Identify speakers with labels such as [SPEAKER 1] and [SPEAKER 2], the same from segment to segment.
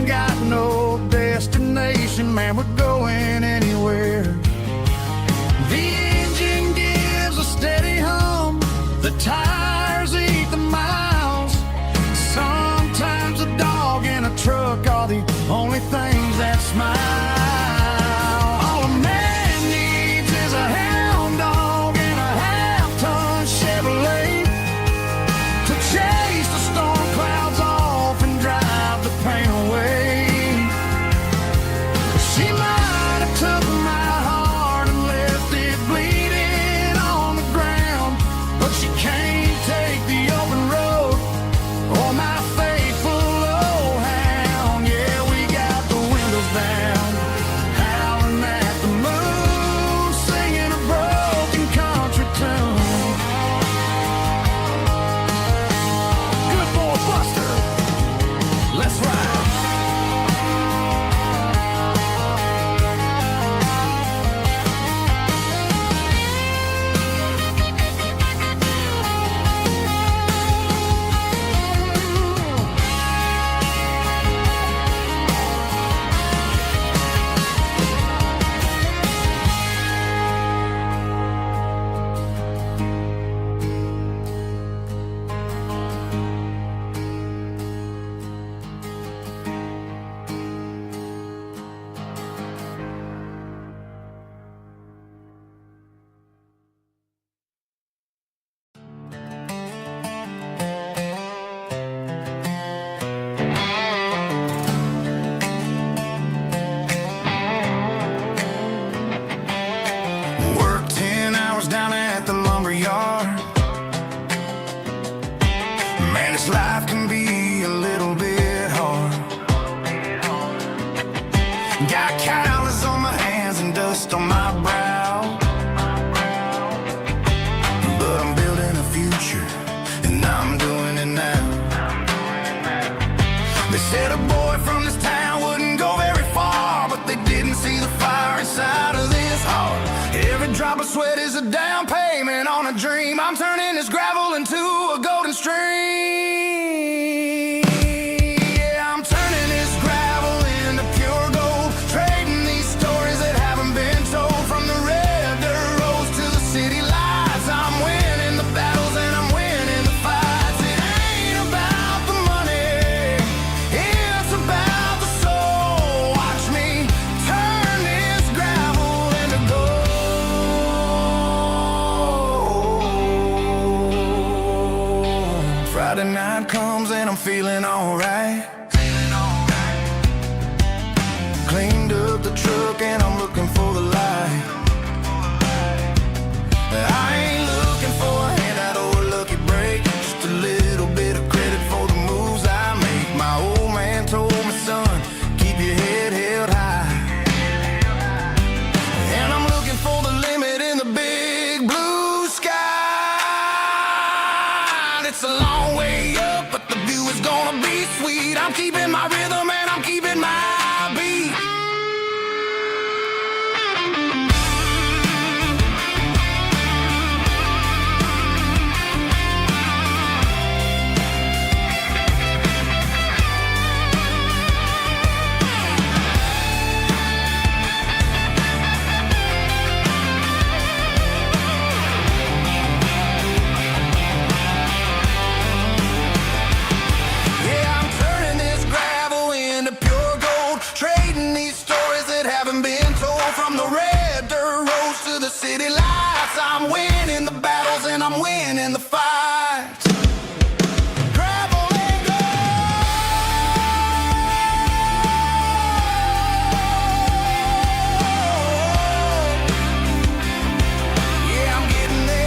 [SPEAKER 1] ain't got no destination, man, we're going anywhere. The engine gives a steady hum, the tires eat the miles. Sometimes a dog and a truck are the only things that smile. All a man needs is a hound dog and a half-ton Chevrolet to chase the storm clouds off and drive the pain away. She might have took my heart and left it bleeding on the ground, but she can't take the open road or my faithful old hound. Yeah, we got the windows down, howling at the moon, singing a broken country tune. Good boy Buster, let's ride. Work 10 hours down at the lumber yard. Man, this life can be a little bit hard. Got calluses on my hands and dust on my brow, but I'm building a future and I'm doing it now. They said a boy from this town wouldn't go very far, but they didn't see the fire inside of this heart. Every drop of sweat is a down payment on a dream. I'm turning this gravel into a golden stream. Yeah, I'm turning this gravel into pure gold, trading these stories that haven't been told. From the red dirt roads to the city lights, I'm winning the battles and I'm winning the fights. It ain't about the money, it's about the soul. Watch me turn this gravel into gold. Friday night comes and I'm feeling alright. Cleaned up the truck and I'm looking for the light. I ain't looking for a handout or a lucky break, just a little bit of credit for the moves I make. My old man told me, son, keep your head held high. And I'm looking for the limit in the big blue sky. It's a long way up, but the view is gonna be sweet. I'm keeping my rhythm and I'm keeping my beat. Yeah, I'm turning this gravel into pure gold, trading these stories that haven't been told. From the red dirt roads to the city lights, I'm winning the battles and I'm winning the fights. Gravel and gold. Yeah, I'm getting there.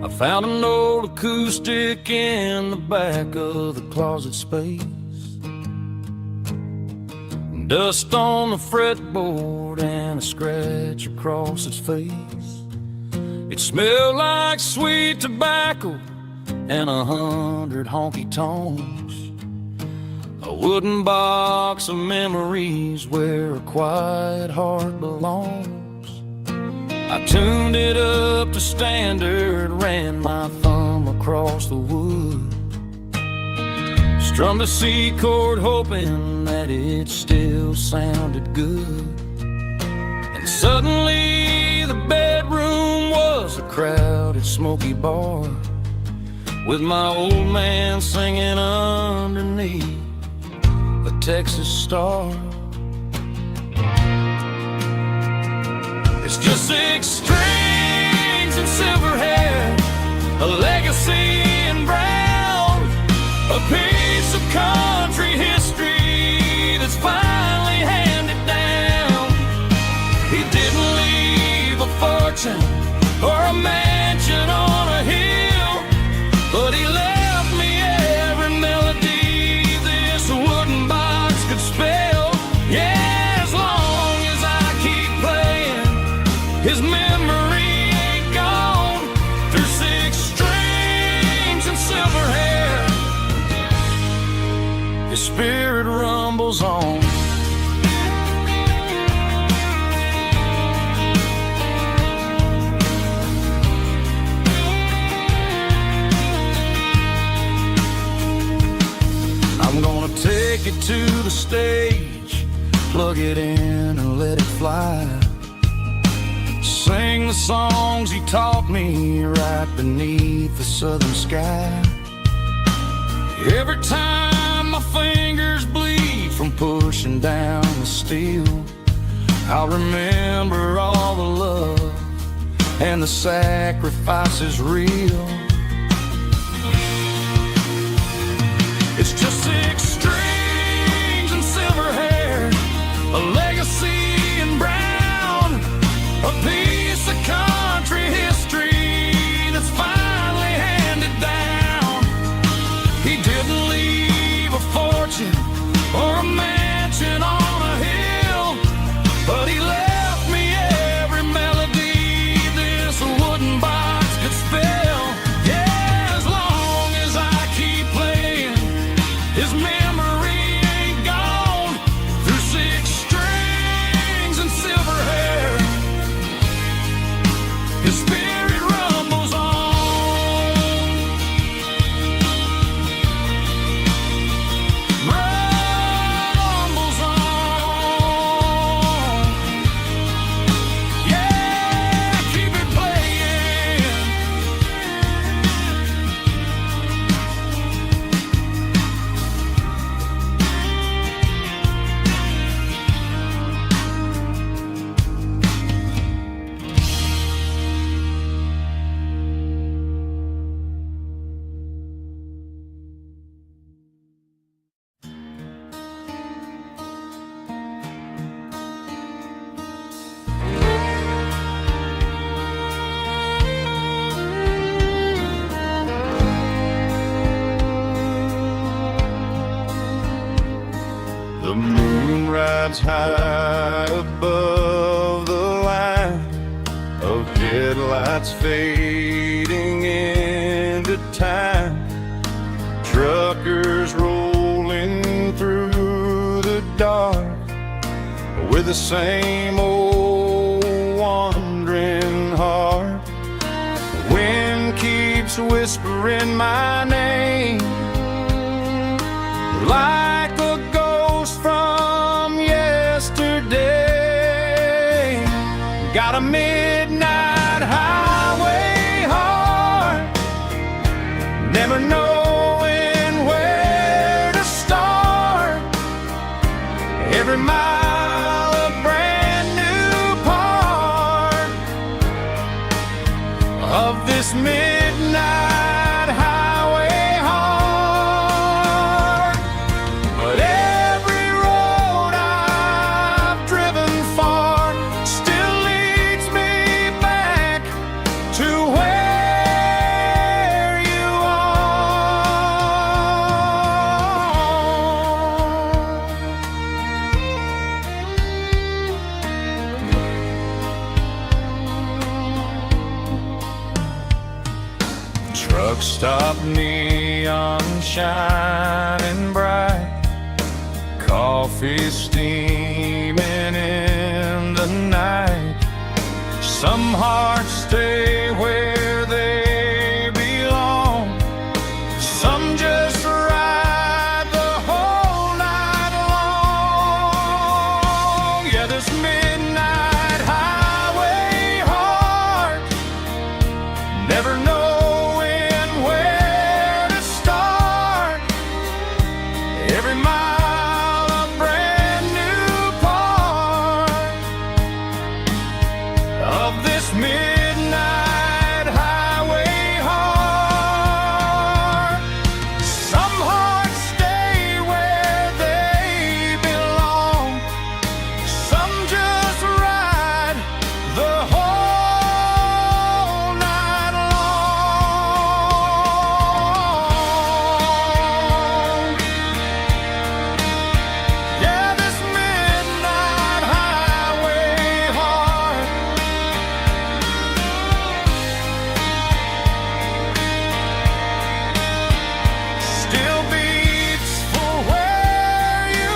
[SPEAKER 2] I found an old acoustic in the back of the closet space. Dust on the fretboard and a scratch across its face. It smelled like sweet tobacco and 100 honky-tonks. A wooden box of memories where a quiet heart belongs. I tuned it up to standard, ran my thumb across the wood, strummed a C chord hoping that it still sounded good. And suddenly the bedroom was a crowded smoky bar, with my old man singing underneath the Texas star. It's just 6 strings and silver hair, a legacy in brown, a piece of country history that's finally handed down. He didn't leave a fortune or a mansion on a hill, but he left me every melody this wooden box could spell. Yeah, as long as I keep playing, his memory ain't gone. Through 6 strings and silver hair, his spirit rumbles on. I'm gonna take it to the stage, plug it in and let it fly. Sing the songs he taught me right beneath the southern sky. Every time my fingers bleed from pushing down the steel, I'll remember all the love and the sacrifices real. It's just 6 strings and silver hair, a legacy in brown, a piece of country history that's finally handed down. He didn't leave a fortune or a mansion on a hill, but he left me every melody this wooden box could spell. Yeah, as long as I keep playing, his memory ain't gone. Through 6 strings and silver hair, his spirit rumbles on. Rumbles on. Yeah, keep it playing.
[SPEAKER 1] The moon rides high above the line of headlights fading into time. Truckers rolling through the dark with the same old wandering heart. The wind keeps whispering my name like a ghost from yesterday. Got a midnight highway heart, never knowing where to start. Every mile a brand new part of this midnight highway heart. But every road I've driven far still leads me back to where you are.
[SPEAKER 2] truck stop neon shining bright, coffee steaming in the night. Some hearts stay where they belong, some just ride the whole night long. Yeah, this midnight highway heart, never knowing where to start. Every mile a brand new part of this midnight highway heart. Some hearts stay where they belong, some just ride the whole night long. Yeah, this midnight highway heart still beats for where you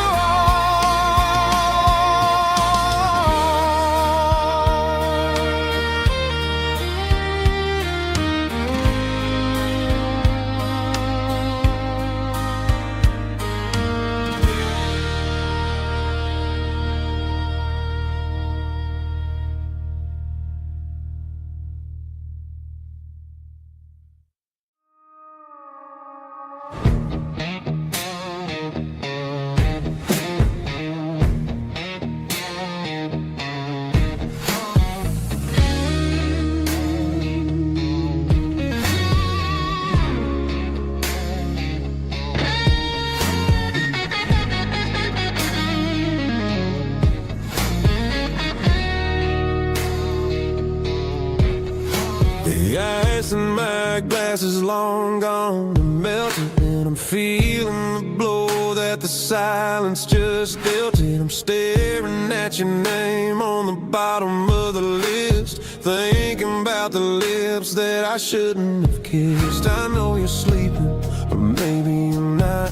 [SPEAKER 3] The ice in my glass is long gone and melted, and I'm feeling the blow that the silence just dealt it. I'm staring at your name on the bottom of the list, thinking about the lips that I shouldn't have kissed. I know you're sleeping, or maybe you're not.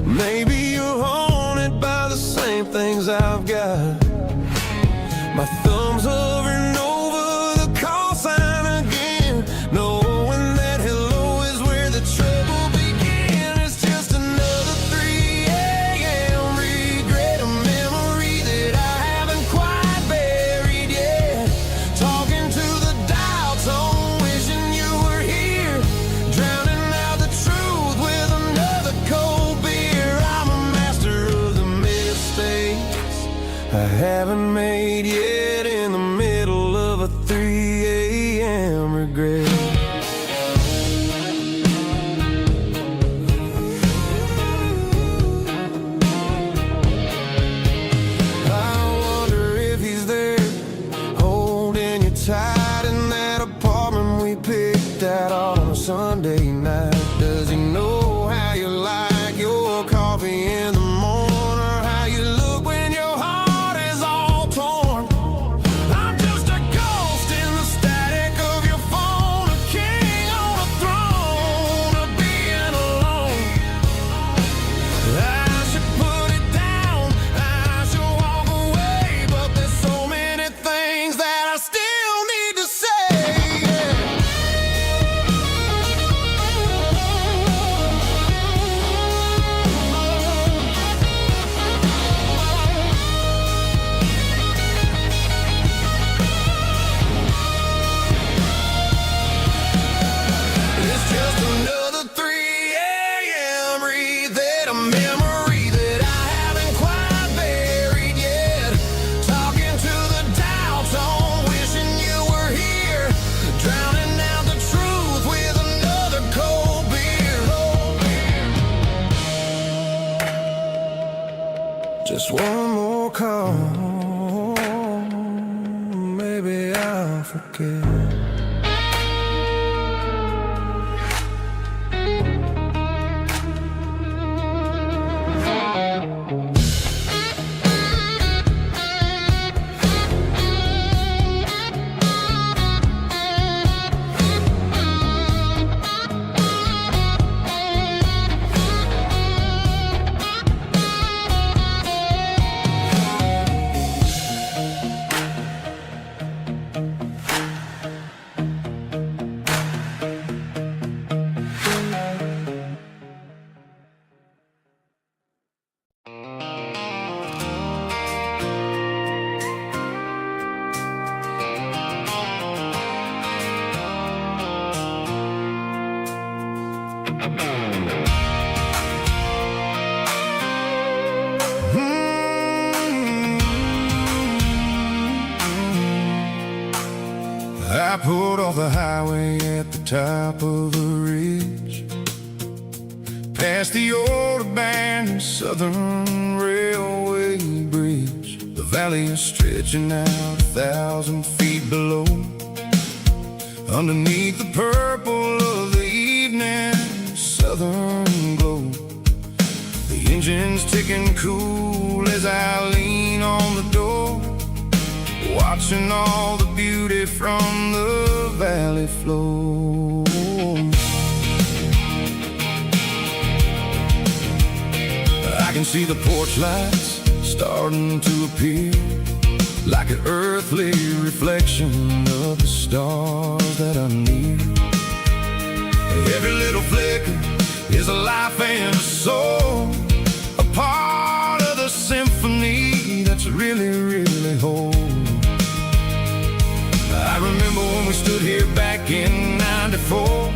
[SPEAKER 3] Maybe you're haunted by the same things I've got. My thumb's hovering over the call sign again, knowing that hello is where the trouble began. It's just another 3 a.m. regret, a memory that I haven't quite buried yet. Talking to the dial tone, wishing you were here, drowning out the truth with another cold beer. I'm a master of the mistakes I haven't made yet, in the middle of a 3 a.m. regret. I wonder if he's there, holding you tight in that apartment we picked out on a Sunday night. Does he know how you like your coffee in the morning, or how you look when your heart is all torn? I'm just a ghost in the static of your phone, a king on a throne of being alone. I should put it down, I should walk away, but there's so many things that I still need to say. It's just another 3 a.m. read, a memory that I haven't quite buried yet. Talking to the dial tone, wishing you were here, drowning out the truth with another cold beer. Just one more call, maybe I'll forget.
[SPEAKER 1] pulled off the highway at the top of a ridge, past the old abandoned Southern Railway bridge. The valley is stretching out 1,000 feet below, underneath the purple of the evening southern glow. The engine's ticking cool as I lean on the door, watching all the beauty from the valley flow. I can see the porch lights starting to appear, like an earthly reflection of the stars that are near. Every little flicker is a life and a soul, a part of the symphony that's really, really whole. I remember when we stood here back in '94,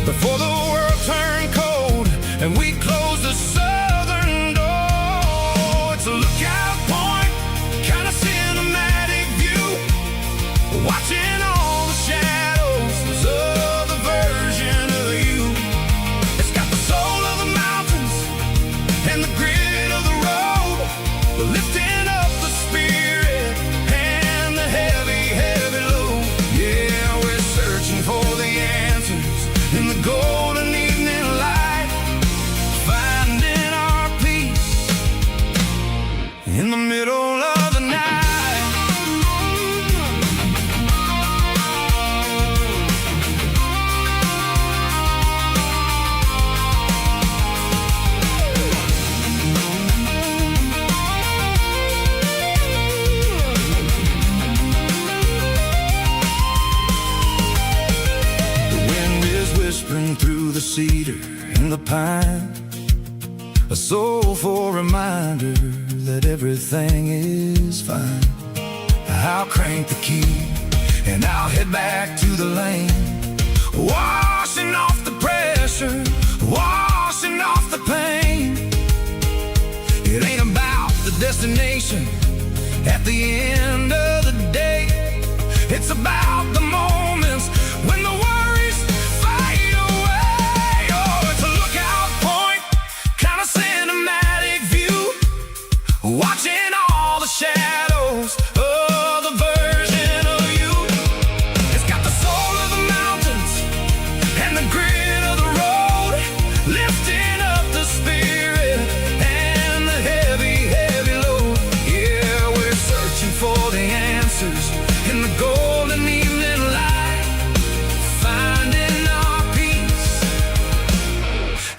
[SPEAKER 1] before the world turned cold and we closed the southern door. It's a lookout point, kind of cinematic view, watching all the shadows of the version of you. It's got the soul of the mountains and the grit of the road, lifting up the spirit and the heavy, heavy load. Yeah, we're searching for the answers in the golden evening light, finding our peace in the middle of the night. Whispering through the cedar and the pine, a soulful reminder that everything is fine. I'll crank the key and I'll head back to the lane, washing off the pressure, washing off the pain. It ain't about the destination at the end of the day, it's about the moments when the worries fade away. Oh, it's a lookout point, kind of cinematic view, watching all the shadows of the version of you. It's got the soul of the mountains and the grit of the road, lifting up the spirit and the heavy, heavy load. Yeah, we're searching for the answers in the golden evening light, finding our peace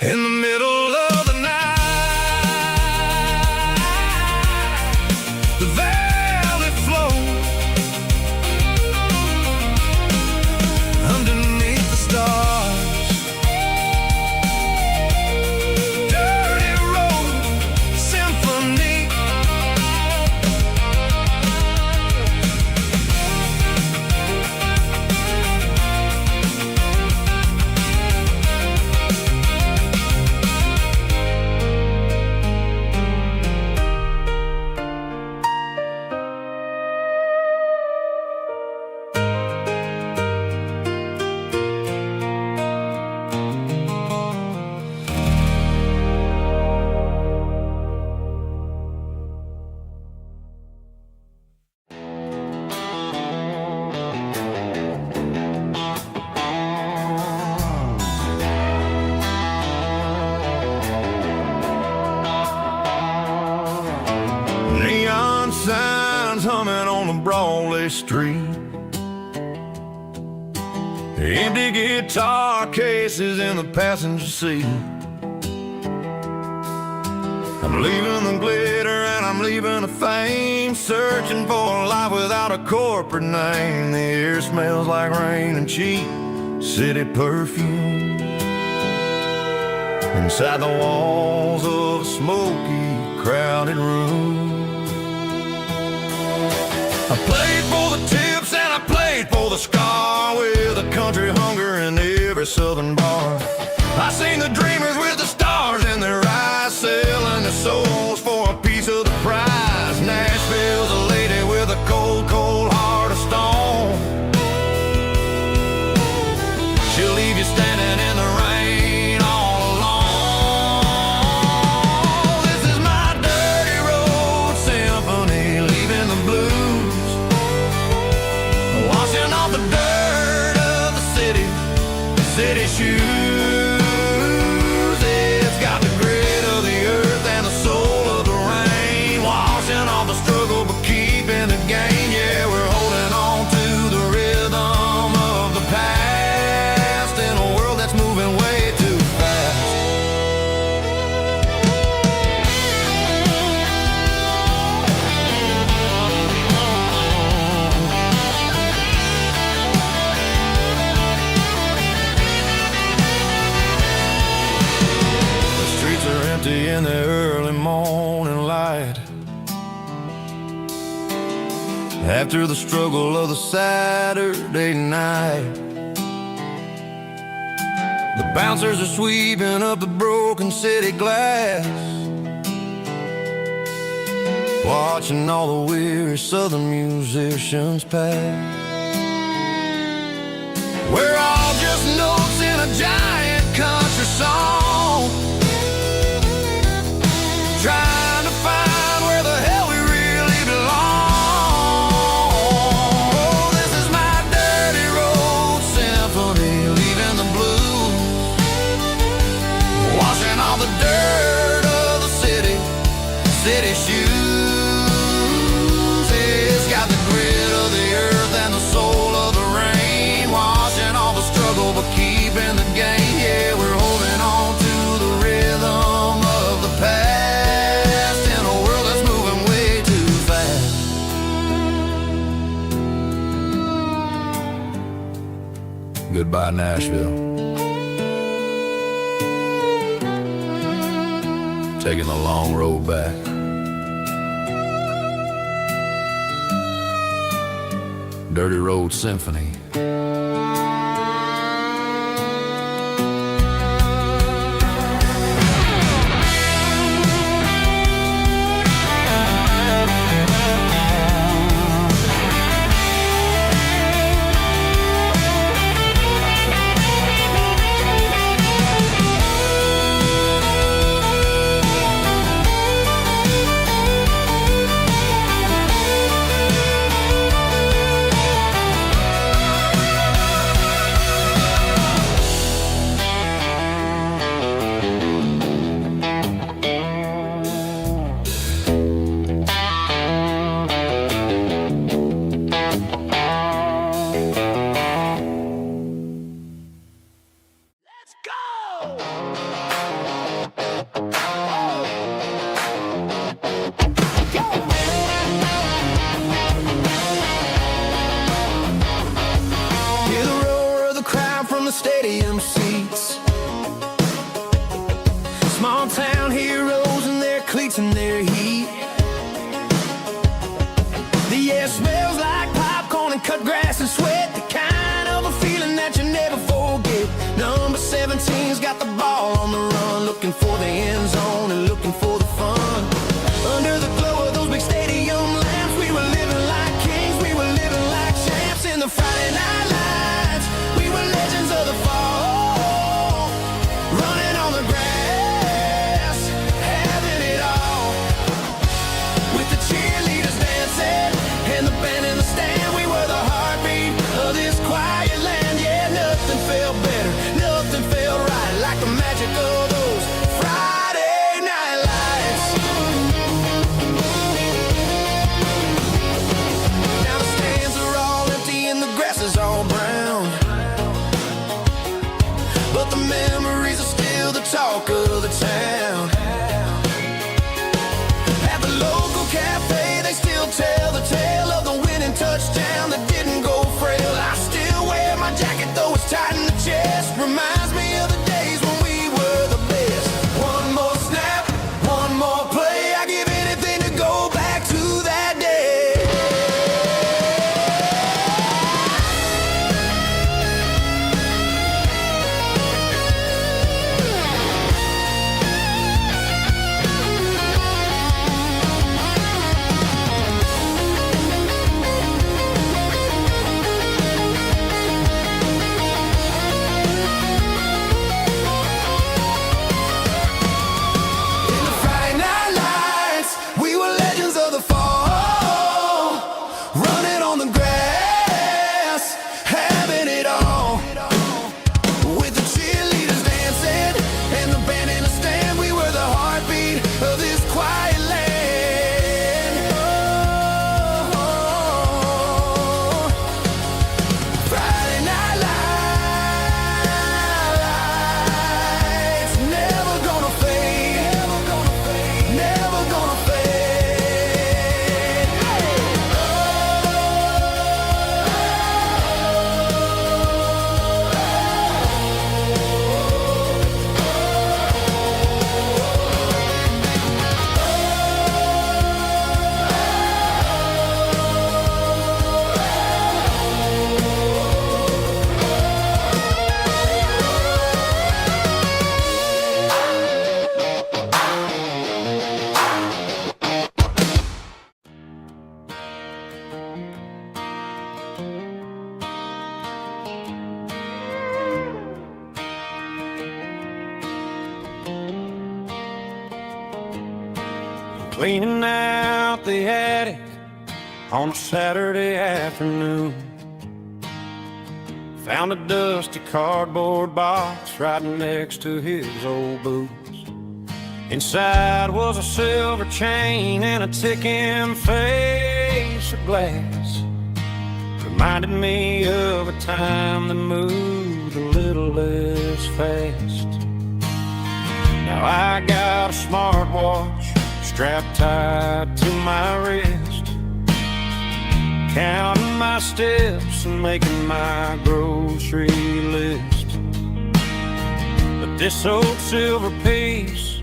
[SPEAKER 1] in the middle of the night. The valley flows underneath the stars, dirty road symphony. Neon signs humming on the Broadway street, empty guitar cases in the passenger seat. I'm leaving the glitter and I'm leaving the fame, searching for a life without a corporate name. The air smells like rain and cheap city perfume inside the walls of a smoky, crowded room. I played for the tips and I played for the scar, with a country hunger in every southern bar. I seen the dreamers with the stars in their eyes, selling their souls for a piece of the prize. Nashville's a lady with a cold, cold heart of stone. after the struggle of the Saturday night. The bouncers are sweeping up the broken city glass, watching all the weary southern musicians pass. We're all just notes in a giant country song, trying to find where the hell we really belong. Oh, this is my dirty road symphony, leaving the blues, washing all the dirt of the city shoes. It's got the grit of the earth and the soul of the rain, washing all the struggle but keeping the game. Yeah, we're holding on to the rhythm of the past in a world that's moving way too fast. Goodbye, Nashville. Taking the long road back. Dirty Road Symphony. Stadium seats, small town heroes in their cleats and their heat. The air smells like popcorn and cut grass and sweat, the kind of a feeling that you never forget. Number 17's got the ball on the run, looking for the end zone and looking for the fun. Under the glow of those big stadium lamps, we were living like kings, we were living like champs in the Friday night lights. We were legends of the fall, running on the grass, having it all. With the cheerleaders dancing and the band in the stand, we were the heartbeat of this quiet land. Yeah, nothing felt better, nothing felt right like the magic of those Friday
[SPEAKER 2] cleaning out the attic on a Saturday afternoon. Found a dusty cardboard box right next to his old boots. Inside was a silver chain and a ticking face of glass. Reminded me of a time that moved a little less fast. Now I got a smartwatch strapped tight to my wrist, counting my steps and making my grocery list. But this old silver piece,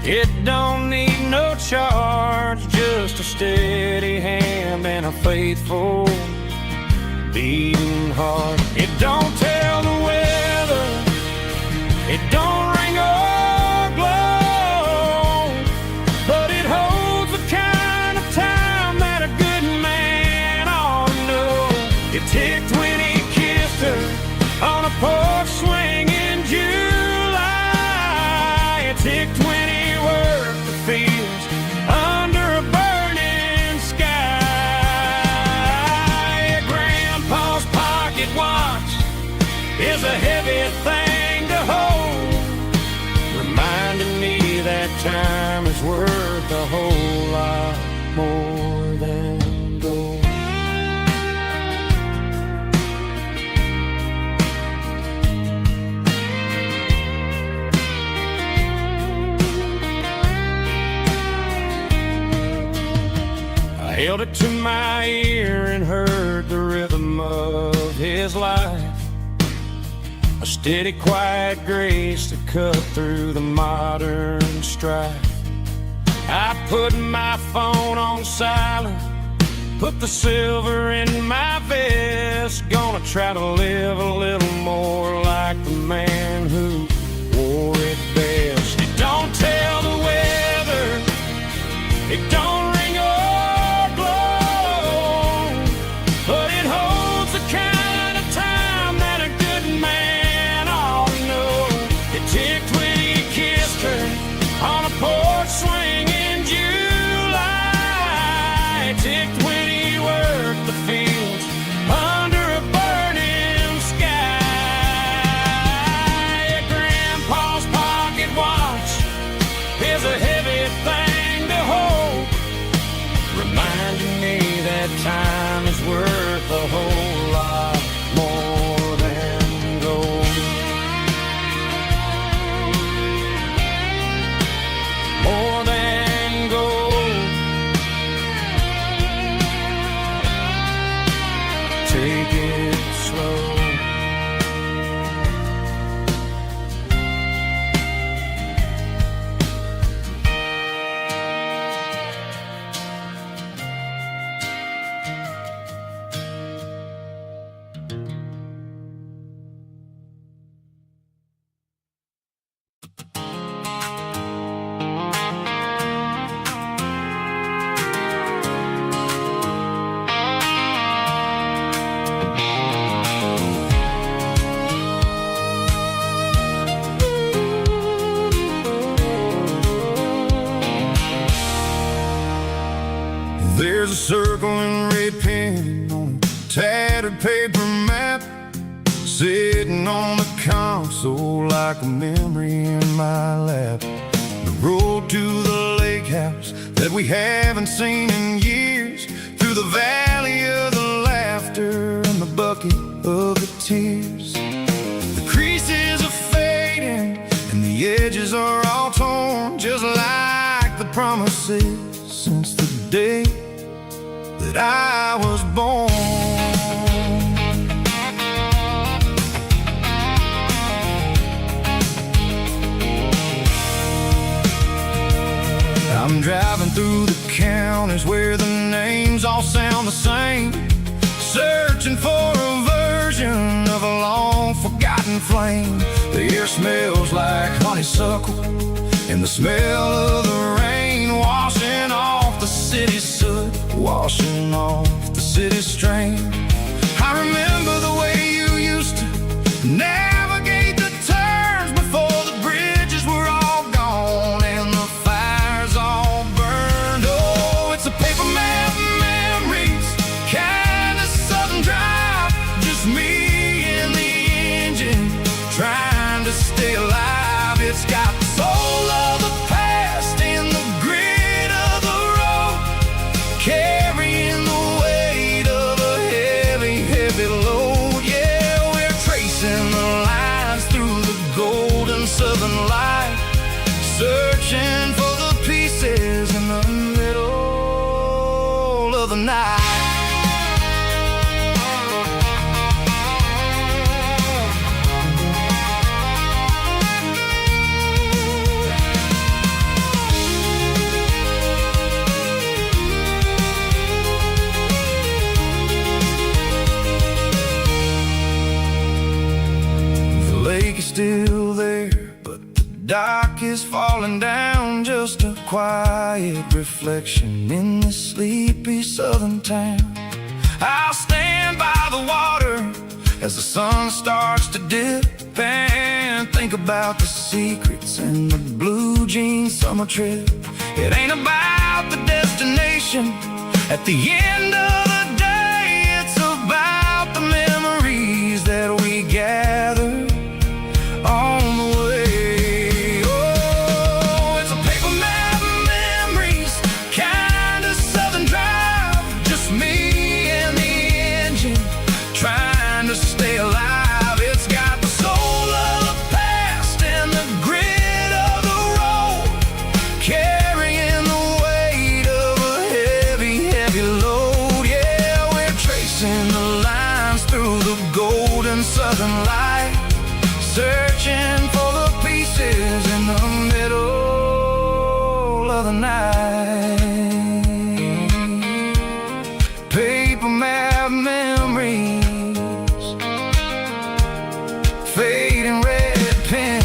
[SPEAKER 2] it don't need no charge, just a steady hand and a faithful beating heart. It don't tell the weather, it don't ring or glow, but it holds the kind of time that a good man ought to know. It ticked when he kissed her on a porch swing in July. It ticked when he worked the fields under a burning sky. Grandpa's pocket watch is a heavy thing to hold, reminding me that time is worth a whole lot more than gold. I held it to my ear and heard the rhythm of his life, a steady, quiet grace that cut through the modern strife. I put my phone on silent, put the silver in my vest. Gonna try to live a little more like the man who wore it best. It don't tell the weather, it don't ring or glow, but it holds the kind of time that a good man ought to know. It ticked when he kissed her on a porch swing in July. It ticked when he worked the fields under a burning sky. Grandpa's pocket watch is a heavy thing to hold, reminding me that time is worth a whole lot more than gold. More than gold. Take it slow.
[SPEAKER 1] There's a circle and red pen on a tattered paper map, sitting on the console like a memory in my lap. The road to the lake house that we haven't seen in years, through the valley of the laughter and the bucket of the tears. The creases are fading and the edges are all torn, just like the promises since the day that I was born. I'm driving through the counties where the names all sound the same, searching for a version of a long forgotten flame. The air smells like honeysuckle and the smell of the rain washing off the city's soot, washing off the city's strain. I remember the way you used to navigate the turns before the bridges were all gone and the fires all burned the night.
[SPEAKER 2] Still there, but the dock is falling down, just a quiet reflection in this sleepy southern town. I'll stand by the water as the sun starts to dip and think about the secrets in the blue jean summer trip. It ain't about the destination at the end of the day, it's about the memories that we gather on the way. Oh, it's a paper map of memories, kind of southern drive, just me and the engine trying to stay alive. It's got the soul of the past and the grit of the road, carrying the weight of a heavy, heavy load. Yeah, we're tracing the lines through the golden southern light, searching for the pieces in the middle of the night. Paper map memories, fading red pen,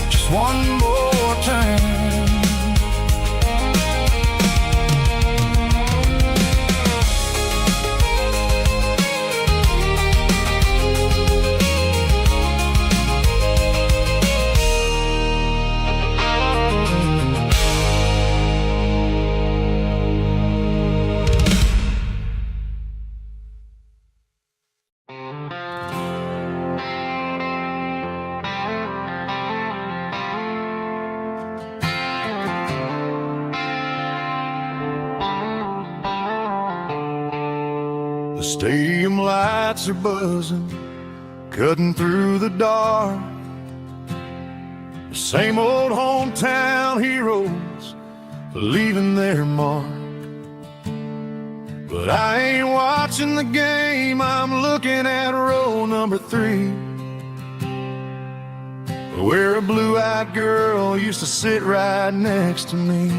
[SPEAKER 2] just one more turn. The stadium lights are buzzing, cutting through the dark. The same old hometown heroes leaving their mark. But I ain't watching the game, I'm looking at row number 3, where a blue-eyed girl used to sit right next to me.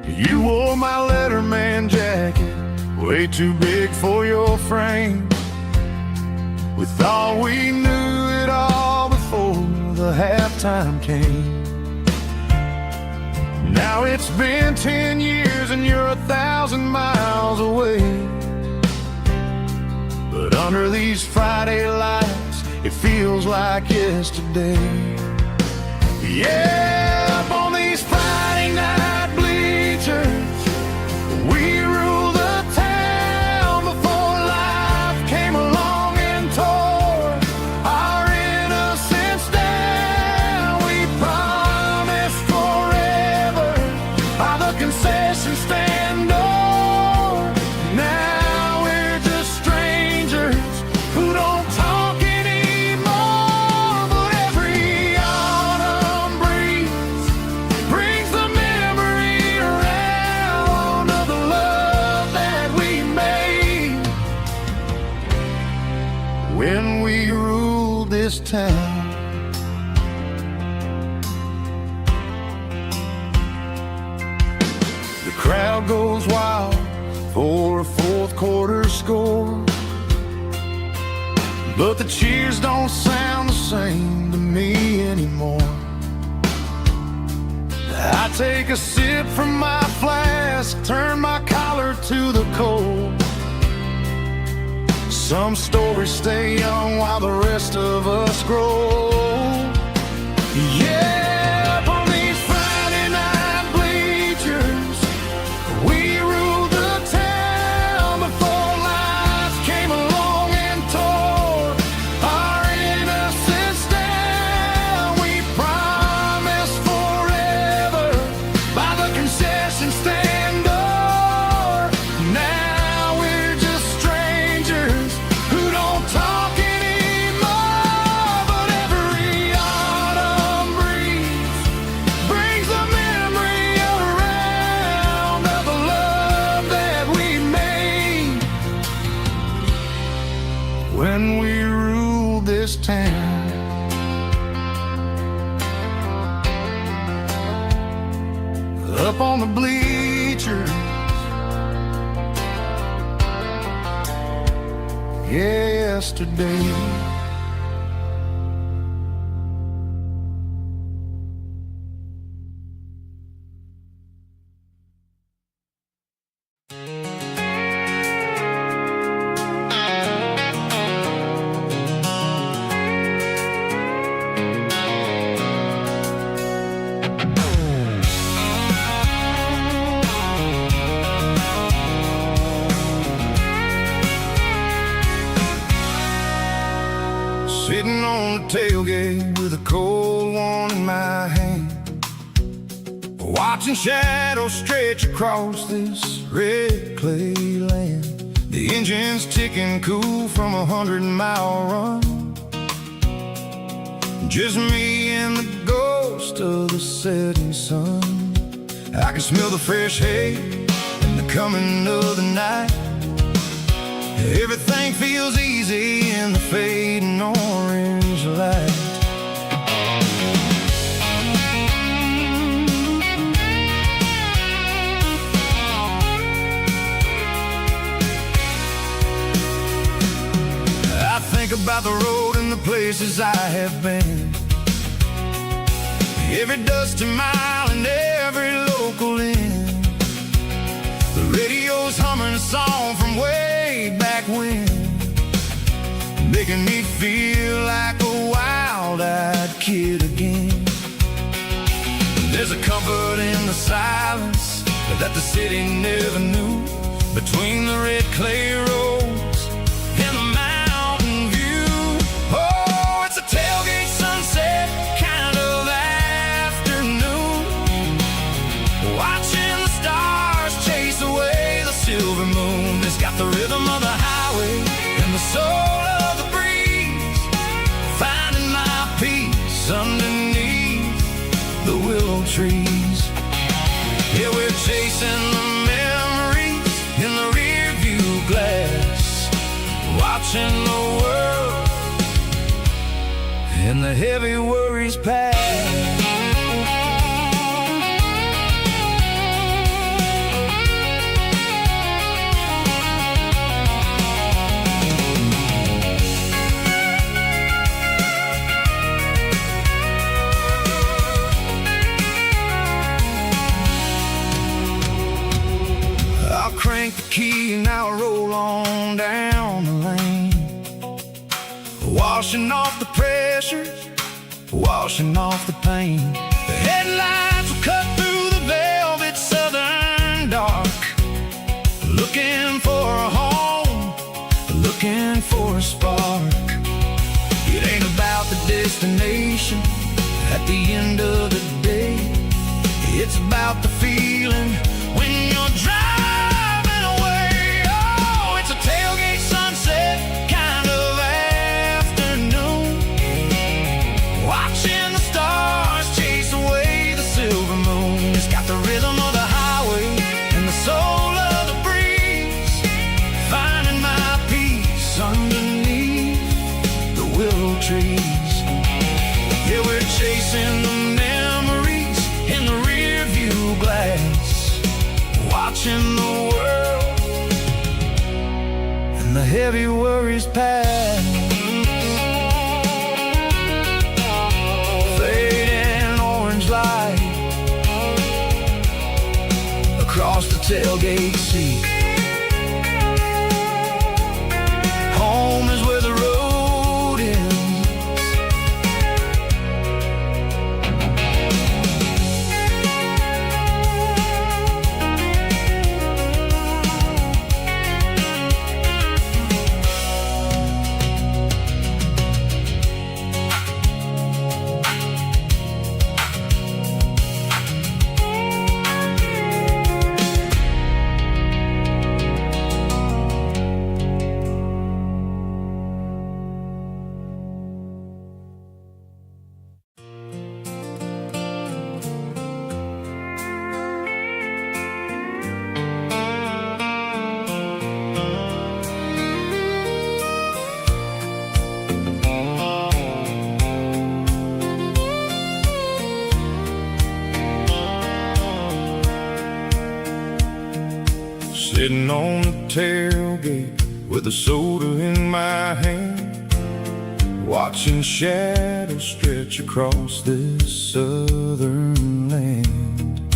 [SPEAKER 2] You wore my Letterman jacket, way too big for your frame. We thought we knew it all before the halftime came. Now it's been 10 years and you're 1,000 miles away. But under these Friday lights, it feels like yesterday. Yeah, up on these Friday night bleachers, we rule the town before life came along and tore our innocence down. We promised forever by the concession stand door. Now we're just strangers who don't talk anymore. But every autumn breeze brings the memory around of the love that we made when we ruled this town. The crowd goes wild for a fourth quarter score, but the cheers don't sound the same to me anymore. I take a sip from my flask, turn my collar to the cold. Some stories stay young while the rest of us grow. Yeah, up on these Friday night bleachers, we ruled the town before life came along and tore our innocence down. We promised forever by the concession stand door. Now we're just strangers who don't talk anymore. But every
[SPEAKER 1] up on the bleachers. Yesterday. Sitting on the tailgate with a cold one in my hand, watching shadows stretch across this red clay land. The engine's ticking cool from 100-mile run. Just me and the ghost of the setting sun. I can smell the fresh hay and the coming of the night. Everything feels easy in the fading orange light. I think about the road and the places I have been, every dusty mile and every local inn. The radio's humming a song from way back when, making me feel like a wild-eyed kid again. There's a comfort in the silence that the city never knew, between the red clay roads and the mountain view. Oh, it's a tailgate sunset kind of afternoon, watching the stars chase away the silver moon. It's got the rhythm of the highway and the soul of the breeze, finding my peace underneath the willow trees. Yeah, we're chasing the memories in the rear view glass, watching the world and the heavy worries pass. Crank the key and I'll roll on down the lane, washing off the pressure, washing off the pain. The headlights will cut through the velvet southern dark, looking for a home, looking for a spark. It ain't about the destination at the end of the day, it's about the feeling when you're driving. Tailgate sunset kind of afternoon, watching the stars chase away the silver moon. It's got the rhythm of the highway and the soul of the breeze, finding my peace underneath the willow trees. Yeah, we're chasing the memories in the rear view glass, watching the world the heavy worries pass. Fading orange light across the tailgate seat. Home is where the road ends.
[SPEAKER 3] sitting on the tailgate with a soda in my hand, watching shadows stretch across this southern land.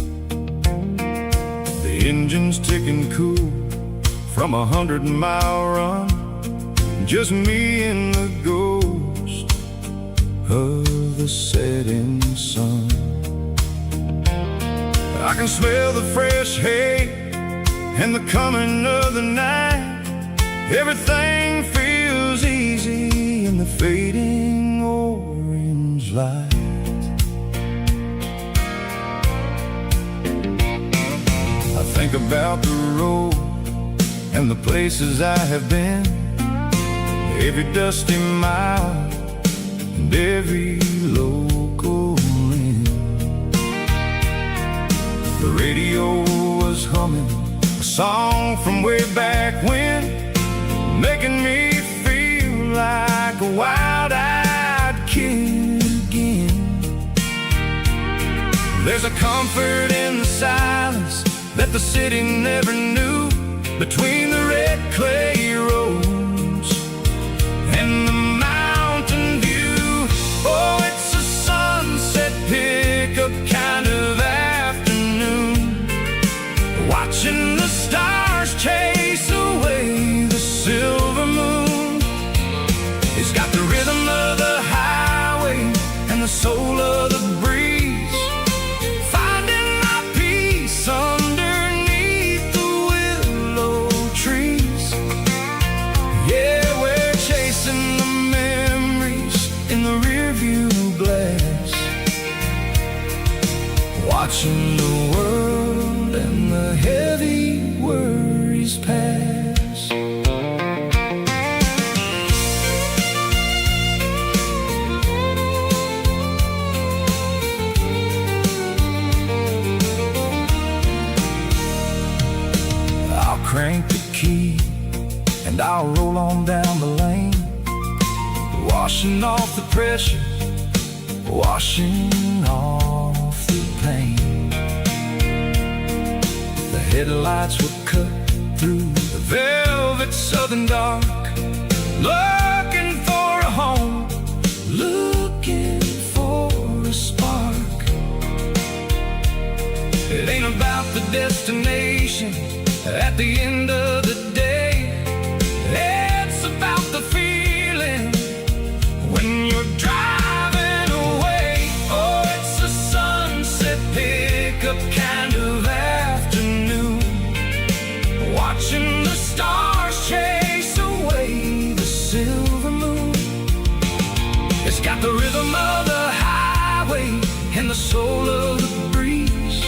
[SPEAKER 3] The engine's ticking cool from 100-mile run, just me and the ghost of the setting sun. I can smell the fresh hay and the coming of the night. Everything feels easy in the fading orange light. I think about the road and the places I have been, every dusty mile and every local inn. The radio was humming a song from way back when, making me feel like a wild-eyed kid again. There's a comfort in the silence that the city never knew, between the red clay roads and the mountain view. Oh, it's a sunset pickup kind of afternoon, watching the stars chase away the silver moon. It's got the rhythm of the highway and the soul of the breeze, finding my peace underneath the willow trees. Yeah, we're chasing the memories in the rearview glass, watching the world and the heavy worries pass. I'll crank the key and I'll roll on down the lane, washing off the pressure, washing off the pain. The headlights will cut through the velvet southern dark, looking for a home, looking for a spark. It ain't about the destination at the end of the day, it's about the feeling when you're driving away. Oh, it's a sunset pickup kind of afternoon, watching the stars chase away the silver moon. It's got the rhythm of the highway and the soul of the breeze,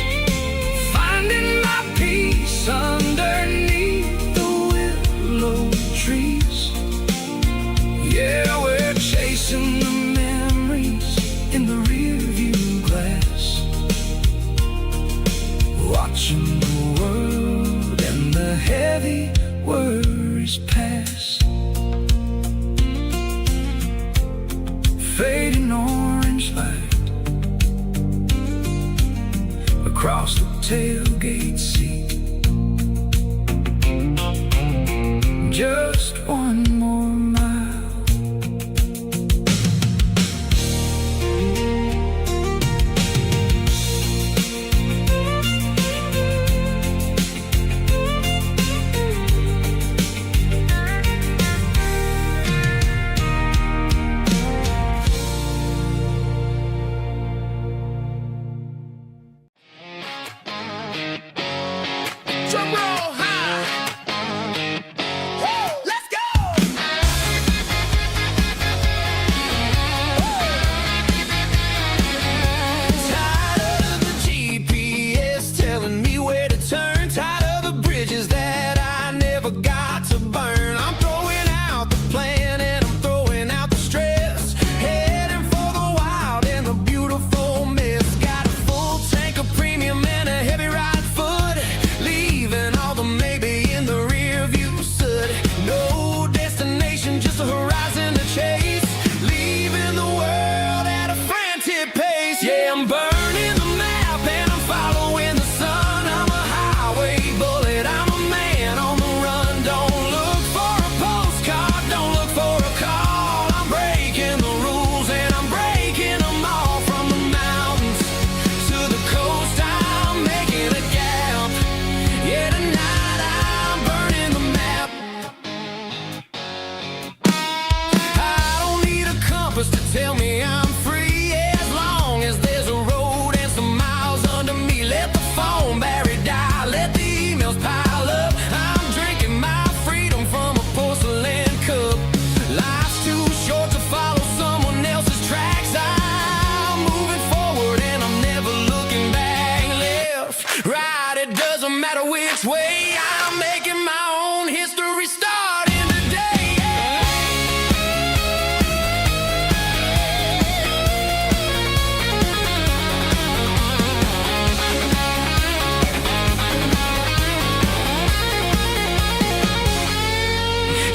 [SPEAKER 3] finding my peace underneath the willow trees. Yeah, we're chasing the memories in the rearview glass, watching the world and the heavy worries pass. Fading orange light across the tailgate seat. Just one more mile.
[SPEAKER 2] Drum roll high. Woo, let's go. this way. I'm making my own history starting today.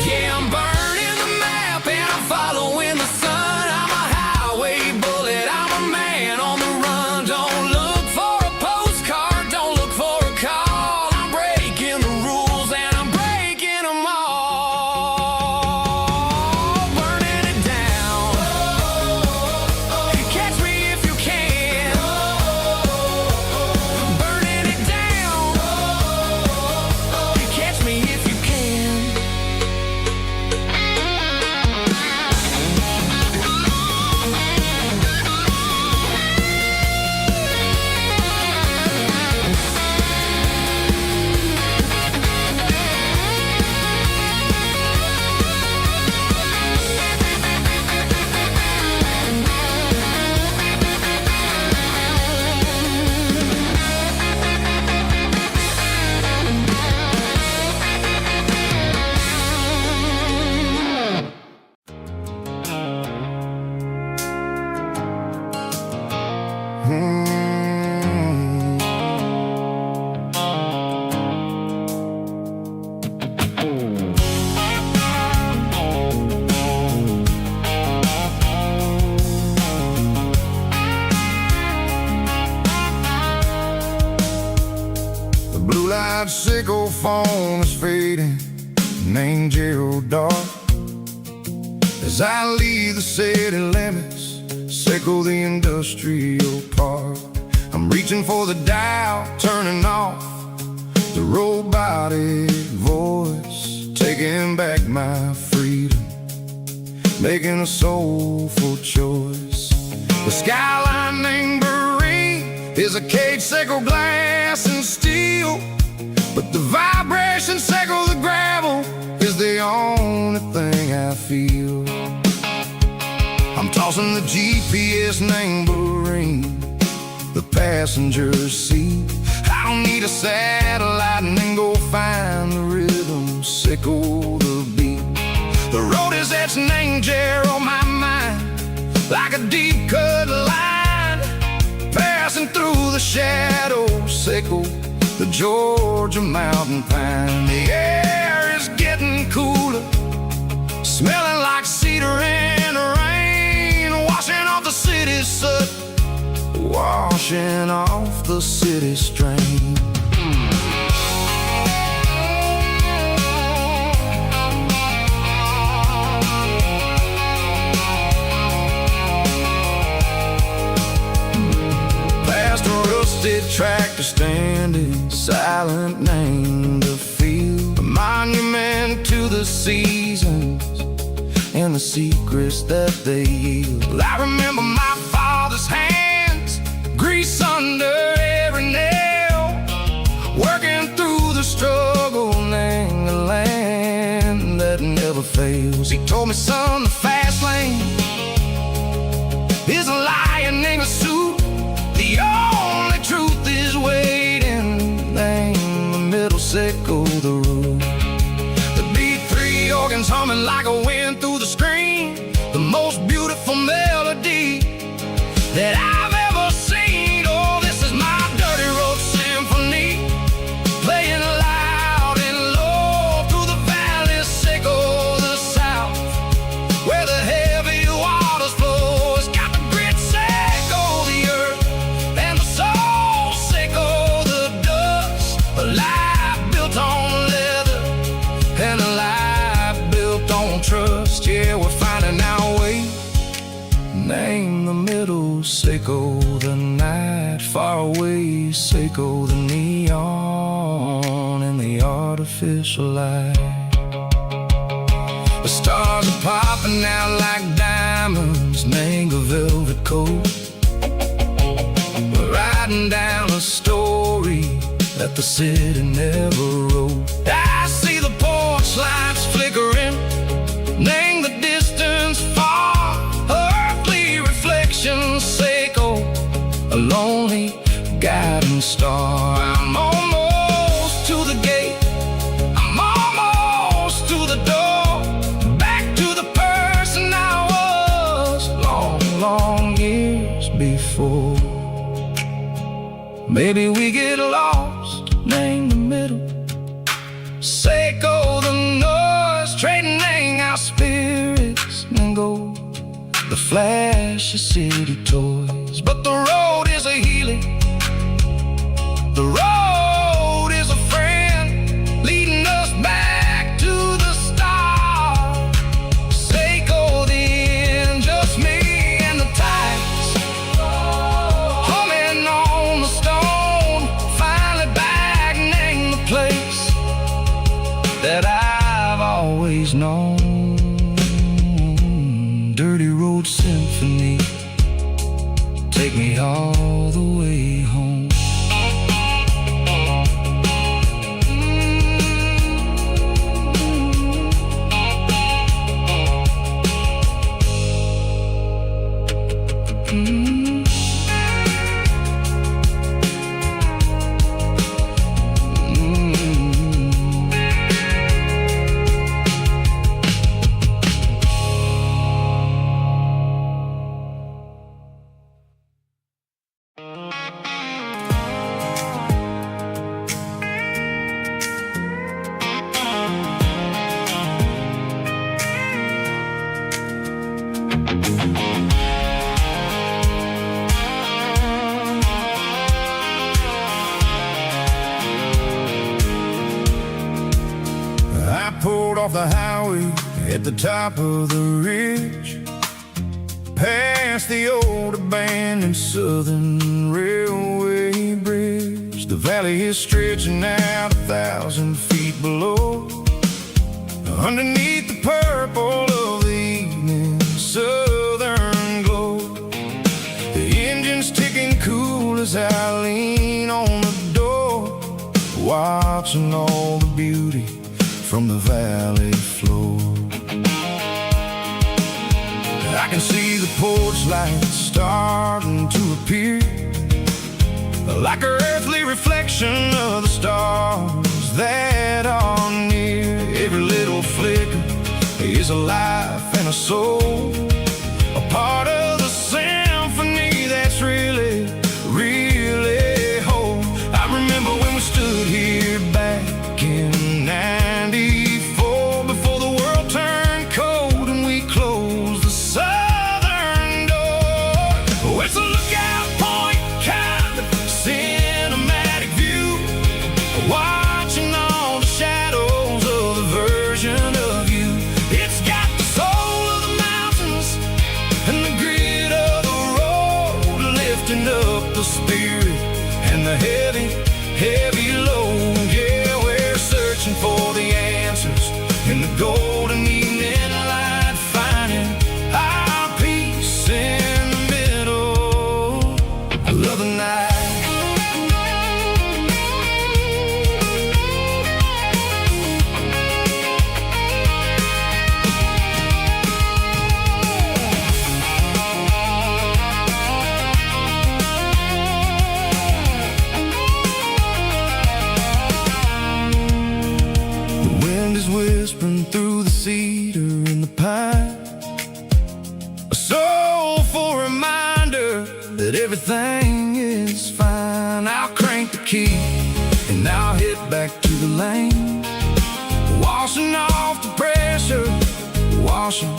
[SPEAKER 2] Yeah, I'm burning the map and I'm following the sun. I'm a highway bullet, I'm a man on the run. Don't look for a postcard, don't look for a call. I'm breaking the rules and I'm breaking them all. Burning it down. Catch me if you can. Burning it down. Catch me if you can.
[SPEAKER 1] The blue light sickle phone is fading, named Gerald dark. As I leave the city limits, sickle the industrial park. I'm reaching for the dial, turning off the robotic voice, taking back my freedom, making a soulful choice. The skyline named Marine is a cage, sickle glass and steel, but the vibration sickle the gravel is the only thing I feel. I'm tossing the GPS named Marine, the passenger seat. I don't need a satellite and then go find the rhythm, sickle the beat. The road is etched named Gerald on my mind, like a deep cut line, passing through the shadows, sickle the Georgia mountain pine. The air is getting cooler, smelling like cedar in the rain, washing off the city's soot, washing off the city strain. Past a rusted tractor standing silent, named the field, a monument to the seasons and the secrets that they yield. I remember my father's hands, grease under every nail, working through the struggle, named the land that never fails. He told me, son, the fast lane is a lion in a suit. The only truth is waiting, name the middle, sickle the root. The B3 organs humming like a wind through the screen, the most beautiful melody that I've ever seen. Oh, this is my dirty road symphony, playing loud and low through the valleys, sickle the south, where the heavy waters flow. It's got the grit, sickle the earth, and the soul, sickle the dust. A life built on leather and a life built on trust. Yeah, we're finding our way, name the middle, sickle the night, far away, sickle the neon and the artificial light. The stars are popping out like diamonds, name the velvet coat. We're riding down a story that the city never wrote. I see the porch lights flickering, name the distance far, earthly reflections, sickle a lonely guiding star. I'm almost to the
[SPEAKER 2] Maybe we get lost, name the middle. Seiko the noise, trading our spirits and go. The flash of city toys, but the road is a healing. The road is a friend, leading us back to the start. Seiko the end, just me and the tides, humming on the stone. Finally back, name the place that I've always known. Dirty Road Symphony, take me all the way home.
[SPEAKER 1] Pulled off the highway at the top of the ridge, past the old abandoned Southern Railway bridge. The valley is stretching out 1,000 feet below, underneath the purple of the evening southern glow. The engine's ticking cool as I lean on the door, watching all the beauty from the valley floor. I can see the porch lights starting to appear, like an earthly reflection of the stars that are near. Every little flicker is a life and a soul, a part of the symphony that's really, really whole. I remember when we stood here back in '94, before the world turned cold and we closed the southern door. Oh, it's a lookout point, kind of cinematic view, watching all the shadows of the version of you. It's got the soul of the mountains and the grit of the road, lifting up the spirit and the heavy, heavy load. Yeah, we're searching for the answers in the golden evening light, finding our peace in the middle of the night. The wind is whispering through the cedar and the pine, a soulful reminder that everything is fine. I'll crank the key and I'll hit back to the lane, washing off the pressure, washing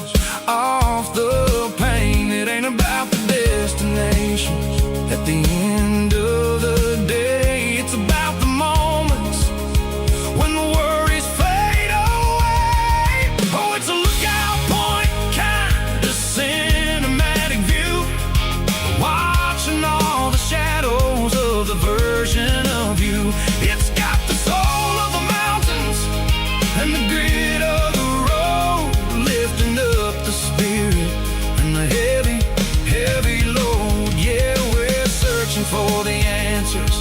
[SPEAKER 1] off the pain. It ain't about the destinations at the end of the day, it's about the moments when the worries fade away. Oh, it's a lookout point, kind of cinematic view, watching all the shadows of the version of you. It's got the soul of the mountains and the grit of the road, lifting up the spirit and the heavy, heavy load. Yeah, we're searching for the answers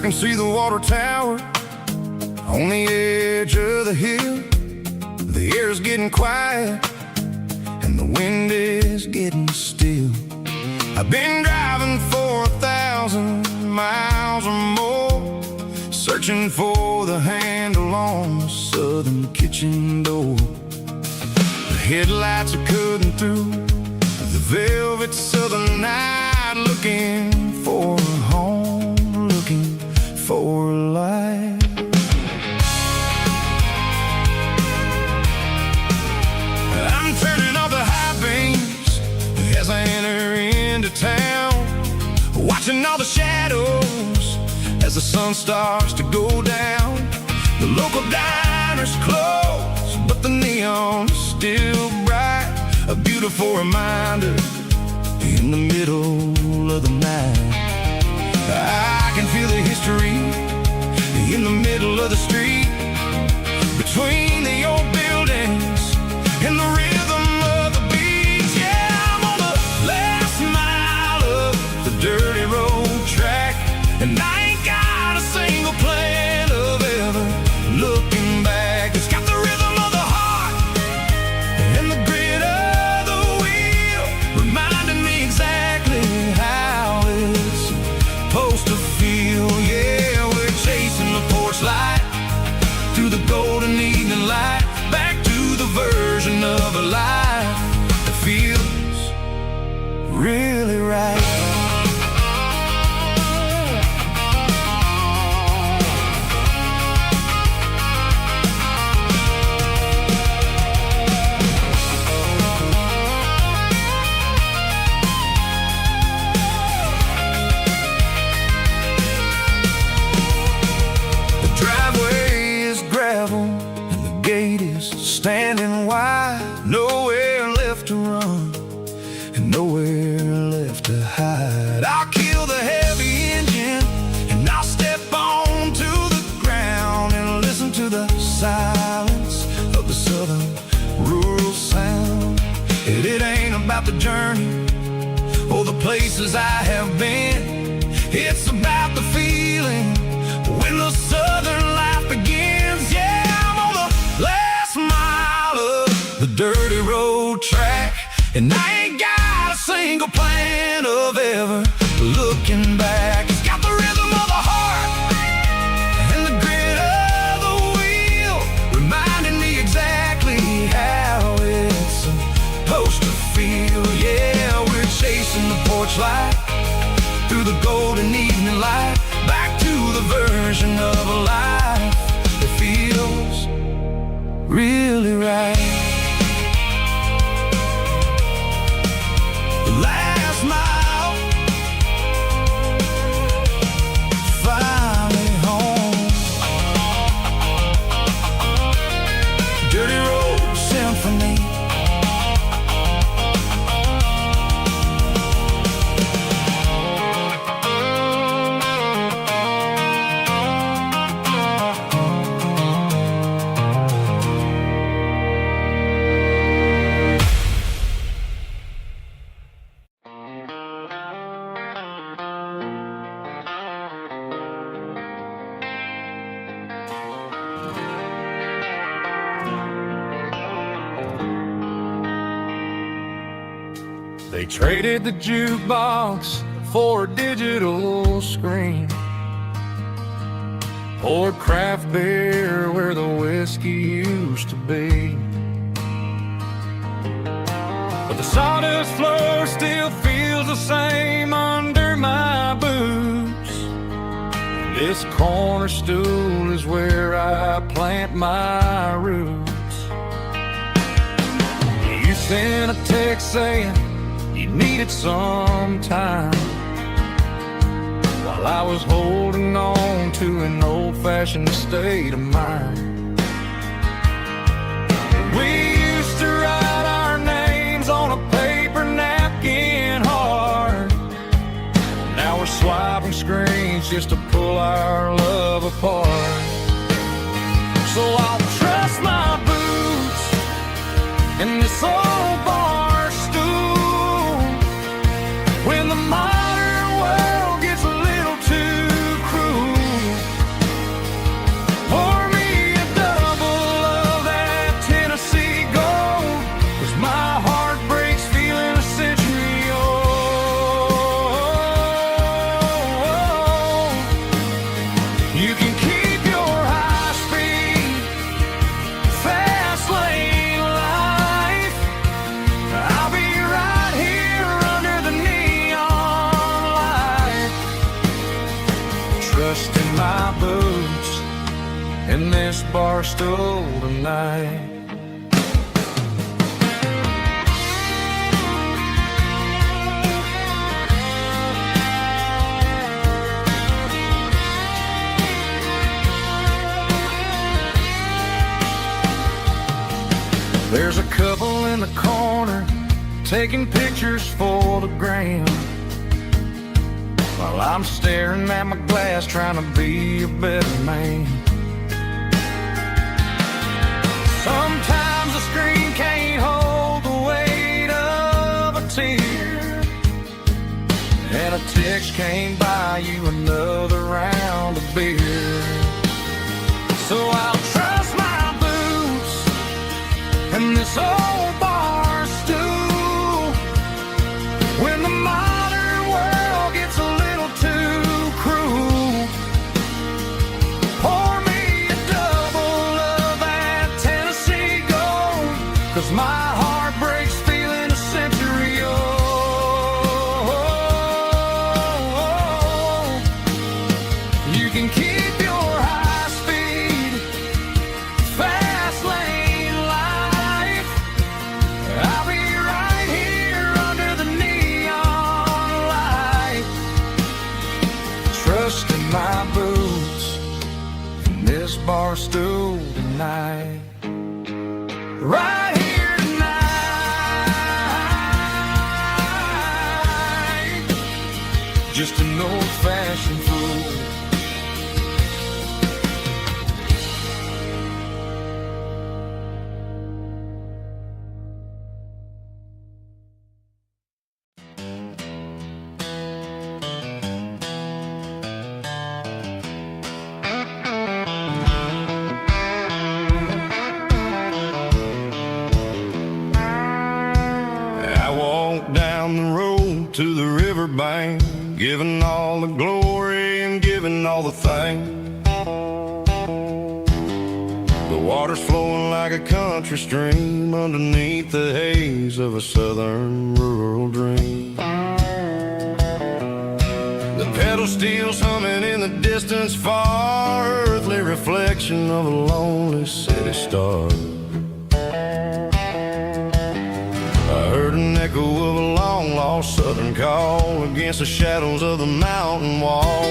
[SPEAKER 1] can see the water tower on the edge of the hill. The air is getting quiet and the wind is getting still. I've been driving for 1,000 miles or more, searching for the handle on the southern kitchen door. The headlights are cutting through the velvet southern night, looking for a home, looking for a life. I'm turning off the high beams as I enter into town, watching all the shadows as the sun starts to go down. The local diner's closed, but the neon is still bright, a beautiful reminder in the middle of the night. I can feel the history in the middle of the street, between the old buildings and the rhythm of the beat. Yeah, I'm on the last mile of the dirty road track, and I ain't got a single plan of ever looking back. It's got the rhythm of the heart and the grit of the wheel, reminding me exactly how it's supposed to feel. Yeah, we're chasing the porch light through the golden evening light, back to the version of a life that feels really right. Standing wide, nowhere left to run and nowhere left to hide. I'll kill the heavy engine and I'll step onto the ground and listen to the silence of the southern rural sound. It ain't about the journey or the places I have been, it's about the feeling when the southern life begins. Yeah, I'm on the last mile of the dirty road track, and I ain't got a single plan of ever looking back. It's got the rhythm of the heart and the grit of the wheel, reminding me exactly how it's supposed to feel. Yeah, we're chasing the porch light through the golden evening light, back to the version of a life that feels really right. The last mile, finally home. Dirty road symphony.
[SPEAKER 2] They traded the jukebox for a digital screen, poured craft beer where the whiskey used to be. But the sawdust floor still feels the same under my boots. This corner stool is where I plant my roots. You sent a text saying you needed some time, while I was holding on to an old-fashioned state of mind. We used to write our names on a paper napkin hard. Now we're swiping screens just to pull our love apart. So I'll trust my boots in this old bar stool when the modern world gets a little too cruel. this bar stool tonight.
[SPEAKER 1] There's a couple in the corner taking pictures for the gram, while I'm staring at my glass trying to be a better man. Sometimes the screen can't hold the weight of a tear, and a text can't buy you another round of beer. So I'll trust my boots and this old bar stool when the modern world gets a little too cruel. Pour me a double of that Tennessee Gold, 'cause my heart breaks feeling a century old. You can keep your high speed, fast lane life. I'll be right here under the neon light, trusting my boots in this bar stool tonight. Right here tonight, just an old-fashioned fool. I walked down the road to the riverbank, giving all the glory and giving all the thanks. The water's flowing like a country stream underneath the haze of a southern rural dream. The pedal steel's humming in the distance far, earthly reflection of a lonely city star. I heard an echo of a long-lost southern call against the shadows of the mountain wall,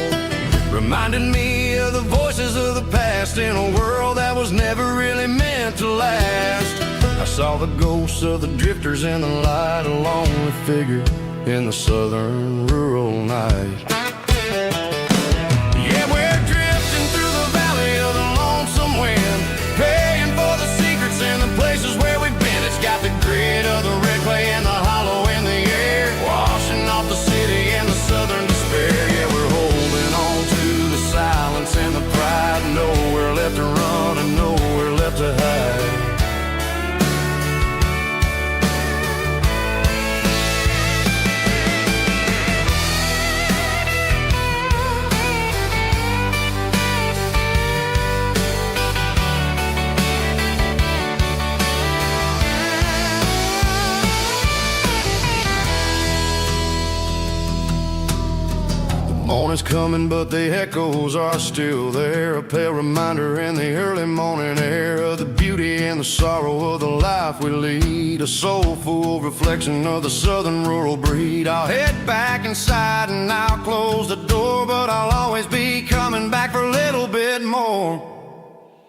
[SPEAKER 1] reminding me of the voices of the past in a world that was never really meant to last. I saw the ghosts of the drifters in the light, a lonely figure in the southern rural night. Yeah, we're drifting through the valley of the lonesome wind, paying for the secrets and the places where we've been. It's got the grit of the red clay and the hollow in the air, washing off the city and the southern despair. Yeah, we're holding on to the silence and the pride, nowhere left to run and nowhere left to hide. Morning's coming, but the echoes are still there, a pale reminder in the early morning air of the beauty and the sorrow of the life we lead, a soulful reflection of the southern rural breed. I'll head back inside and I'll close the door, but I'll always be coming back for a little bit more.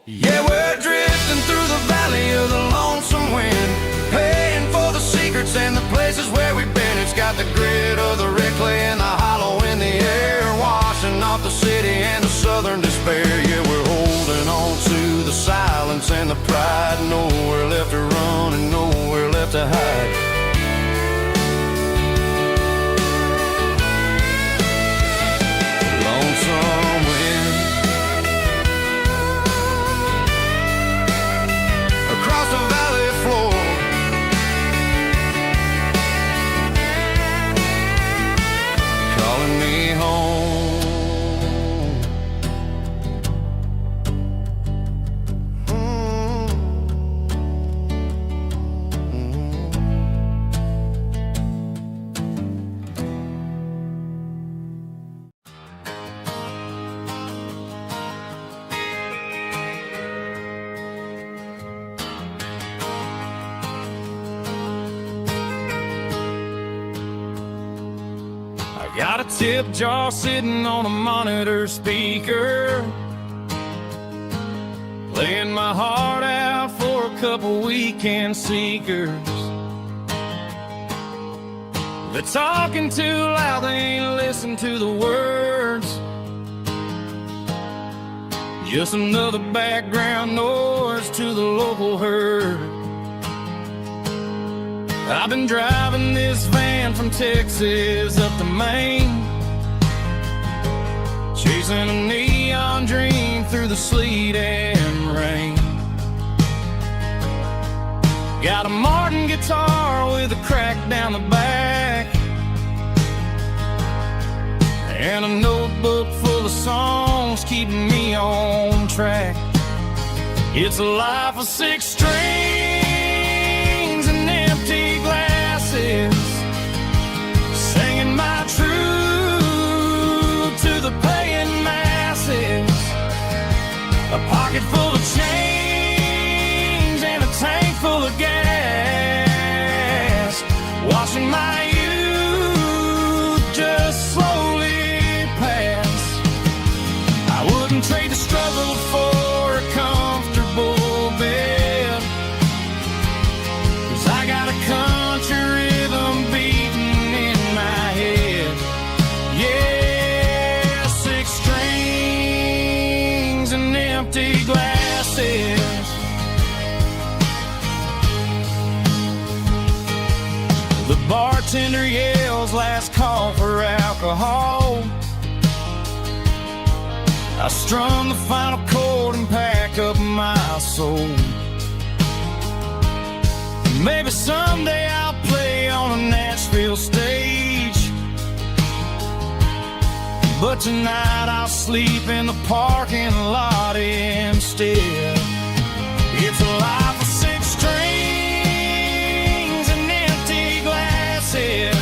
[SPEAKER 1] Yeah, we're drifting through the valley of the lonesome wind, paying for the secrets and the places where we've been. It's got the grit of the red clay and the hollow in the air, washing off the city and the southern despair. Yeah, we're holding on to the silence and the pride, nowhere left to run and nowhere left to hide. Lonesome wind across the valley floor,
[SPEAKER 2] Got a tip jar sitting on a monitor speaker, playing my heart out for a couple weekend seekers. They're talking too loud, they ain't listen to the words. Just another background noise to the local herd. I've been driving this van from Texas up to Maine, chasing a neon dream through the sleet and rain. Got a Martin guitar with a crack down the back, and a notebook full of songs keeping me on track. It's a life of 6 strings and empty glasses, singing my truth to the paying masses. A pocket full of change and a tank full of gas, watching my youth just slowly pass. I wouldn't trade the struggle for a comfortable bed, 'cause I got a country rhythm beating in my head. Yeah, 6 strings and empty glasses. The bartender yells last call for alcohol. I strum the final chord and pack up my soul. Maybe someday I'll play on a Nashville stage, but tonight I'll sleep in the parking lot instead. It's a life of 6 strings and empty glasses,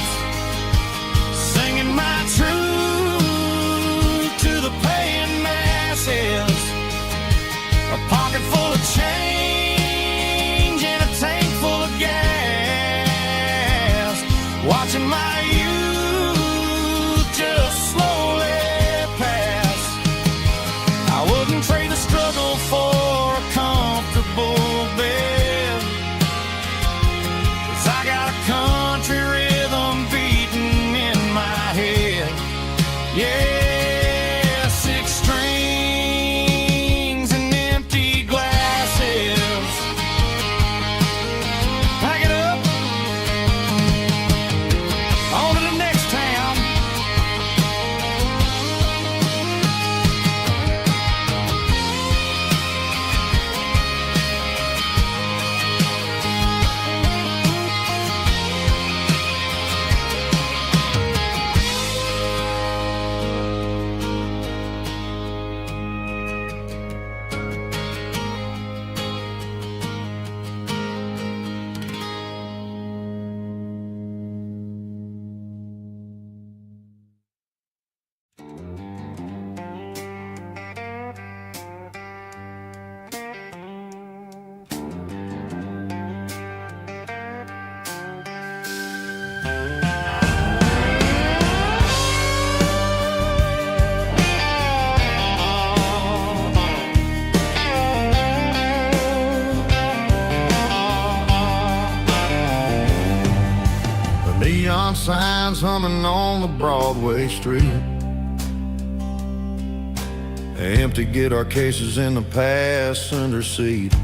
[SPEAKER 2] singing my truth to the paying masses. A pocket full of change and a tank full of gas, watching my youth just slowly pass. I wouldn't trade the struggle for a comfortable bed, 'cause I got a country rhythm beating in my head. Yeah, 6 strings and empty glasses. Pack it up, on to the next town.
[SPEAKER 1] Neon signs humming on the Broadway street, empty guitar cases in the passenger seat.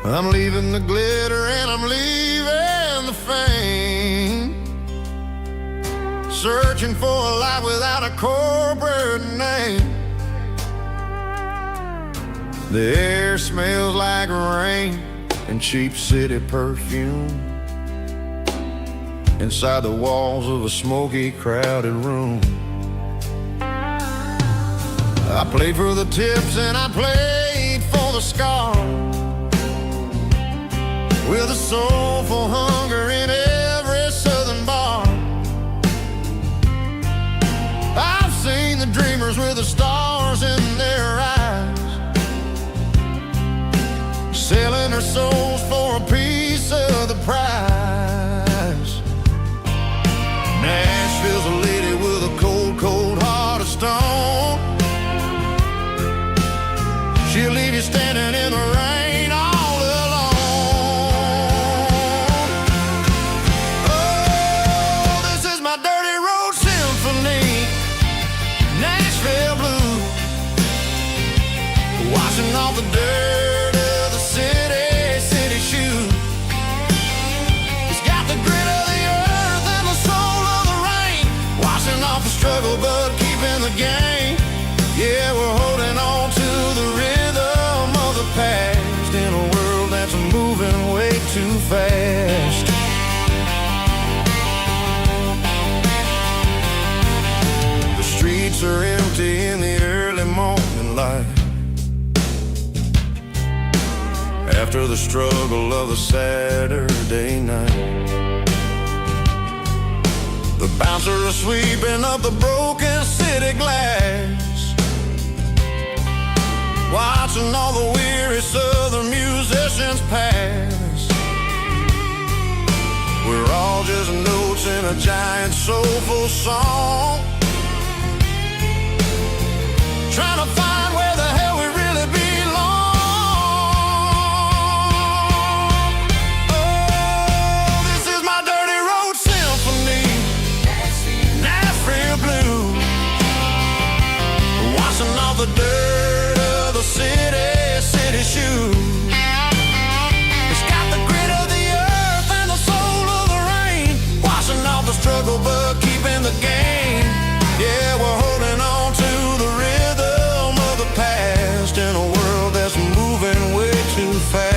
[SPEAKER 1] I'm leaving the glitter and I'm leaving the fame, searching for a life without a corporate name. The air smells like rain and cheap city perfume inside the walls of a smoky, crowded room. I played for the tips and I played for the scars, with a soulful hunger in every southern bar. I've seen the dreamers with the stars in their eyes, selling their souls for a piece of the prize. struggle, but keeping the game. Yeah, we're holding on to the rhythm of the past in a world that's moving way too fast. The streets are empty in the early morning light, after the struggle of the Saturday night. The bouncers are sweeping up the broken city glass, watching all the weary southern musicians pass. We're all just notes in a giant soulful song, trying to find where the hell we really belong. Oh, this is my dirty road symphony, Nashville blues, washing off the dirt of the city shoes. It's got the grit of the earth and the soul of the rain, washing off the struggle but keeping the game. Yeah, we're holding on to the rhythm of the past in a world that's moving way too fast.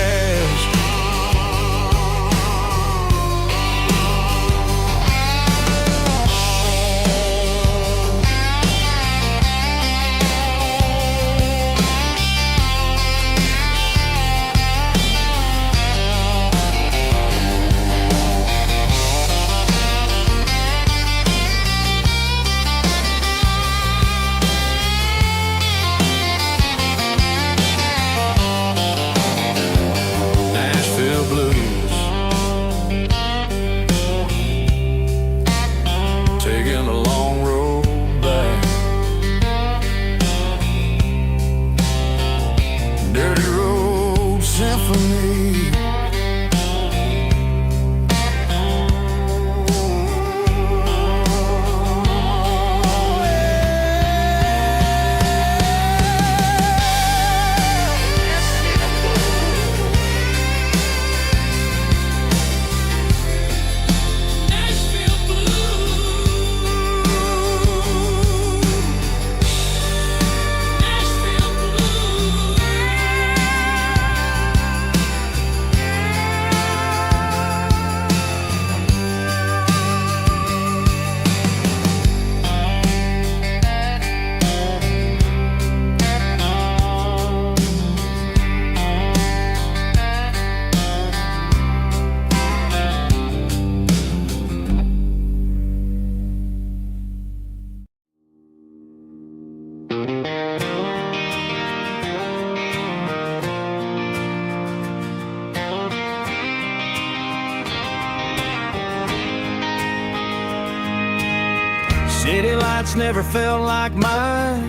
[SPEAKER 2] City lights never felt like mine.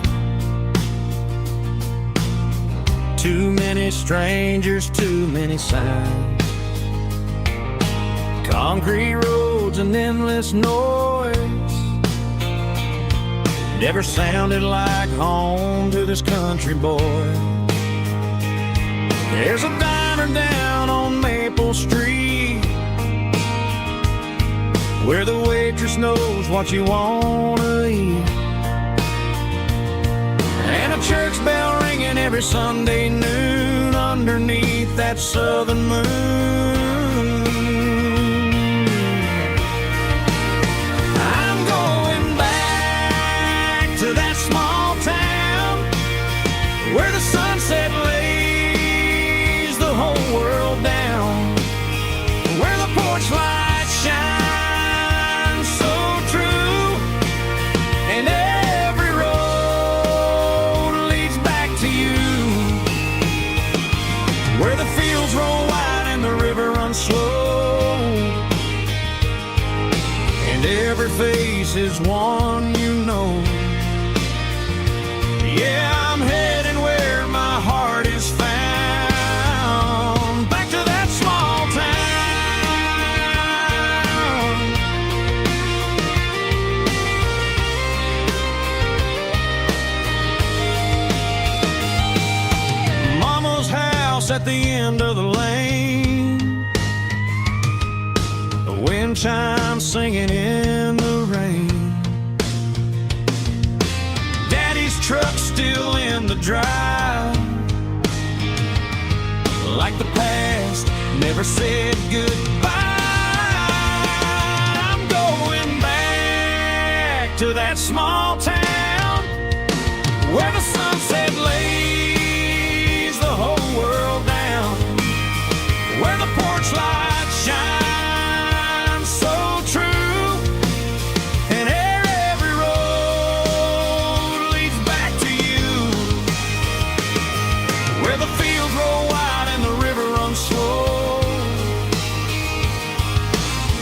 [SPEAKER 2] Too many strangers, too many signs. Concrete roads and endless noise never sounded like home to this country boy. There's a diner down on Maple Street where the waitress knows what you wanna eat, and a church bell ringing every Sunday noon underneath that southern moon. I'm going back to that small town where the sunset lays the whole world down, where the porch lights shine slow, and every face is one you know. Yeah, I'm heading where my heart is found, back to that small town. Mama's house at the end of the lane, wind chimes singing in the rain. drive. Like the past never said goodbye. I'm going back to that small town where the sunset lays the whole world down, where the porch lights shine so true, and every road leads back to you, where the fields roll wide and the river runs slow,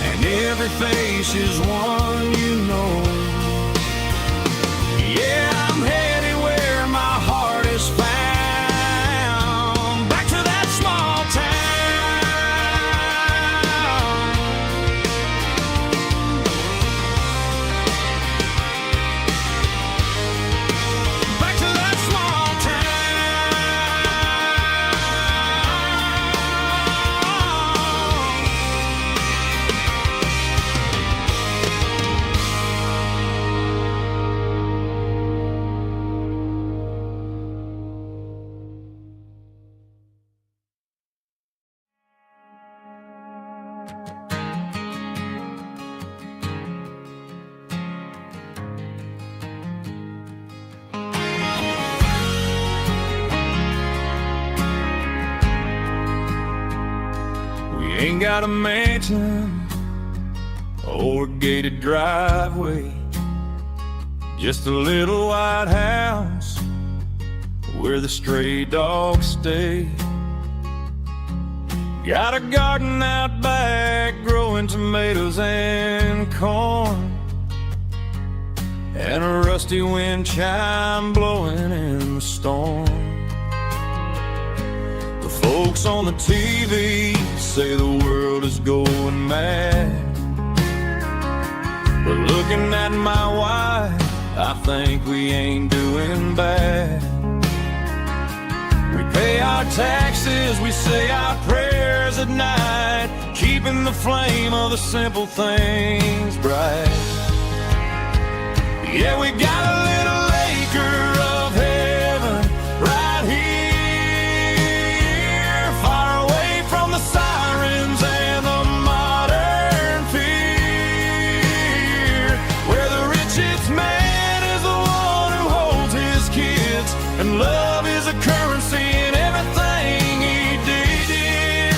[SPEAKER 2] and every face is one you know. Yeah, I'm headed where my heart is found, back to that small town. Back to that small Ain't got a mansion or a gated driveway, just a little white house where the stray dogs stay. Got a garden out back growing tomatoes and corn, and a rusty wind chime blowing in the storm. Folks on the TV say the world is going mad, but looking at my wife, I think we ain't doing bad. We pay our taxes, we say our prayers at night, keeping the flame of the simple things bright. Yeah, we got a little acre of heaven right here, sirens and the modern fear, where the richest man is the one who holds his kids, and love is a currency in everything he did.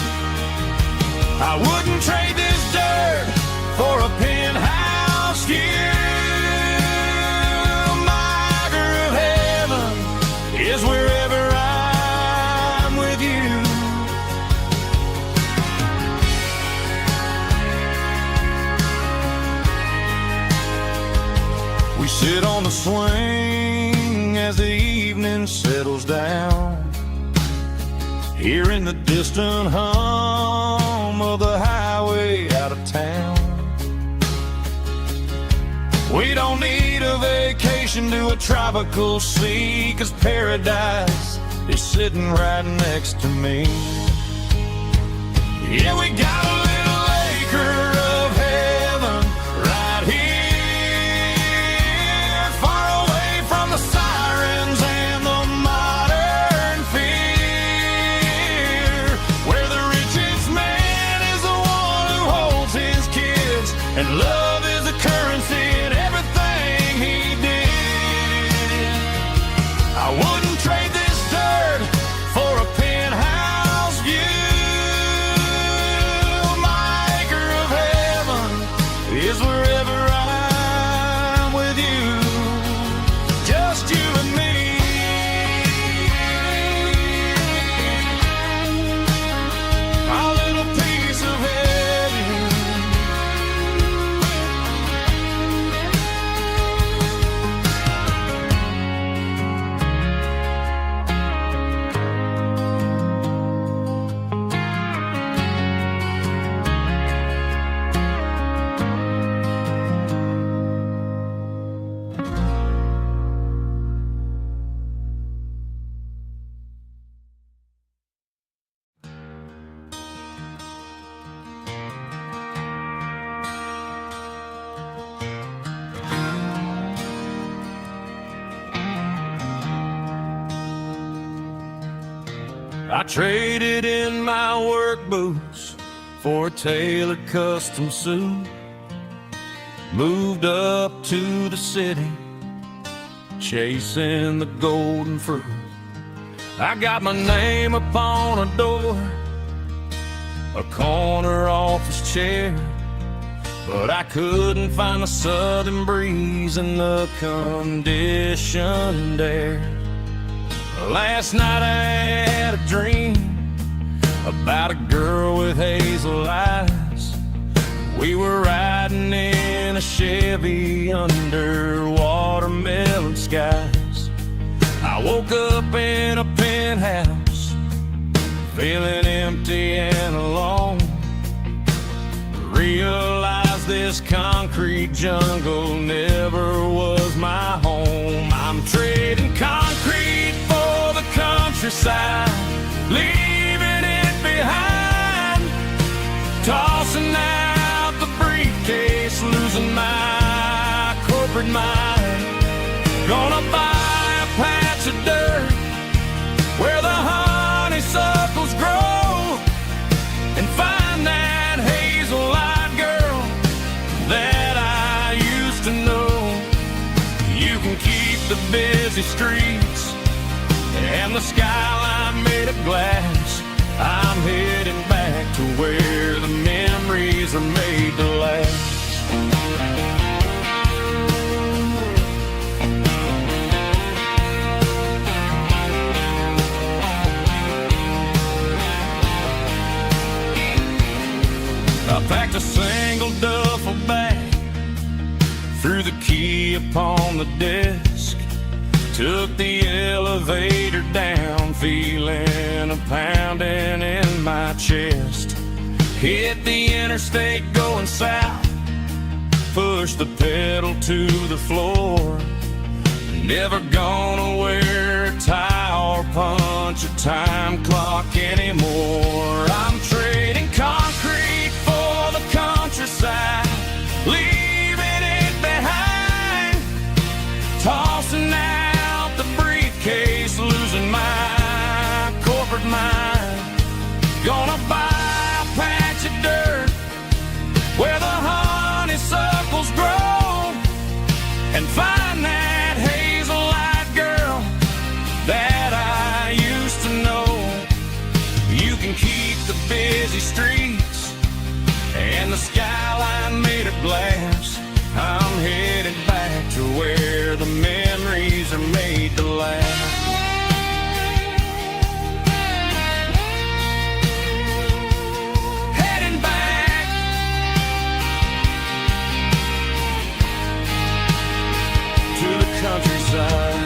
[SPEAKER 2] I wouldn't trade this dirt for a penthouse view. My acre of heaven is wherever I'm with you. We sit on the swing as the evening settles down, hearing the distant hum of the highway out of town. We don't need a vacation to a tropical sea, 'cause paradise is sitting right next to me. Yeah, we got a little acre of heaven right here, far away from the sirens and the modern fear, where the richest man is the one who holds his kids, and love is a currency in everything he did. I wouldn't trade this dirt for a penthouse view. I traded in my work boots for a tailored custom suit. Moved up to the city, chasing the golden fruit. I got my name upon a door, a corner office chair, but I couldn't find the southern breeze in the conditioned air. Last night I had a dream about a girl with hazel eyes. We were riding in a Chevy under watermelon skies. I woke up in a penthouse, feeling empty and alone. Realized this concrete jungle never was my home. I'm trading concrete for the countryside, leaving it behind, tossing out the briefcase, losing my corporate mind. Gonna buy a patch of dirt where the honeysuckles grow and find that hazel-eyed girl that I used to know. You can keep the busy streets and the skyline made of glass. I'm heading back to where the memories are made to last. I packed a single duffel bag, threw the key upon the desk, took the elevator down, feeling a pounding in my chest. Hit the interstate going south, pushed the pedal to the floor. Never gonna wear a tie or punch a time clock anymore. I'm trading concrete for the countryside, leaving it behind, tossing out the briefcase, losing my corporate mind. Gonna buy a patch of dirt where the honeysuckles grow and find that hazel-eyed girl that I used to know. You can keep the busy streets and the skyline made of glass. I'm headed back to where the memories are made to last. Heading back to the countryside.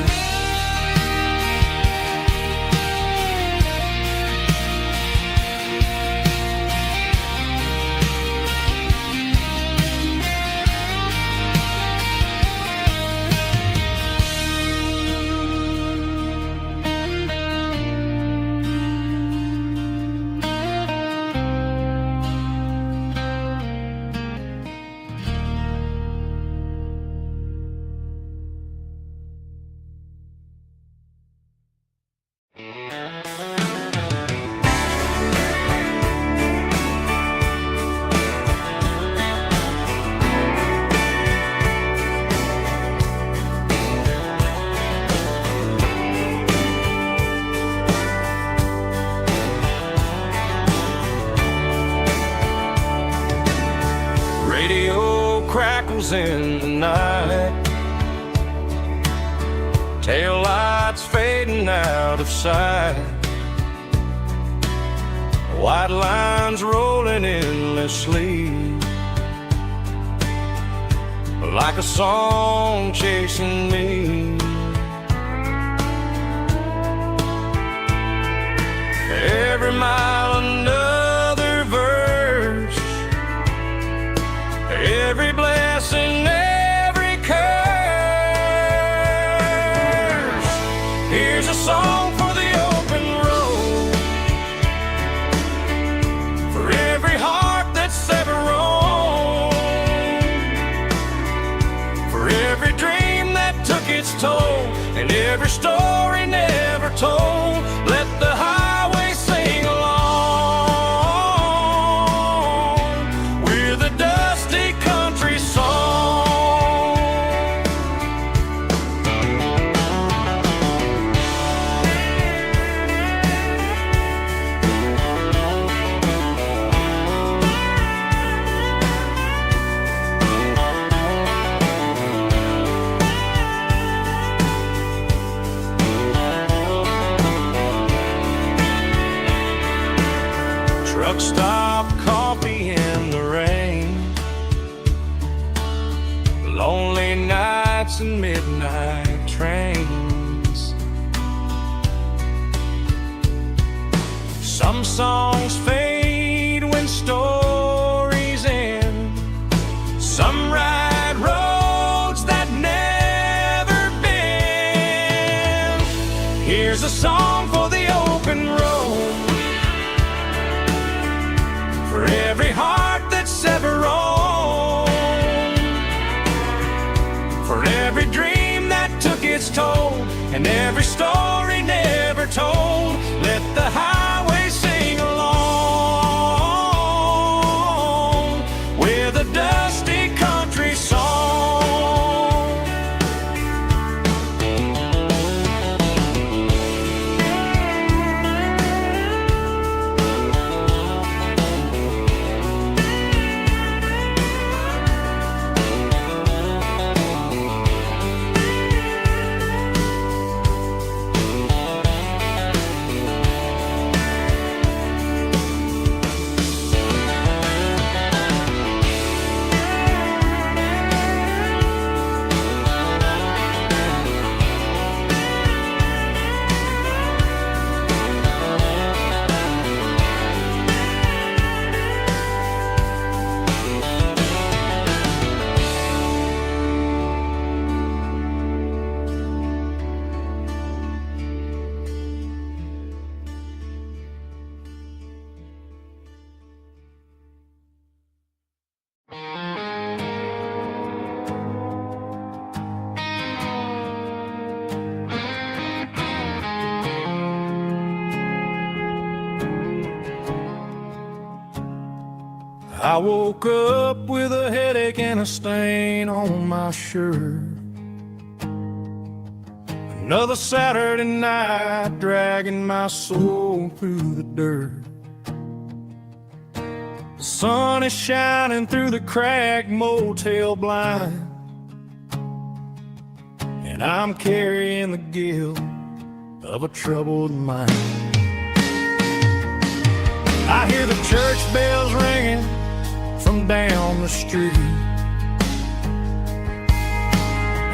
[SPEAKER 2] Radio crackles in the night, tail lights fading out of sight, white lines rolling endlessly, like a song chasing me. Every mile another verse, every blessing, every curse. Here's a song for the open road, for every heart that's ever roamed, for every dream that took its toll, and every story never told. Let the highway lonely nights and midnight trains. Some songs fade when stories end. Some ride roads that never bend. Here's a song for the open road, for every heart that's ever roamed, for every dream that took its toll, and every story never told. Let the highway sing along with a dusty country song. I woke up with a headache and a stain on my shirt. Another Saturday night dragging my soul through the dirt. The sun is shining through the cracked motel blind, and I'm carrying the guilt of a troubled mind. I hear the church bells ringing from down the street,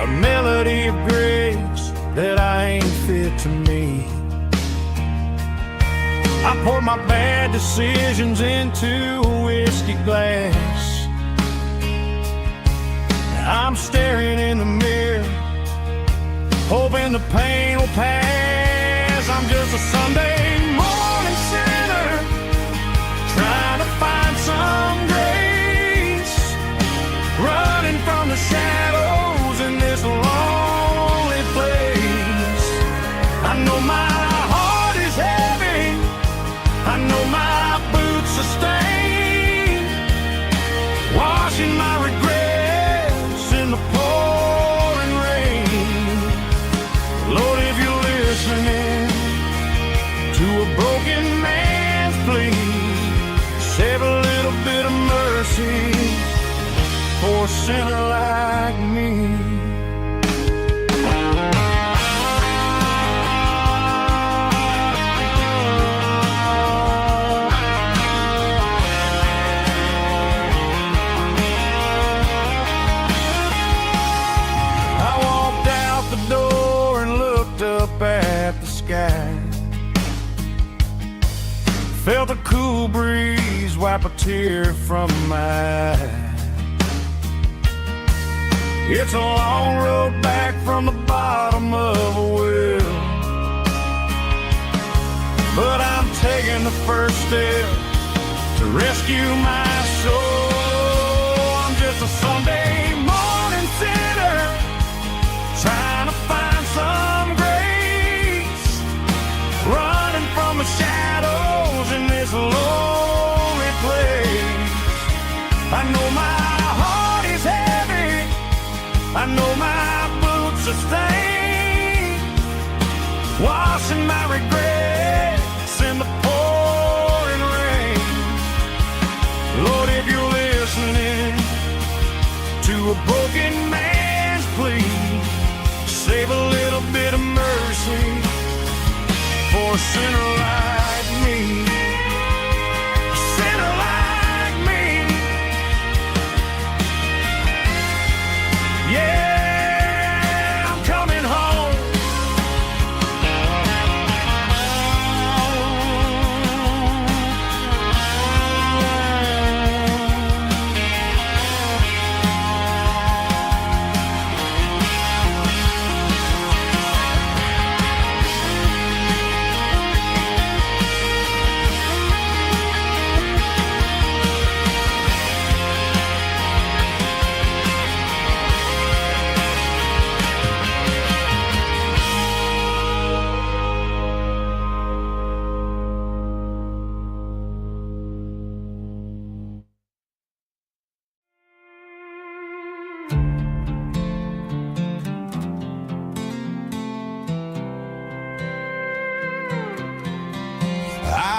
[SPEAKER 2] a melody of grace that I ain't fit to meet. I pour my bad decisions into a whiskey glass. I'm staring in the mirror, hoping the pain will pass. I'm just a Sunday morning sinner, trying to find some grace, running from the shadows in this lonely place. I know my heart is heavy, I know my boots are stained, washing my regrets in the pouring rain. Lord, if you're listening to a broken man's plea, save a little bit of mercy for a sinner like me. I walked out the door and looked up at the sky, felt a cool breeze wipe a tear from my eye. It's a long road back from the bottom of a well, but I'm taking the first step to rescue my soul. I'm just a Sunday morning sinner, trying to find some grace, running from the shadows in this lonely place. I know my heart is heavy, I know my boots are stained, washing my regrets in the pouring rain. Lord, if you're listening to a broken man's plea, save a little bit of mercy for a sinner like me. A sinner like me.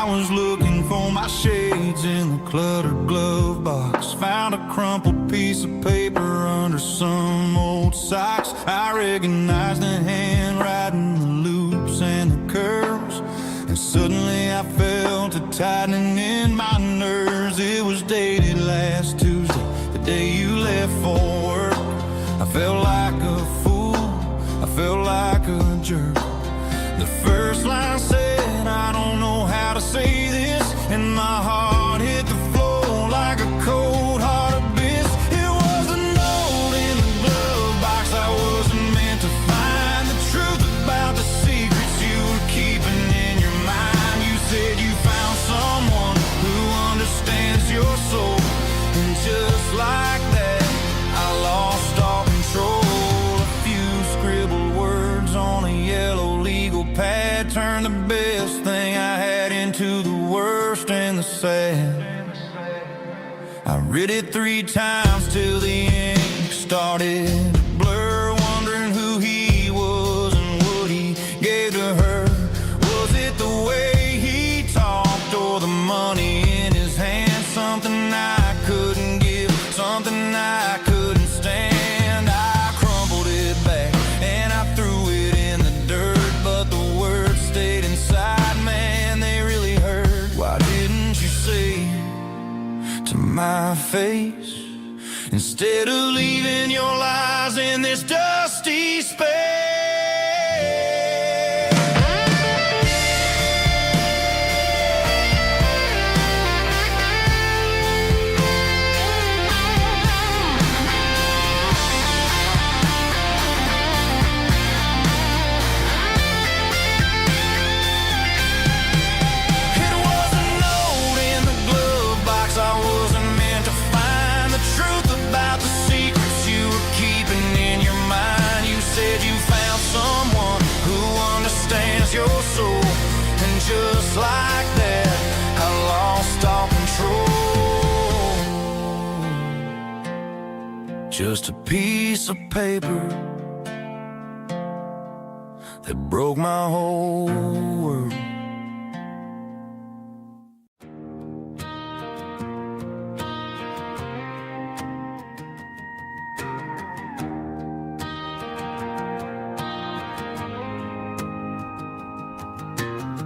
[SPEAKER 1] I was looking for my shades in the cluttered glove box. Found a crumpled piece of paper under some old socks. I recognized the handwriting, the loops and the curves, and suddenly I felt a tightening in my nerves. It was dated last Tuesday, the day you left for work. I felt like a fool, I felt like a jerk. The first line said, I don't know how to say this, and my heart hit the floor like a cold hard abyss. It was a note in the glove box I wasn't meant to find. The truth about the secrets you were keeping in your mind. You said you found someone who understands your soul, and just like that, I lost all control. A few scribbled words on a yellow legal pad turned the best thing I had into the worst and the sad. I read it 3 times till the ink started to blur, wondering who he was and what he gave to her. Was it the way he talked or the money in his hand? Something I couldn't give, something I couldn't stand. I crumpled it back and I threw it in the dirt, but the words stayed inside, man, they really hurt. Why didn't you say to my face, instead of leaving your lies in this dusty space? Your soul, and just like that, I lost all control. Just a piece of paper that broke my whole world.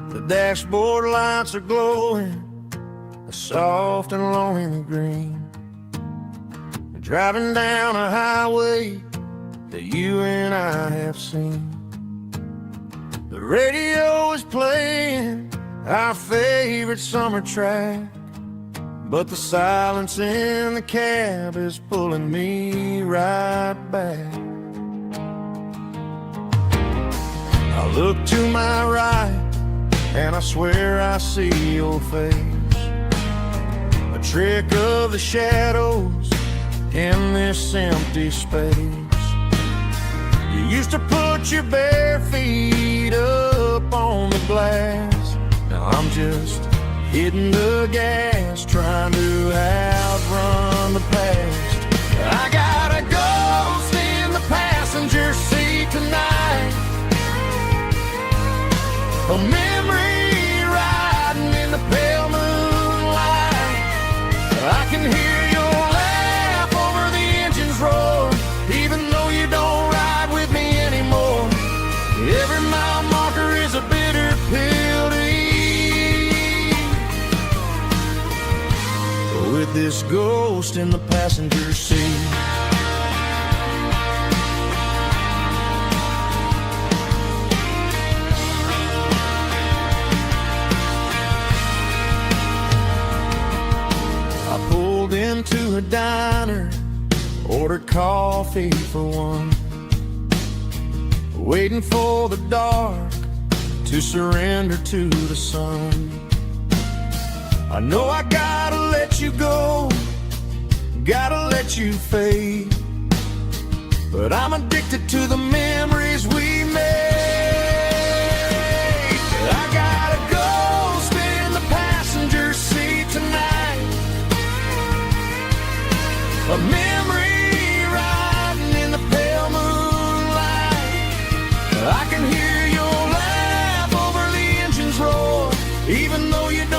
[SPEAKER 1] The dashboard lights are glowing, a soft and lonely green. We're driving down a highway that you and I have seen. The radio is playing our favorite summer track, but the silence in the cab is pulling me right back. I look to my right and I swear I see your face, a trick of the shadows in this empty space. You used to put your bare feet up on the glass. Now I'm just hitting the gas, trying to outrun the past. I got a ghost in the passenger seat tonight, a memory riding in the pale moonlight. I can hear your laugh over the engine's roar, even though you don't ride with me anymore. Every mile marker is a bitter pill to eat, with this ghost in the passenger seat. Into a diner, ordered coffee for one, waiting for the dark to surrender to the sun. I know I gotta let you go, gotta let you fade, but I'm addicted to the memories we made. I got a ghost in the passenger seat tonight, a memory riding in the pale moonlight. I can hear your laugh over the engine's roar, even though you don't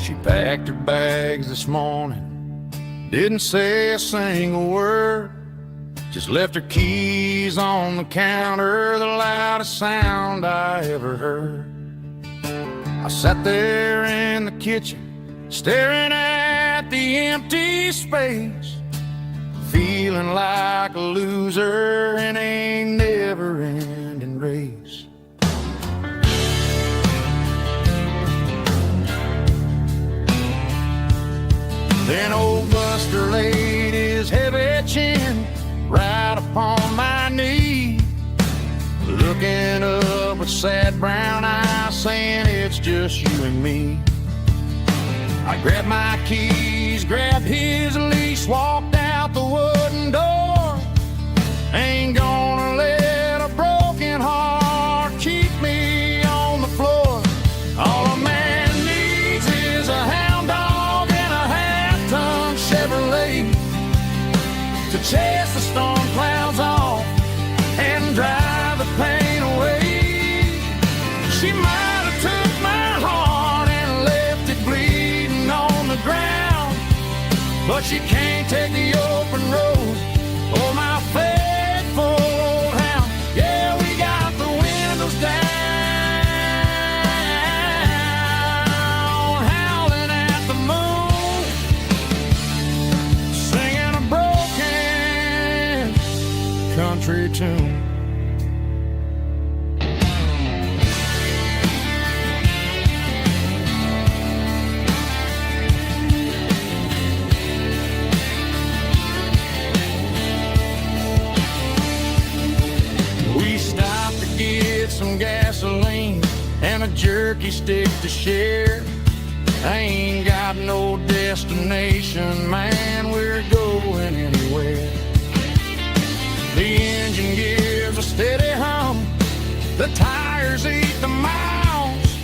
[SPEAKER 1] She packed her bags this morning, didn't say a single word, just left her keys on the counter, the loudest sound I ever heard. I sat there in the kitchen, staring at the empty space, feeling like a loser in a never-ending race. Then old Buster laid his heavy chin right upon my knee, looking up with sad brown eyes, saying it's just you and me. I grabbed my keys, grabbed his leash, walked out the wooden door. Ain't gonna let a broken heart keep me on the floor. All a man needs is a hound dog and a half-ton Chevrolet to chase the storm clouds off and drive the pain away. She might have took my heart and left it bleeding on the ground, but she can't take the open road or my faithful old hound. Yeah, we got the windows down, howling at the moon, singing a broken country tune. We stopped to get some gasoline and a jerky stick to share. I ain't got no destination, man, we're going anywhere. The engine gives a steady hum, the tires eat the miles.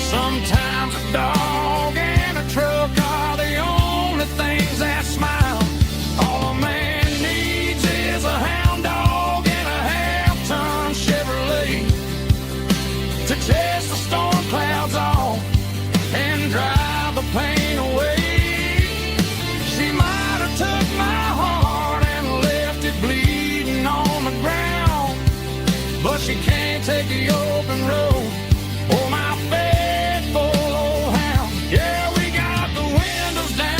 [SPEAKER 1] Sometimes a dog and a truck are the only things that smile. All a man needs is a hound dog and a half-ton Chevrolet to chase the storm clouds off and drive the pain away. She might have took my heart and left it bleeding on the ground, but she can't take the open road or my faithful old hound. Yeah, we got the windows down,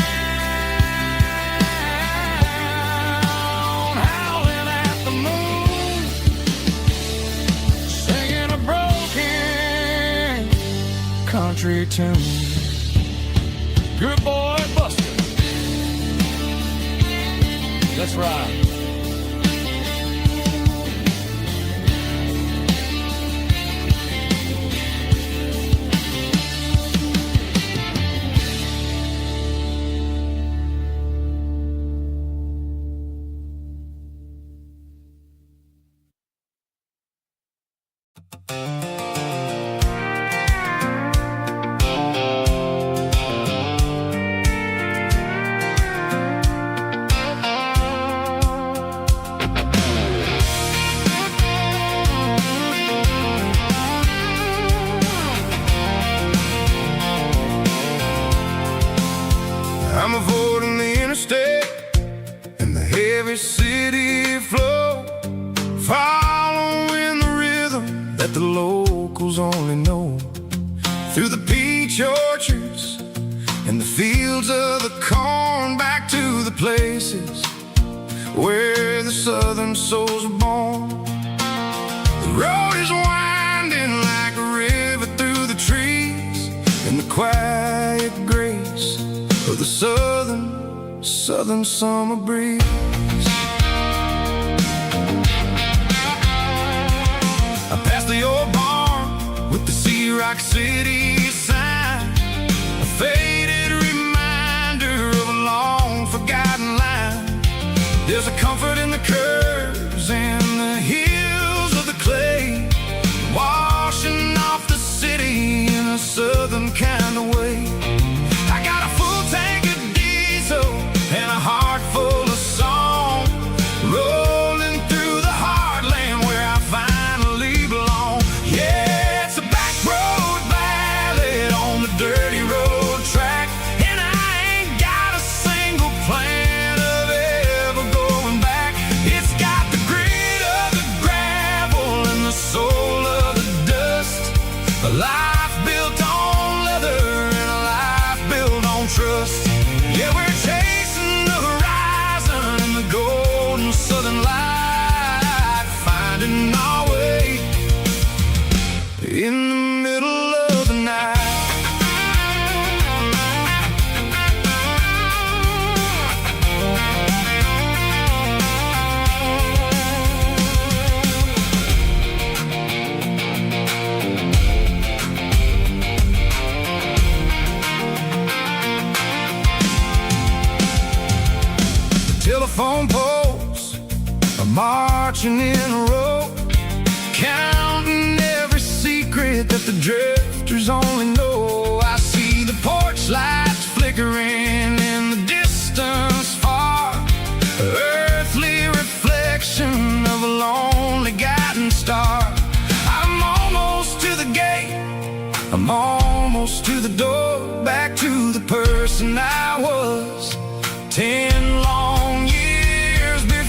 [SPEAKER 1] howling at the moon, singing a broken country tune. Good boy, Buster. Let's ride.
[SPEAKER 3] I'm avoiding the interstate and the heavy city flow, following the rhythm that the locals only know. Through the peach orchards and the fields of the corn, back to the places where the southern souls were born. The road is winding like a river through the trees, and the quiet grace of the southern summer breeze. I passed the old barn with the Sea Rock City sign, a faded reminder of a long forgotten line. There's a comfort in the curves and the hills of the clay, washing off the city in a southern kind of way. I got a full tank of diesel and a heart full of song, rolling through the heartland where I finally belong. Yeah, it's a back road ballad on the dirty road track,
[SPEAKER 1] telephone poles are marching in a row, counting every secret that the drifters only know. I see the porch lights flickering in the distance far, earthly reflection of a lonely guiding star. I'm almost to the gate, I'm almost to the door, back to the person I was 10 long years before.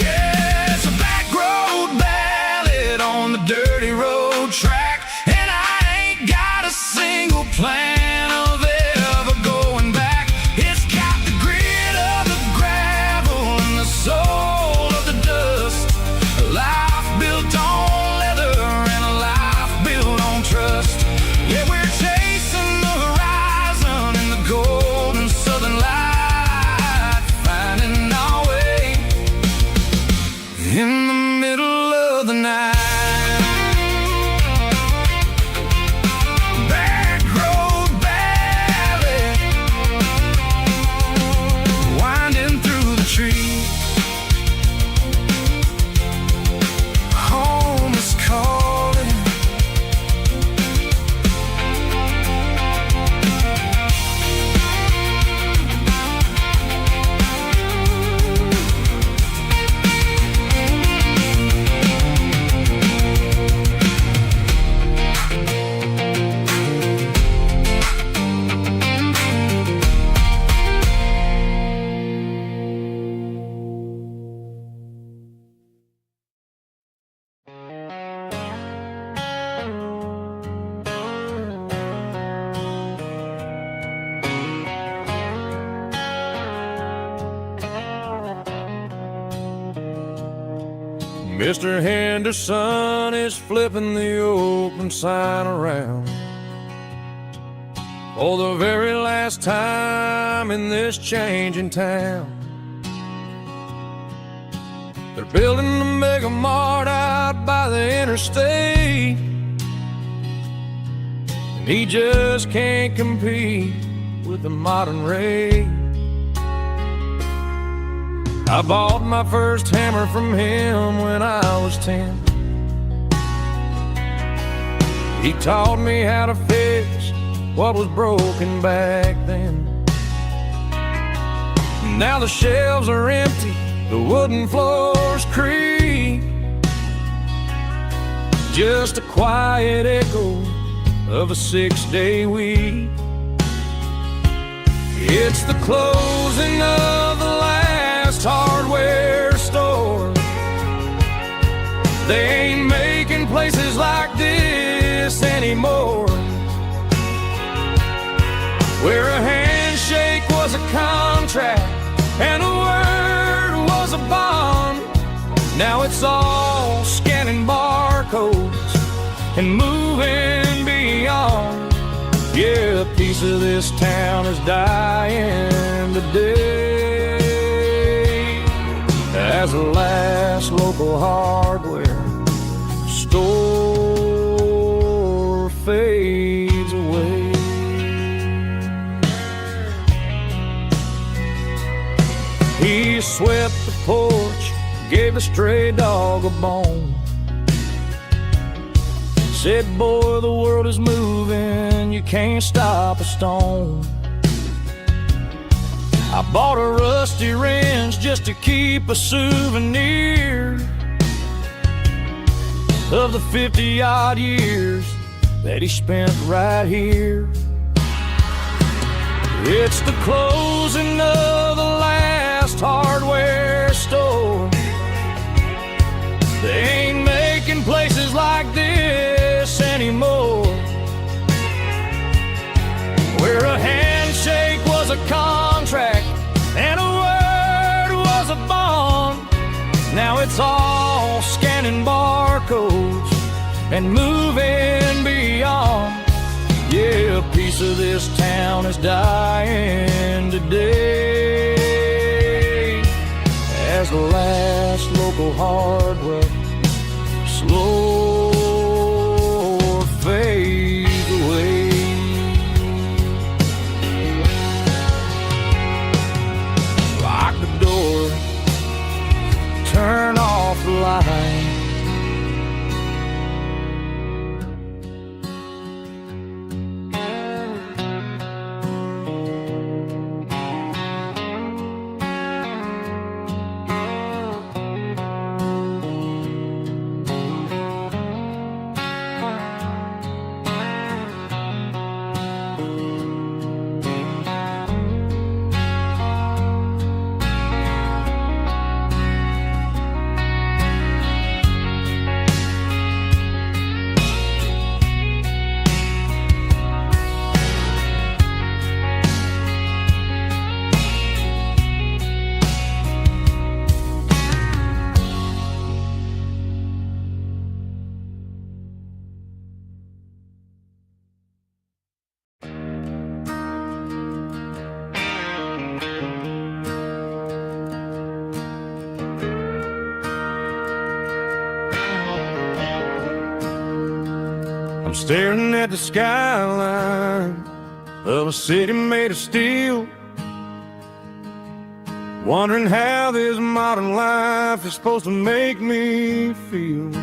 [SPEAKER 1] Yeah, it's a back road ballad on the dirty road track, and I ain't got a single plan of ever going back. It's got the grit of the gravel and the soul of the dust, a life built on leather and a life built on trust. Yeah, we're chasing the horizon in the golden southern light, finding our way in the middle of the night. Back road ballad, winding through the trees. Home is calling.
[SPEAKER 3] Mr. Henderson is flipping the open sign around for the very last time in this changing town. They're building a mega mart out by the interstate, and he just can't compete with the modern rate. I bought my first hammer from him when I was 10. He taught me how to fix what was broken back then. Now the shelves are empty, the wooden floors creak, just a quiet echo of a 6-day week. It's the closing of the last hardware store. They ain't making places like this anymore, where a handshake was a contract and a word was a bond. Now it's all scanning barcodes and moving beyond. Yeah, a piece of this town is dying today as the last local hardware store fades away. He swept the porch, gave a stray dog a bone, said, boy, the world is moving, you can't stop a stone. I bought a rusty wrench just to keep a souvenir of the 50-odd years that he spent right here. It's the closing of the last hardware store. They ain't making places like this anymore, where a handshake was a contract and a word was a bond. Now it's all scanning barcodes and moving beyond. Yeah, a piece of this town is dying today as the last local hardware slow fades away.
[SPEAKER 2] staring at the skyline of a city made of steel, wondering how this modern life is supposed to make me feel.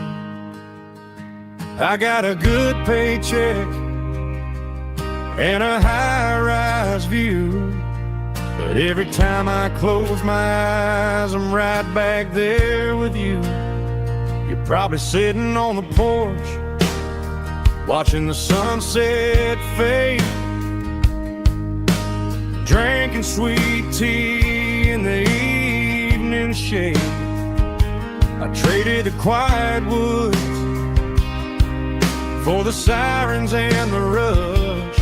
[SPEAKER 2] I got a good paycheck and a high-rise view, but every time I close my eyes, I'm right back there with you. You're probably sitting on the porch, watching the sunset fade, drinking sweet tea in the evening shade. I traded the quiet woods for the sirens and the rush,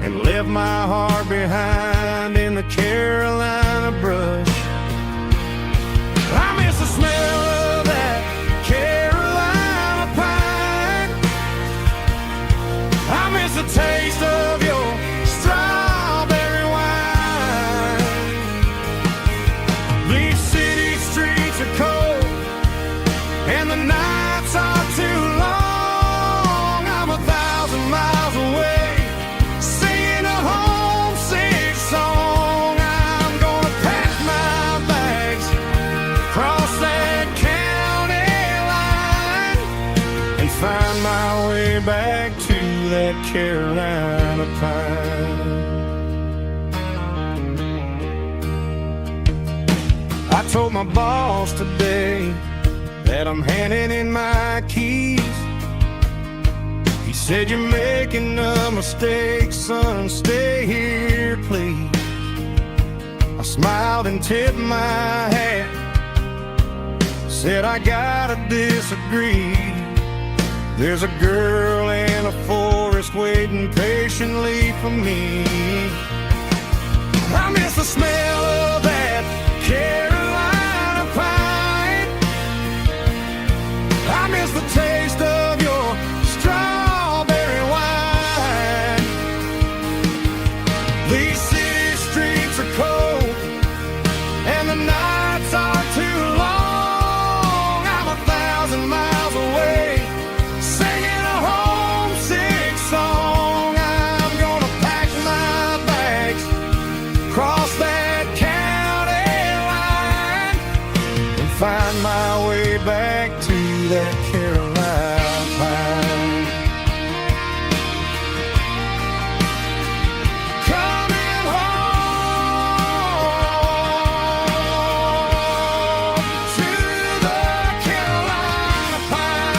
[SPEAKER 2] and left my heart behind in the Carolina brush. I miss the smell of that Carolina pine. I miss the taste of your strawberry wine. These city streets are cold and the nights are too long. I'm 1,000 miles away, singing a homesick song. I'm gonna pack my bags, cross that county line, and find my way back to that Carolina pine. I told my boss today that I'm handing in my keys. He said, "You're making a mistake, son, stay here, please." I smiled and tipped my hat, said, "I gotta disagree. There's a girl in a forest waiting patiently for me." I miss the smell of that Carolina pine. I miss the taste of your strawberry wine. These city streets are cold and the nights are too long. I'm 1,000 miles away, singing a homesick song. I'm gonna pack my bags, cross that county line, and find my way back to that Carolina pine. Coming home to the Carolina pine.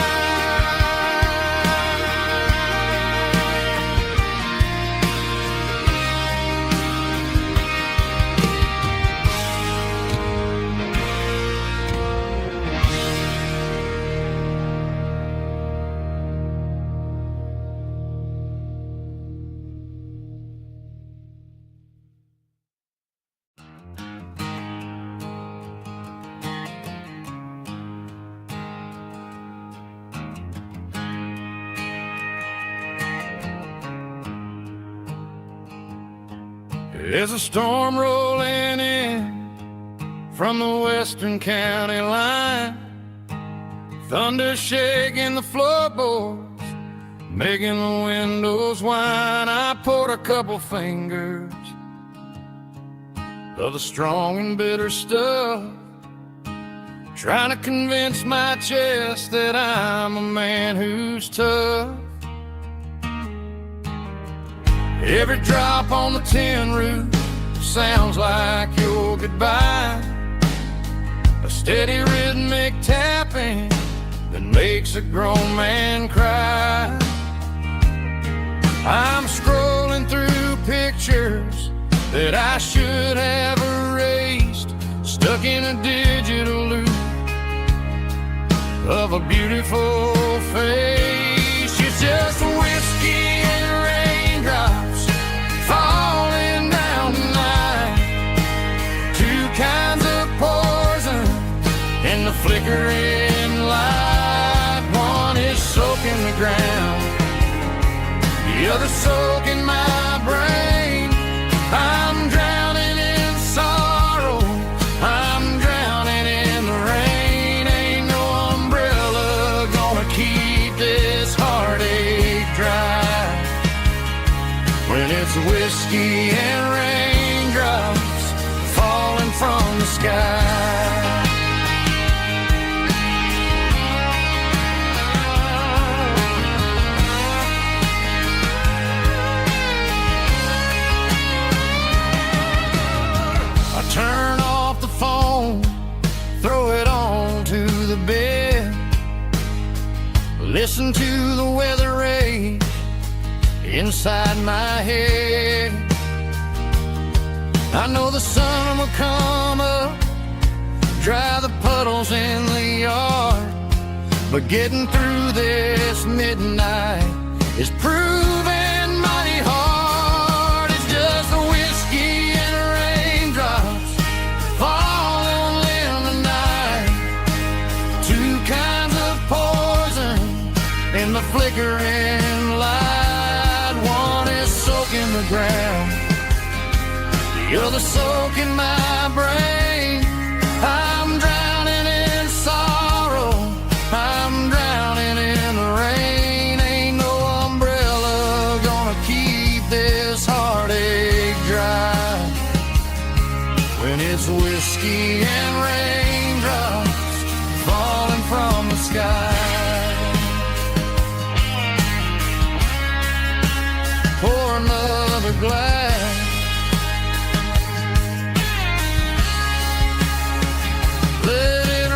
[SPEAKER 2] There's a storm rolling in from the western county line, thunder shaking the floorboards, making the windows whine. I poured a couple fingers of the strong and bitter stuff, trying to convince my chest that I'm a man who's tough. Every drop on the tin roof sounds like your goodbye, a steady rhythmic tapping that makes a grown man cry. I'm scrolling through pictures that I should have erased, stuck in a digital loop of a beautiful face. It's just whiskey and raindrops falling down tonight, two kinds of poison in the flickering light. One is soaking the ground, the other soaking my brain. I'm drowning in sorrow, I'm drowning in the rain. Ain't no umbrella gonna keep this heartache
[SPEAKER 1] when it's whiskey and raindrops falling from the sky. I turn off the phone, throw it on to the bed, listen to the weather rage inside my head. I know the sun will come up, dry the puddles in the yard, but getting through this midnight is proving mighty hard. It's just the whiskey and raindrops falling in the night, two kinds of poison in the flickering light. One is soaking the ground, the other soaking my brain. I'm drowning in sorrow, I'm drowning in the rain. Ain't no umbrella gonna keep this heartache dry when it's whiskey and raindrops falling from the sky. Pour another glass, let it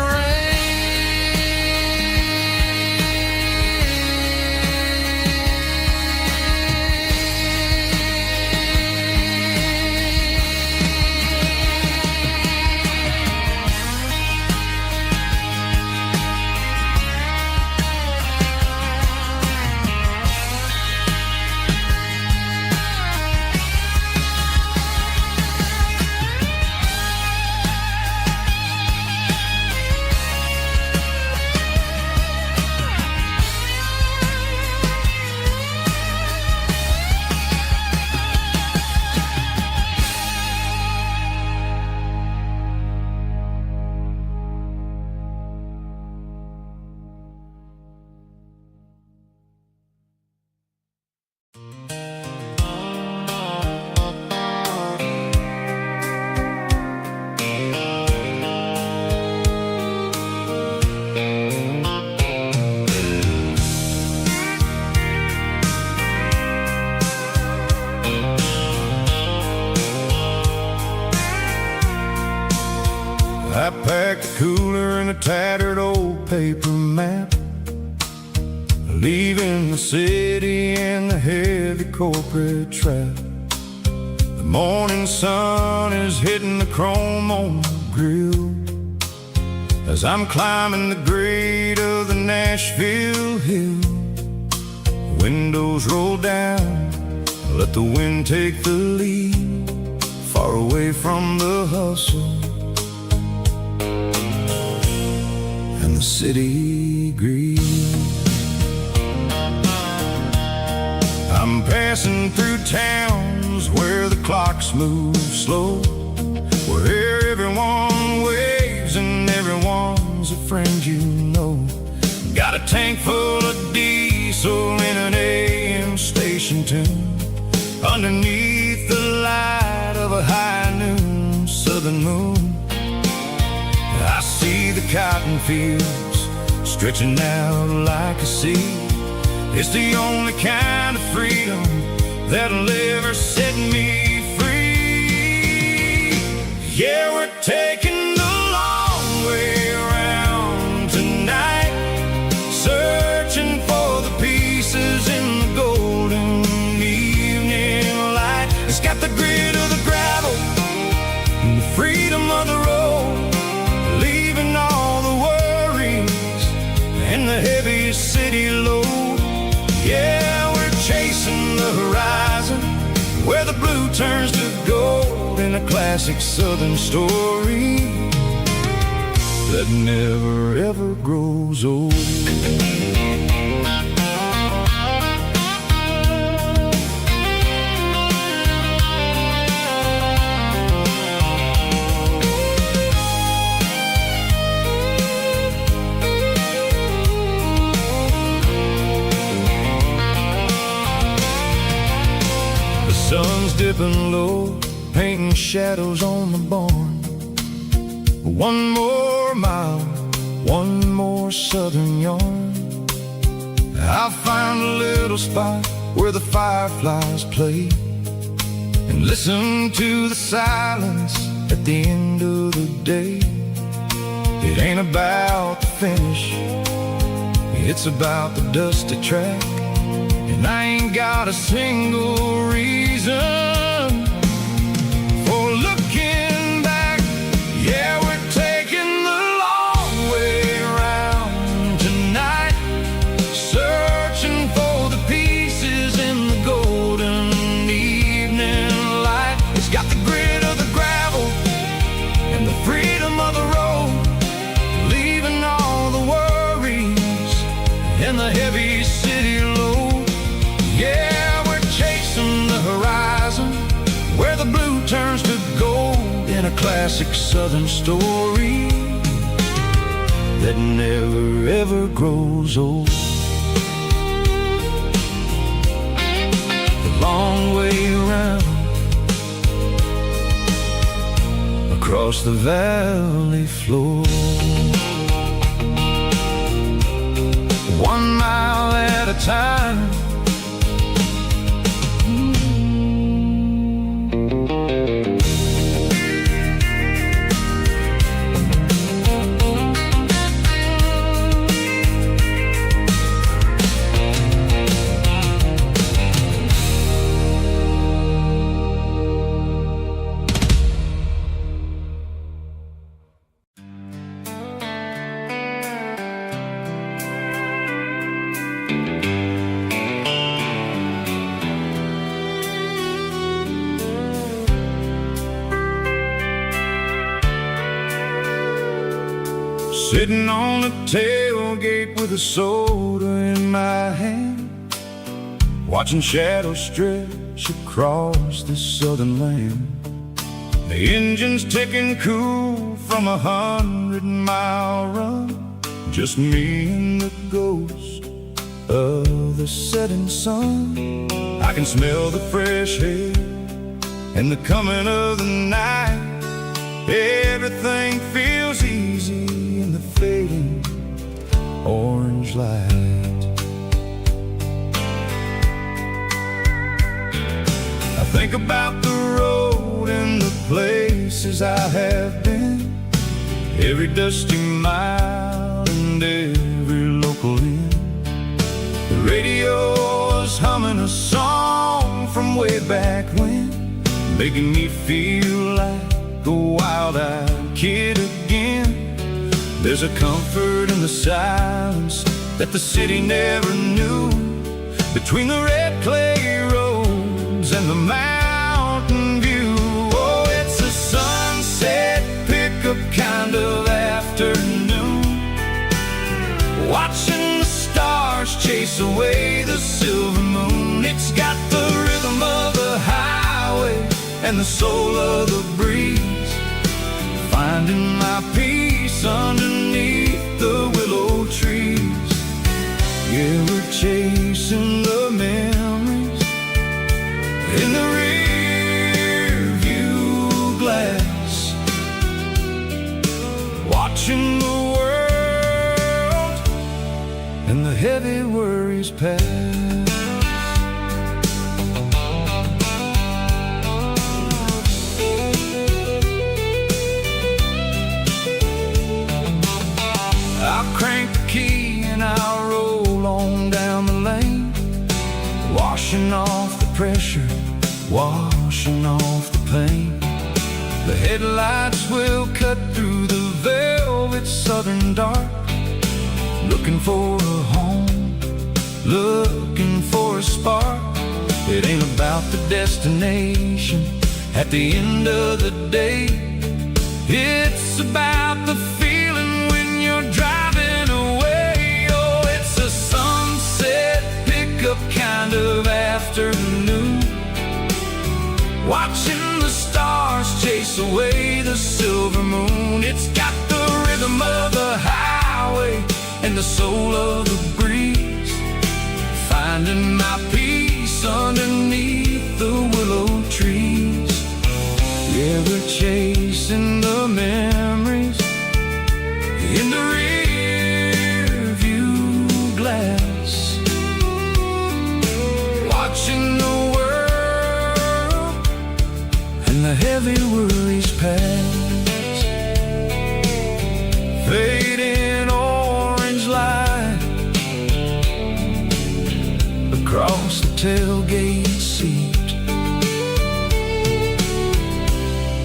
[SPEAKER 3] I packed the cooler in a tattered old paper map, leaving the city and the heavy corporate trap. The morning sun is hitting the chrome on the grill as I'm climbing the grade of the Nashville hill. The windows roll down, let the wind take the lead, far away from the hustle and the city greed. I'm passing through towns where the clocks move slow, where everyone waves and everyone's a friend you know. Got a tank full of diesel in an AM station tune, underneath the light of a high noon southern moon. I see the cotton fields stretching out like a sea. It's the only kind of freedom that'll ever set me free. Yeah, we're taking the long way around tonight, searching for the pieces in the golden evening light. It's got the grit of the gravel and the freedom of the road, leaving all the worries and the heavy city load. Yeah, we're chasing the horizon, where the blue turns to gold, in a classic southern story that never ever grows old.
[SPEAKER 2] Sun's dipping low, painting shadows on the barn. One more mile, one more southern yarn. I'll find a little spot where the fireflies play and listen to the silence at the end of the day. It ain't about the finish, it's about the dusty track. And I ain't got a single reason for looking back. Yeah, we're taking the long way around tonight, searching for the pieces in the golden evening light. It's got the grit of the gravel and the freedom of the road, leaving all the worries and the heavy city load. Yeah, we're chasing the horizon where the blue turns to gold in a classic southern story that never ever grows old. The long way around across the valley floor, 1 mile at a time. Sitting on the tailgate with a soda in my hand, watching shadows stretch across this southern land. The engine's ticking cool from a 100-mile run, just me and the ghost of the setting sun. I can smell the fresh air and the coming of the night. Everything feels easy in the fading orange light. I think about the road and the places I have been, every dusty mile and every local inn. The radio is humming a song from way back when, making me feel like a wild-eyed kid again. There's a comfort in the silence that the city never knew, between the red clay roads and the mountain view. Oh, it's a sunset pickup kind of afternoon, watching the stars chase away the silver moon. It's got the rhythm of the highway and the soul of the breeze, finding my peace underneath the willow trees. Yeah, we're chasing the memories in the rear view glass, watching the world and the heavy worries pass. I'll crank the key and I'll roll on down the lane, washing off the pressure, washing off the pain. The headlights will cut through the velvet southern dark, looking for a home, looking for a spark. It ain't about the destination at the end of the day, it's about the feeling when you're driving away. Oh, it's a sunset pickup kind of afternoon, watching the stars chase away the silver moon. It's got the rhythm of the highway and the soul of the breeze, finding my peace underneath the willow
[SPEAKER 1] tailgate seat.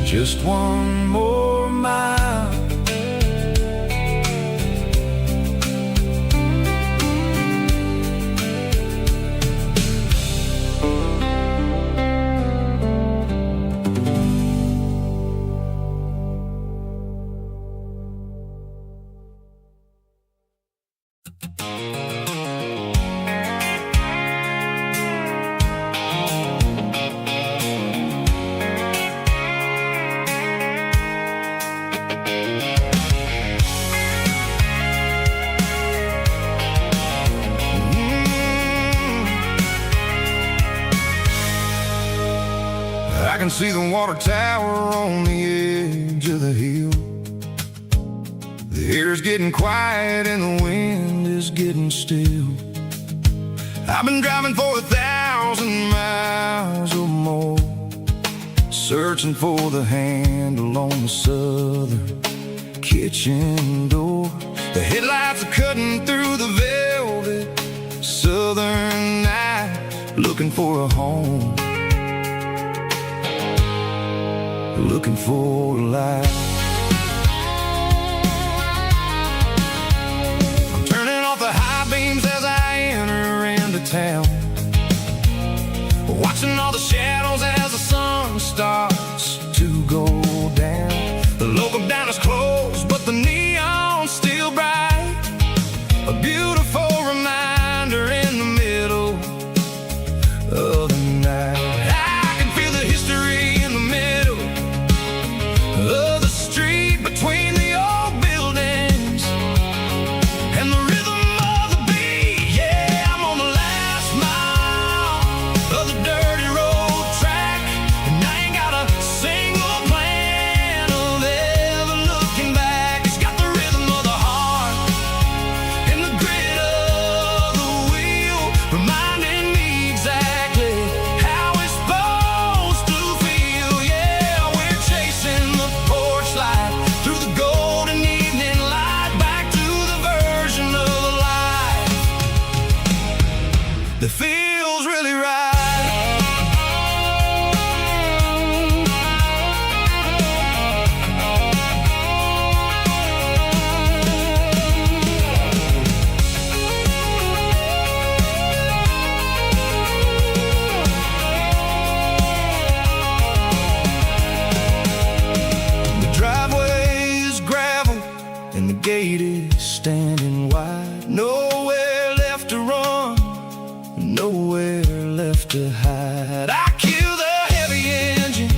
[SPEAKER 1] Just one more mile.
[SPEAKER 2] I can see the water tower on the edge of the hill. The air's getting quiet and the wind is getting still. I've been driving for 1,000 miles or more, searching for the handle on the southern kitchen door. The headlights are cutting through the velvet southern night, looking for a home, looking for a life. I'm turning off the high beams as I enter into town, watching all the shadows as the sun starts to go down. The local diner's closed, but the neon's still bright, a beautiful reminder in the middle of the night. I can feel the history in the middle of the street, between the old buildings and the rhythm of the beat. Yeah, I'm on the last mile of the dirty road track, and I ain't got a single plan of ever looking back. It's got the rhythm of the heart and the grit of the wheel, reminding me exactly how it's supposed to feel. Yeah, we're chasing the porch light through the golden evening light, back to the version of life that feels really right. The driveway is gravel and the gate is standing wide. Nowhere left to run, nowhere left to hide. I kill the heavy engine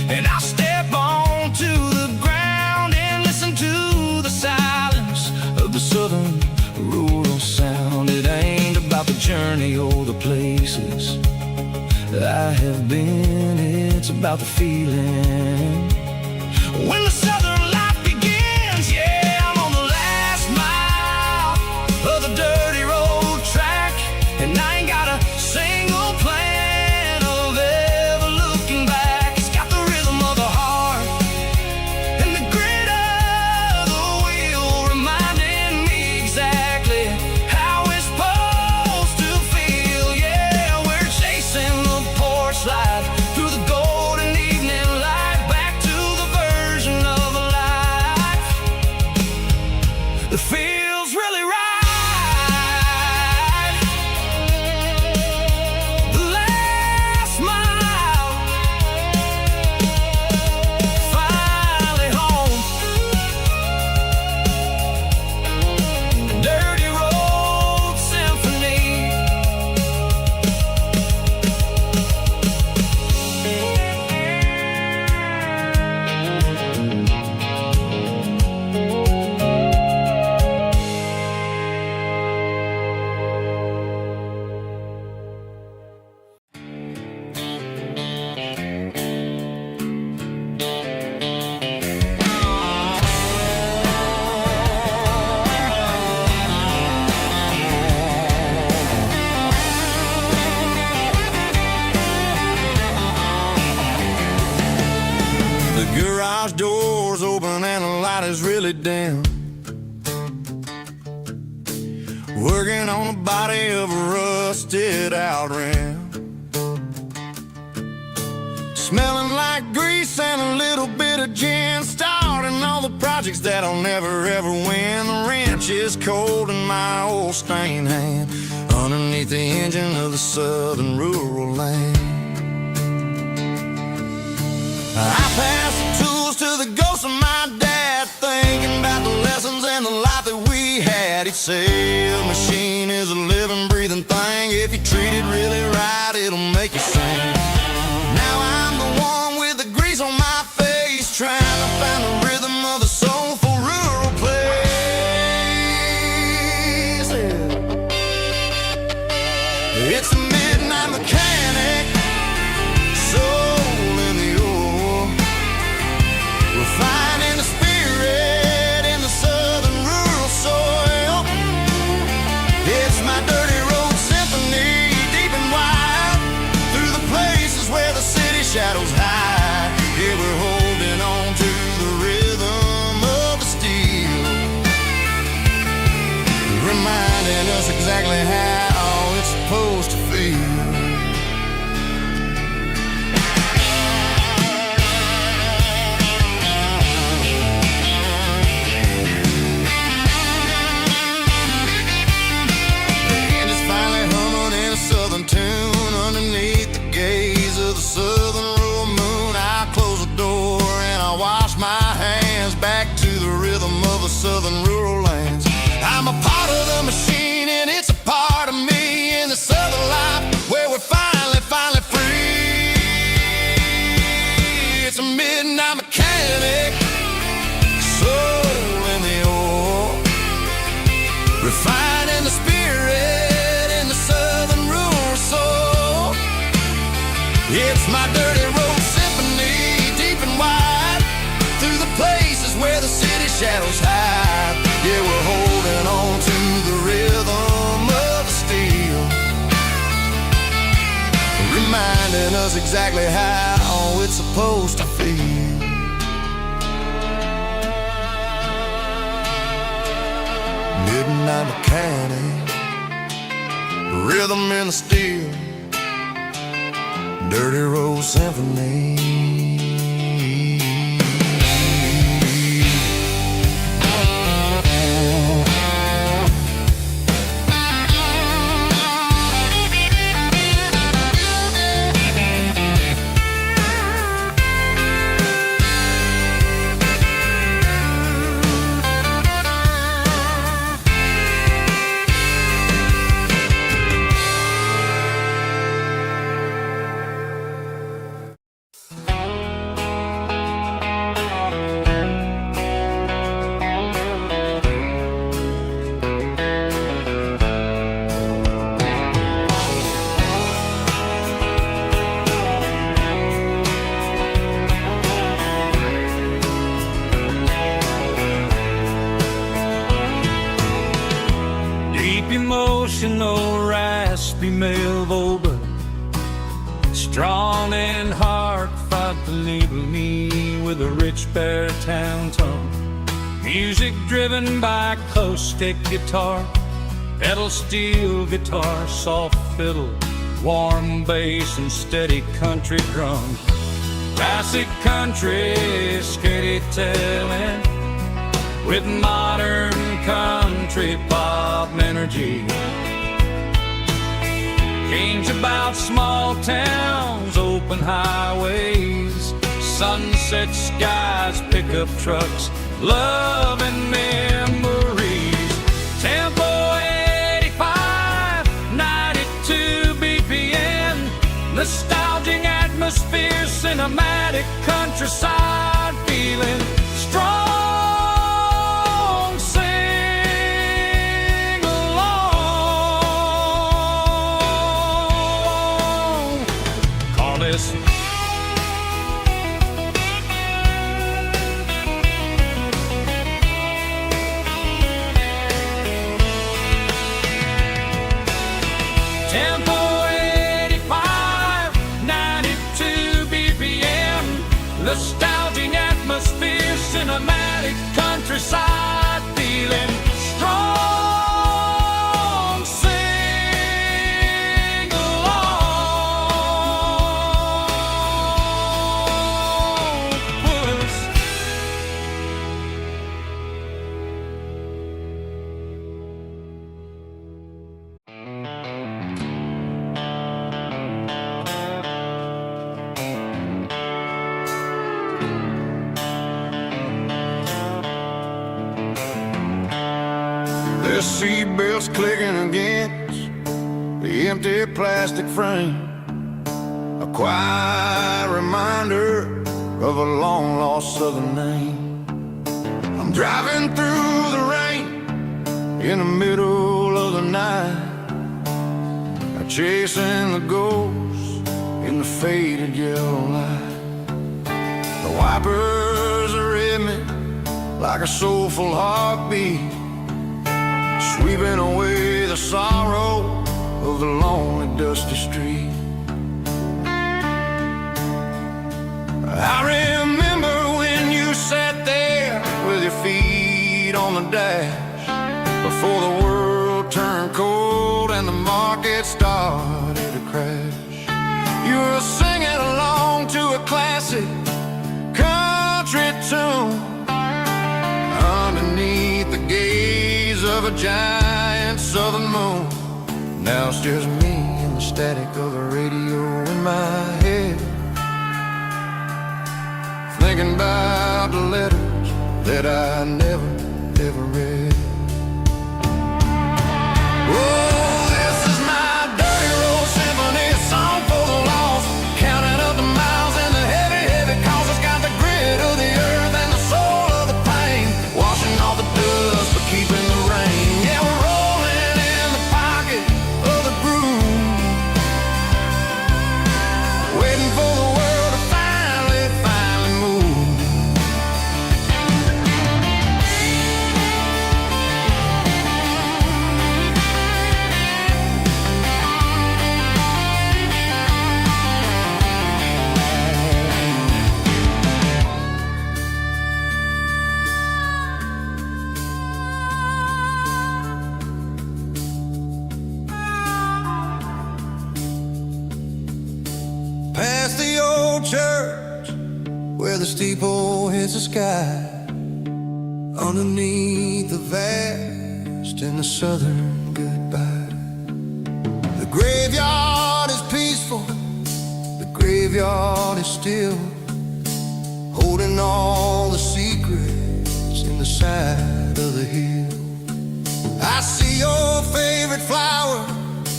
[SPEAKER 2] and I step onto the ground and listen to the silence of the southern rural sound. It ain't about the journey or the places I have been, it's about the feeling when the southern life begins. Yeah, I'm on the last mile of the dirty road track, and I ain't got a single plan of ever looking back. It's got the rhythm of the heart and the grit of the wheel, reminding me exactly how it's supposed to feel. Yeah, we're chasing the porch light through the golden evening light, back to the version of life that feels really right. The last mile, finally home. Dirty road symphony. The garage door's open and the light is really dim. Working on the body of a rusted out rim.
[SPEAKER 1] smelling like grease and a little bit of gin, starting all the projects that I'll never ever win. The wrench is cold in my old stained hand, underneath the engine of the southern rural land. I pass the tools to the ghost of my dad, thinking about the lessons and the life that we had. He'd say a machine is a living, breathing thing. If you treat it really right, it'll make you sing. Now I'm the one with the grease on my face, trying to find the rhythm of the soulful rural place. It's a midnight mechanic, soul in the ore, refining the spirit in the southern rural soil. It's my dirty road symphony, deep and wide, through the places where the city shadows hide. Yeah, we're holding on to the rhythm of the steel, reminding us exactly how it's supposed to feel. Tune underneath the gaze of the southern rural moon. I close the door and I wash my hands, back to the rhythm of the southern rural lands. I'm a part of the machine and it's a part of me in this other life where we're finally free. It's a midnight mechanic, soul in the ore, refining the spirit in the southern rural soul. It's my dirty road symphony, deep and wide, through the places where the city shadows hide. Yeah, we're holding on to the rhythm of the steel, reminding us exactly how it's supposed to feel. Midnight mechanic, rhythm in the steel, dirty road symphony.
[SPEAKER 2] Emotional, raspy male vulgar, strong and heartfelt to label me with a rich baritone tone. Music driven by close stick guitar, pedal steel guitar, soft fiddle, warm bass and steady country drums. Classic country storytelling with modern country pop energy. Games about small towns, open highways, sunset skies, pickup trucks, love and memories. Tempo 85, 92 BPM, nostalgic atmosphere, cinematic countryside feeling, strong.
[SPEAKER 1] Tempo 85, 92 BPM, nostalgic atmosphere, cinematic countryside feeling, strong, sing along. seatbelts clicking against the empty plastic frame. A quiet reminder of a long-lost southern name. I'm driving through the rain in the middle of the night, chasing the ghosts in the faded yellow light. The wipers are in me like a soulful heartbeat, sweeping away the sorrow of the lonely dusty street. I remember when you sat there with your feet on the dash, before the world turned cold and the market started to crash. You were singing along to a classic country tune underneath the gaze of a giant southern moon. Now it's just me and the static of the radio in my head, thinking about the letters that I never, ever read. Oh, this is my dirty road symphony, a song for the lost, counting up the miles and the heavy, heavy calls. It's got the grit of the earth and the soul of the pain, washing off the dust but keeping the rain. Yeah, we're rolling in the pocket of the groove, waiting for the world to finally move. Past the old church where the steeple hits the sky, underneath the vast and the southern goodbye. The graveyard is peaceful, the graveyard is still, holding all the secrets in the side of the hill. I see your favorite flower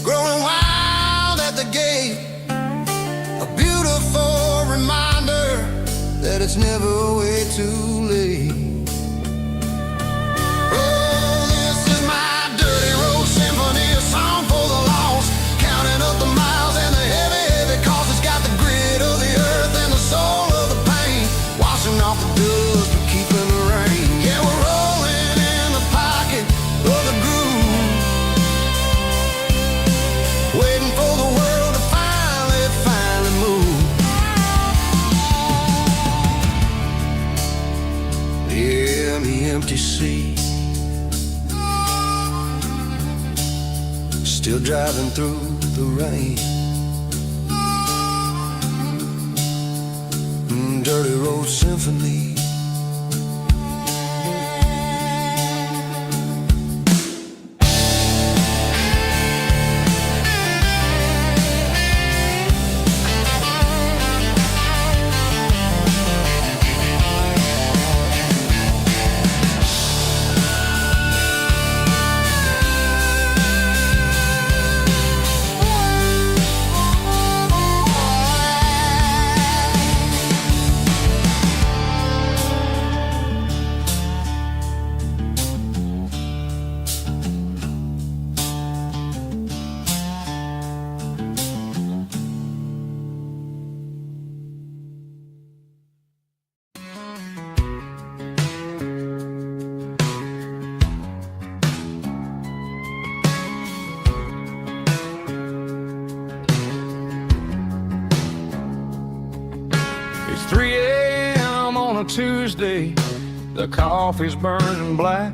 [SPEAKER 1] growing wild at the gate, a beautiful reminder that it's never way too late. Oh, this is my dirty road symphony, a song for the lost, counting up the miles and the heavy, heavy calls. It's got the grit of the earth and the soul of the pain, washing off the dust but keeping the rain. Yeah, we're rolling in the pocket of the groove, waiting for the world to finally move. Yeah, the empty sea, still driving through the rain. Dirty road symphony.
[SPEAKER 2] It's 3 a.m. on a Tuesday, the coffee's burning black,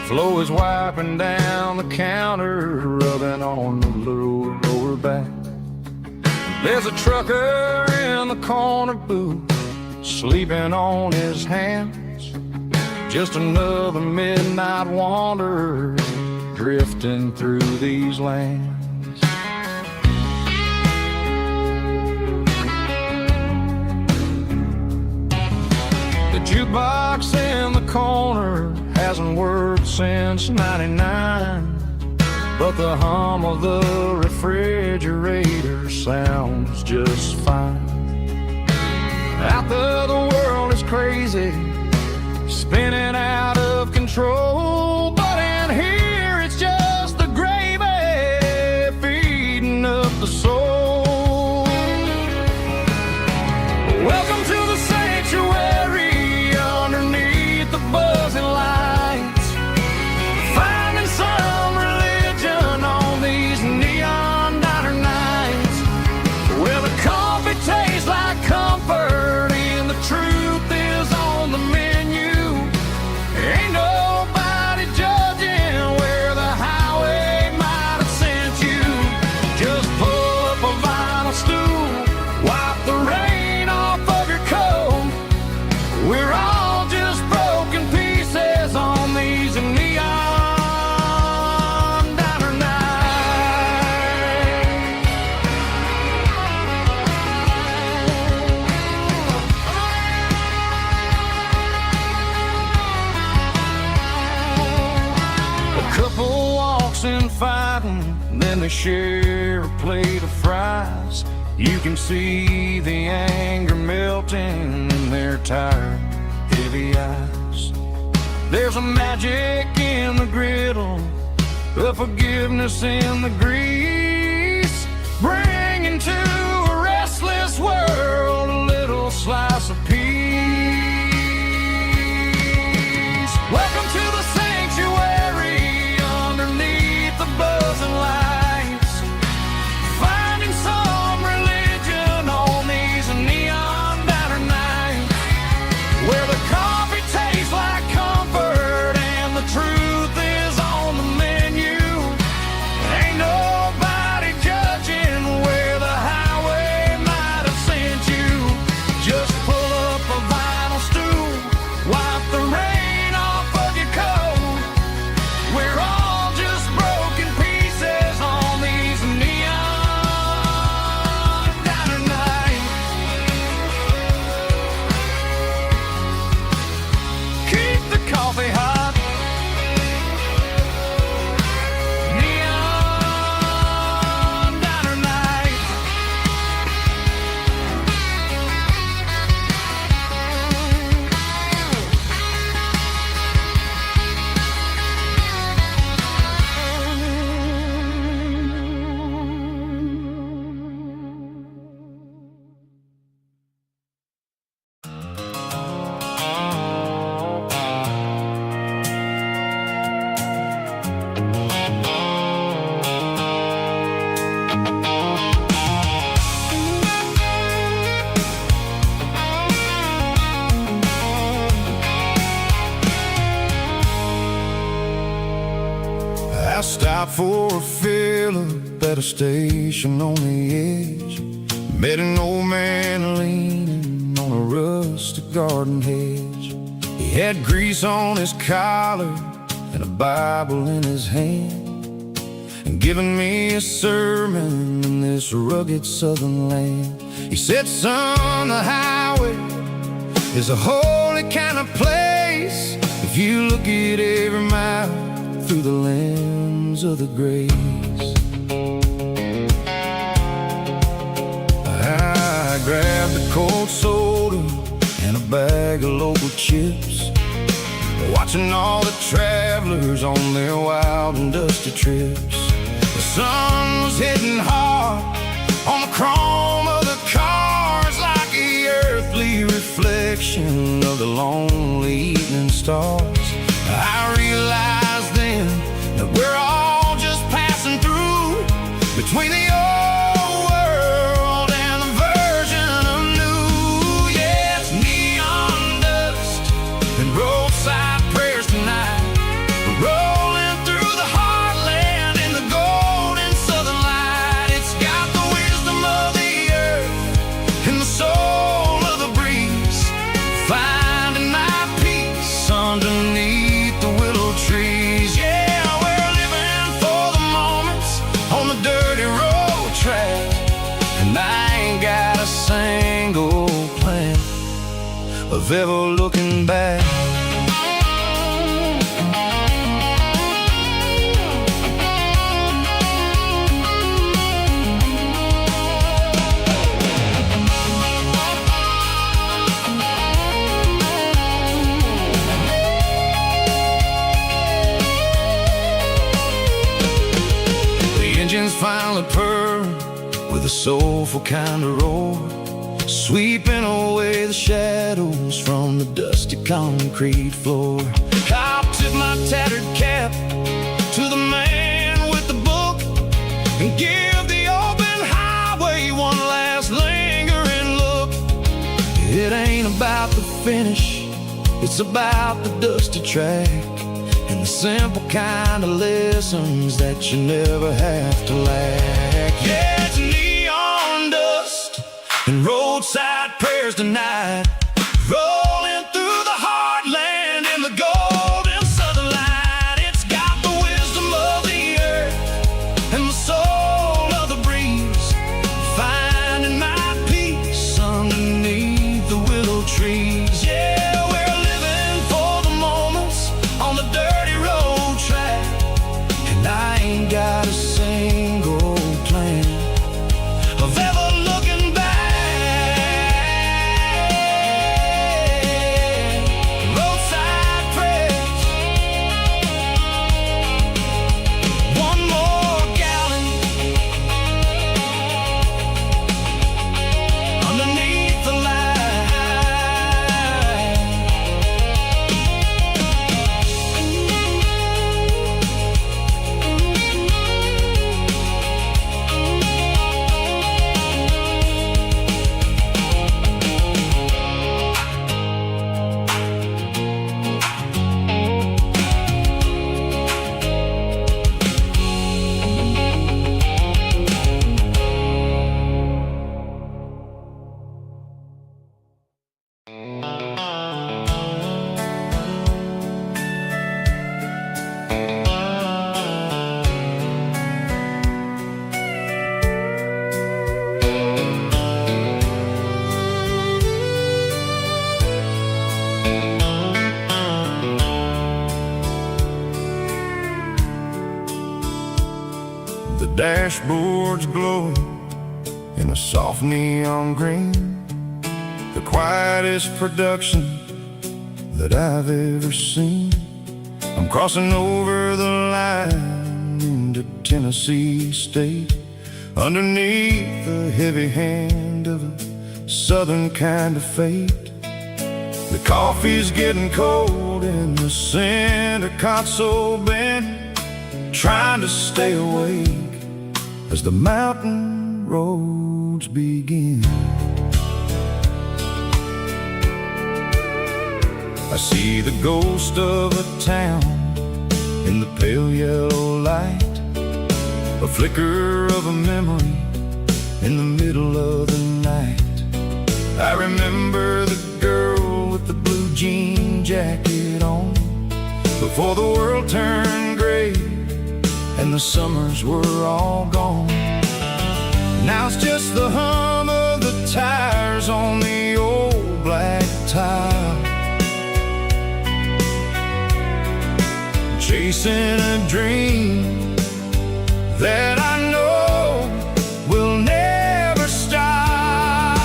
[SPEAKER 2] Flo is wiping down the counter, rubbing on the little lower back. There's a trucker in the corner booth, sleeping on his hands, just another midnight wanderer drifting through these lands. The jukebox in the corner hasn't worked since '99, but the hum of the refrigerator sounds just fine. Out there the world is crazy, spinning out of control, but in here it's just the gravy feeding up the soul. Welcome to the sanctuary underneath the buzzing lights, finding some religion on these neon diner nights, where the coffee tastes like comfort and the truth is on the menu. Ain't nobody judging where the highway might have sent you. Just pull up a vinyl stool, wipe the rain off of your coat. We're all just broken pieces on these neon diner nights. A couple walks in fighting, then they share a plate of fries. You can see the anger melting in their tired, heavy eyes. There's a magic in the griddle, a forgiveness in the grease, bringing to a restless world a little slice of peace. Welcome to the sanctuary underneath the buzzing lights, finding some religion on these neon diner nights, where the coffee tastes like comfort and the truth is on the menu. Ain't nobody judging where the highway might have sent you. Just pull up a vinyl stool, wipe the rain off of your coat. We're all just broken pieces on these neon diner nights. Keep the coffee hot. Neon diner nights.
[SPEAKER 1] I stopped for a fill-up at a station on the edge. Met an old man leaning on a rustic garden hedge. He had grease on his collar and a Bible in his hand, and giving me a sermon in this rugged southern land. He said, son, the highway is a holy kind of place if you look at every mile through the lens of the grace. I grabbed a cold soda and a bag of local chips, watching all the travelers on their wild and dusty trips. The sun was hitting hard on the chrome of the cars, like the earthly reflection of the lonely evening stars. I realized then that we're all just passing through between the old world and the version of new. Yeah, it's neon dust and roadside prayers tonight. We're rolling through the heartland in the golden southern light. It's got the wisdom of the earth and the soul of the breeze, finding my peace underneath the willow trees. Yeah, we're living for the moments on the dirty road track, and I ain't got a single plan of ever looking back. soulful kind of roar, sweeping away the shadows from the dusty concrete floor. I'll tip my tattered cap to the man with the book and give the open highway one last lingering look. It ain't about the finish, it's about the dusty track and the simple kind of lessons that you never have to lack. Yeah, it's neon dust and roadside prayers tonight, rolling through the heartland in the golden southern light. It's got the wisdom of the earth and the soul of the breeze, finding my peace underneath the willow trees. Yeah, we're living for the moments on the dirty road track, and I ain't got a single plan of ever looking back. Roadside prayers, one more gallon underneath the light. The dashboard's glowing in a soft neon green, the quietest production that I've ever seen. I'm crossing over the line into Tennessee State, underneath the heavy hand of a southern kind of fate. The coffee's getting cold in the center console bin, trying to stay awake as the mountain roads begin. I see the ghost of a town in the pale yellow light, a flicker of a memory in the middle of the night. I remember the girl with the blue jean jacket on, before the world turned gray and the summers were all gone. Now it's just the hum of the tires on the old black tile, chasing a dream that I know will never stop.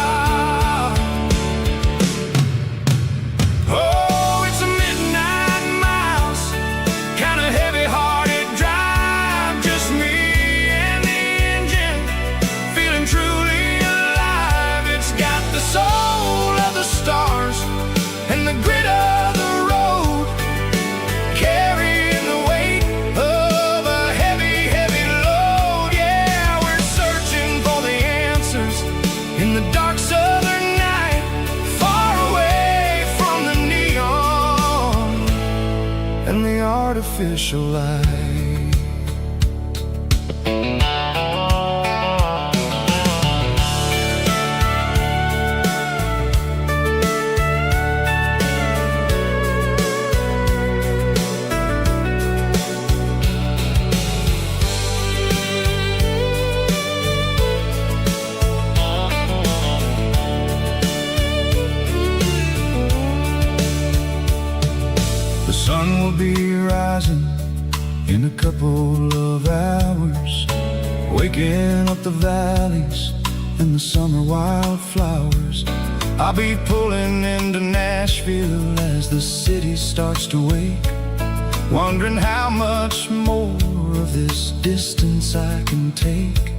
[SPEAKER 1] Oh, it's a midnight miles, kind of heavy-hearted drive, just me and the engine, feeling truly alive. It's got the soul of the stars and the grit of the road, carrying the weight of a heavy, heavy load. Yeah, we're searching for the answers in the dark southern night, far away from the neon and the artificial light. The sun will be rising in a couple of hours, waking up the valleys and the summer wildflowers. I'll be pulling into Nashville as the city starts to wake, wondering how much more of this distance I can take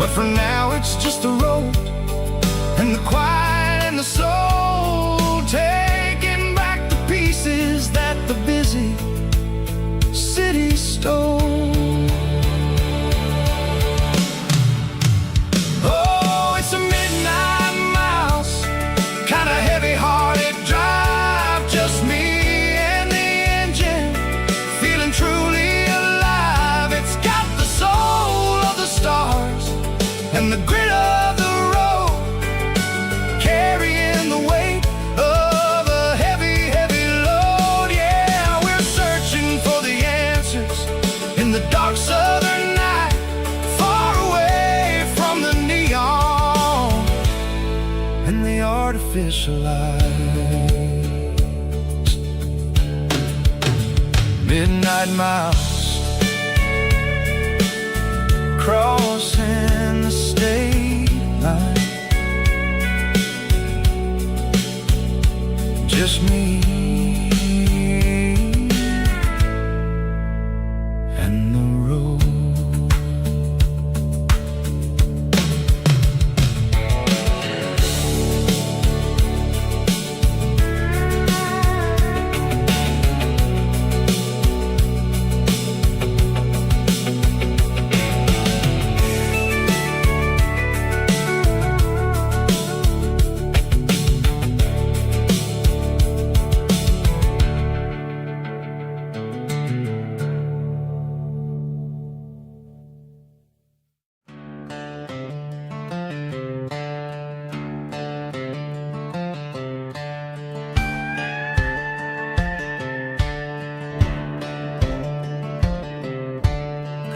[SPEAKER 1] But for now it's just the road and the quiet and the soul, taking back the pieces that the busy city stole. Oh, it's a midnight mouse, kinda heavy-hearted drive, just me and the engine, feeling truly alive. It's got the soul of the stars and the grit of the road, carrying the weight of a heavy, heavy load. Yeah, we're searching for the answers in the dark southern night, far away from the neon and the artificial lights. Midnight mouse, crossing the state line, just me and the road.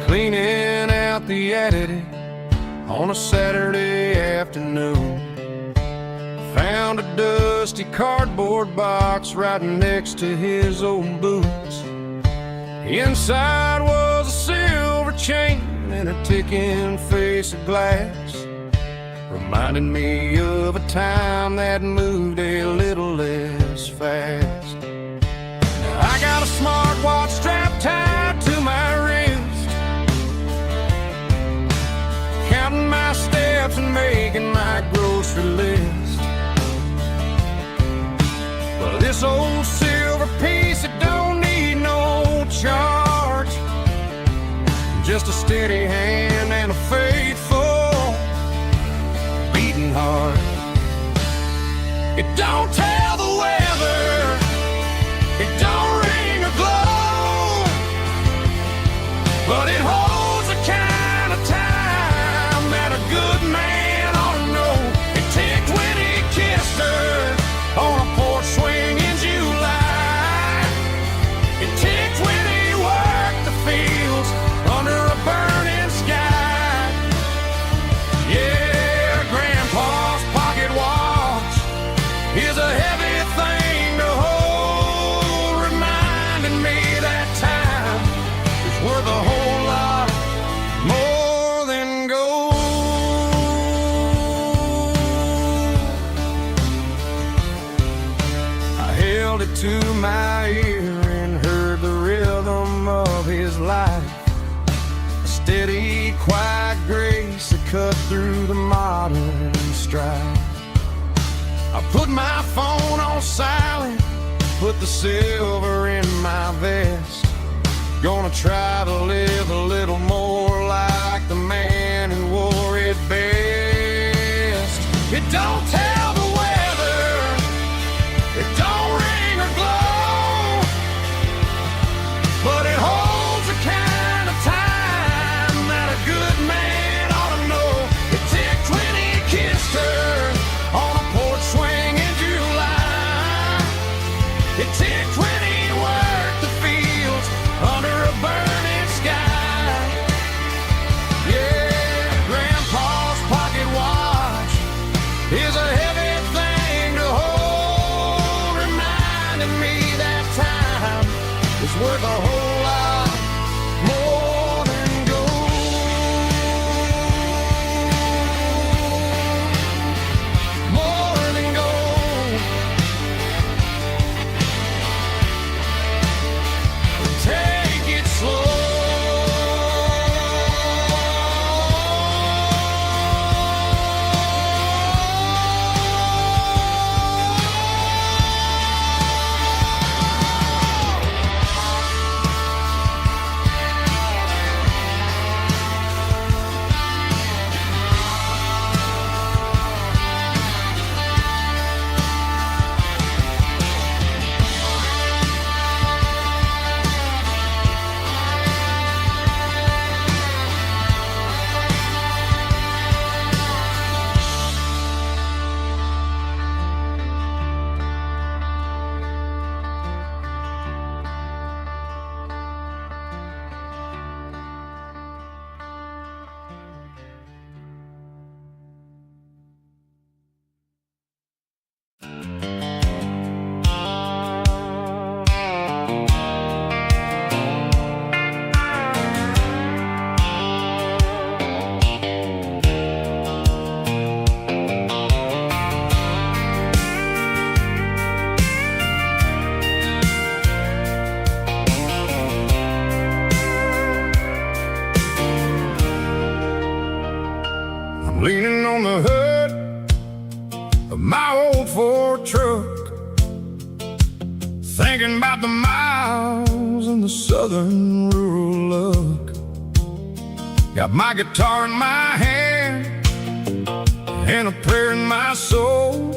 [SPEAKER 3] Cleaning out the attic on a Saturday afternoon, found a dusty cardboard box right next to his old boots. Inside was a silver chain and a ticking face of glass, reminding me of a time that moved a little less fast. Now I got a smartwatch strapped tied to my wrist, counting my steps and making my grocery list. But this old silver piece, it don't need no charge, just a steady hand and a faithful beating heart. It don't tell the weather, it don't ring or glow, but it holds the kind of time that a good man ought to know. It ticked when he kissed her on a porch swing in July. It ticked when he worked the fields under a burning sky. Yeah, Grandpa's pocket watch is a heavy thing to hold, reminding me that time is worth a whole lot more than gold. I held it to my ear and heard the rhythm of his life, a steady, quiet grace that cut through the modern strife. I put my phone on silent, put the silver in my vest, gonna try to live a little more like the man who wore it best. It don't tell the weather, it don't ring or glow, but it holds the kind of time that a good man ought to know. It ticked when he kissed her on a porch swing in July. It ticked when he worked the fields under a burning sky. Yeah, Grandpa's pocket watch is a heavy thing to hold,
[SPEAKER 1] of my old Ford truck, thinking about the miles and the southern rural look. Got my guitar in my hand and a prayer in my soul,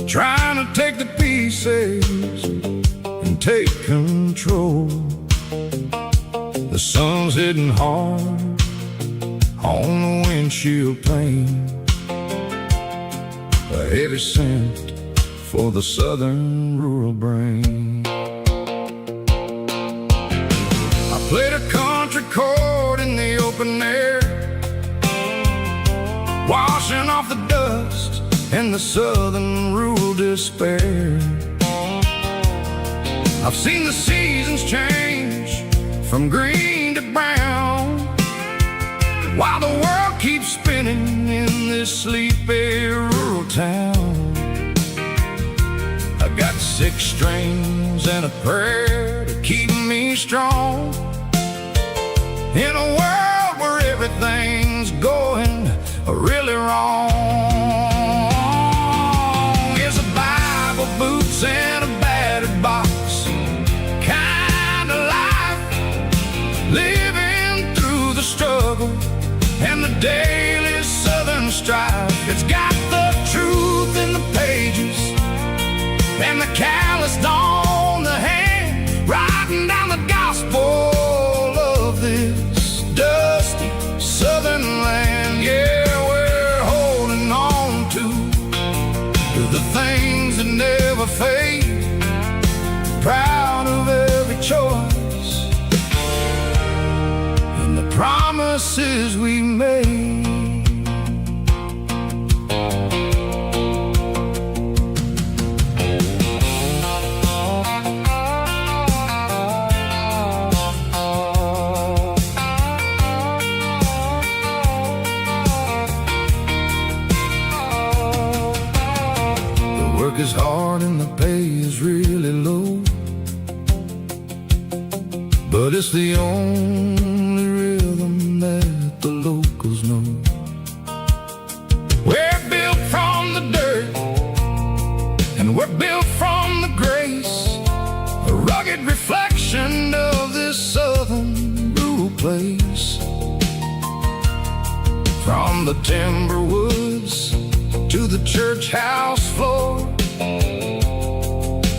[SPEAKER 1] trying to take the pieces and take control. The sun's hitting hard on the windshield pane, a heavy scent for the southern rural brain. I played a country chord in the open air, washing off the dust and the southern rural despair. I've seen the seasons change from green to brown, while the world keeps spinning in this sleepy rural town. I got 6 strings and a prayer to keep me strong, in a world where everything's going really wrong. Is a Bible, boots, and a battered box kind of life, living through the struggle and the daily southern strife. It's got the truth in the pages and the calloused on the hand, writing down the gospel of this dusty southern land. Yeah, we're holding on to the things that never fade, proud of every choice and the promises we made. Work is hard and the pay is really low, but it's the only rhythm that the locals know. We're built from the dirt and we're built from the grace, a rugged reflection of this southern rural place. From the timber woods to the church house floor,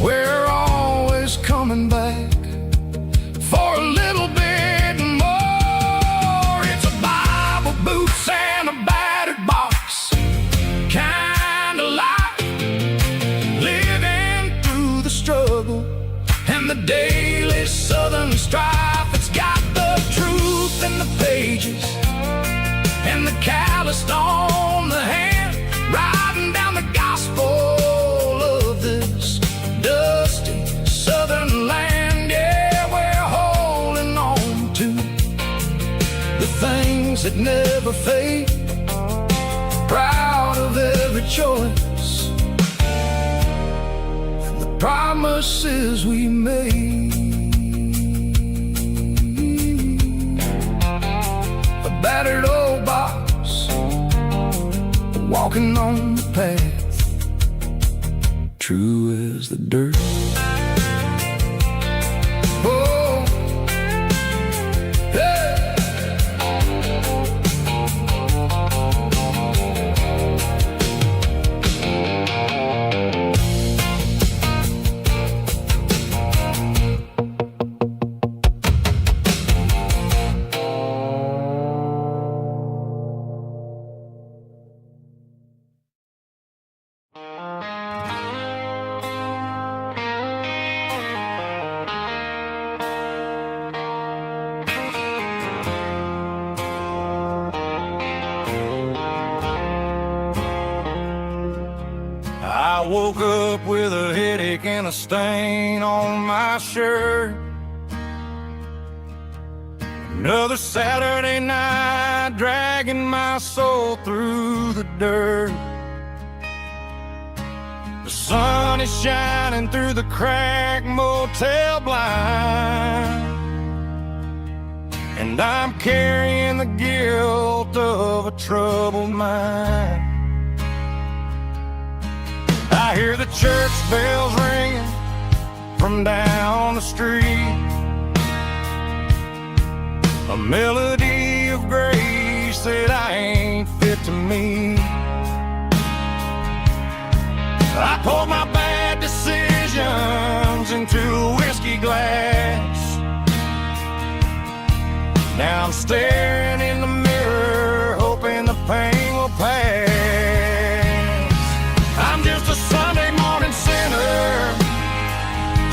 [SPEAKER 1] we're always coming back for a little bit more. It's a Bible, boots, and a battered box kind of life, living through the struggle and the daily southern strife. It's got the truth in the pages and the calloused on the hand, writing down the gospel of this dusty southern land. Yeah, we're holding on to the things that never fade, proud of every choice and the promises we made. A battered old box, walking on the path, true as the dirt. Oh, hey. I woke up with a headache and a stain on my shirt. Another Saturday night, dragging my soul through the dirt. The sun is shining through the cracked motel blind, and I'm carrying the guilt of a troubled mind.
[SPEAKER 2] hear the church bells ringing from down the street, a melody of grace that I ain't fit to meet. I poured my bad decisions into a whiskey glass. Now I'm staring in the mirror, hoping the pain will pass. I'm just a Sunday morning sinner,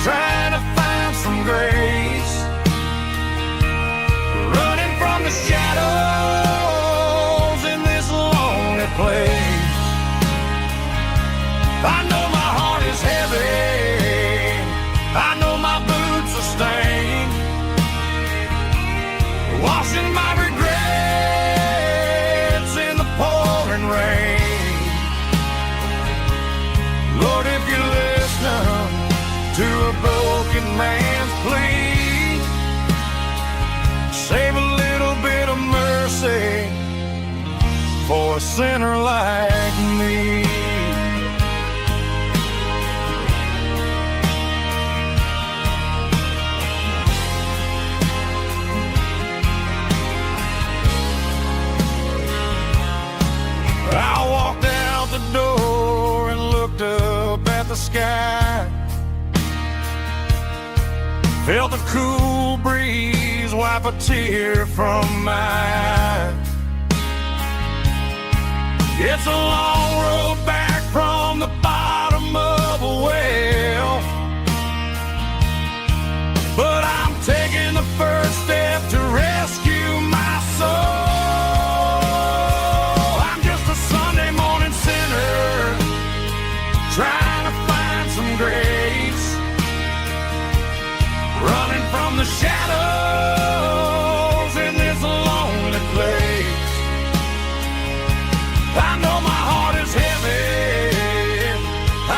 [SPEAKER 2] trying to find some grace, running from the shadows in this lonely place. I know my heart is heavy, I know my boots are stained, washing my regrets in the pouring rain. Lord, if you listen to a broken man's plea, save a little bit of mercy for a sinner like me. I walked out the door and looked up at the sky, felt the cool breeze wipe a tear from my eye. It's a long road back from the bottom of a well, but I'm taking the first step to rescue my soul. Trying to find some grace, running from the shadows in this lonely place. I know my heart is heavy,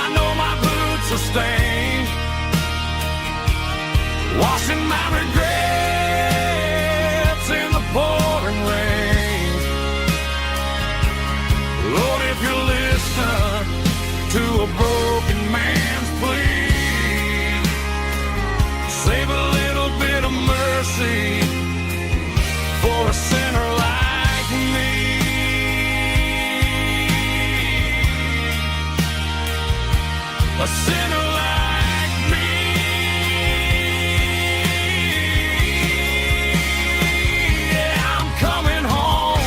[SPEAKER 2] I know my boots are stained, washing my regrets in the pouring rain. Lord, if you listen to a broken man's plea, save a little bit of mercy for a sinner like me. A sinner like me. Yeah, I'm coming home.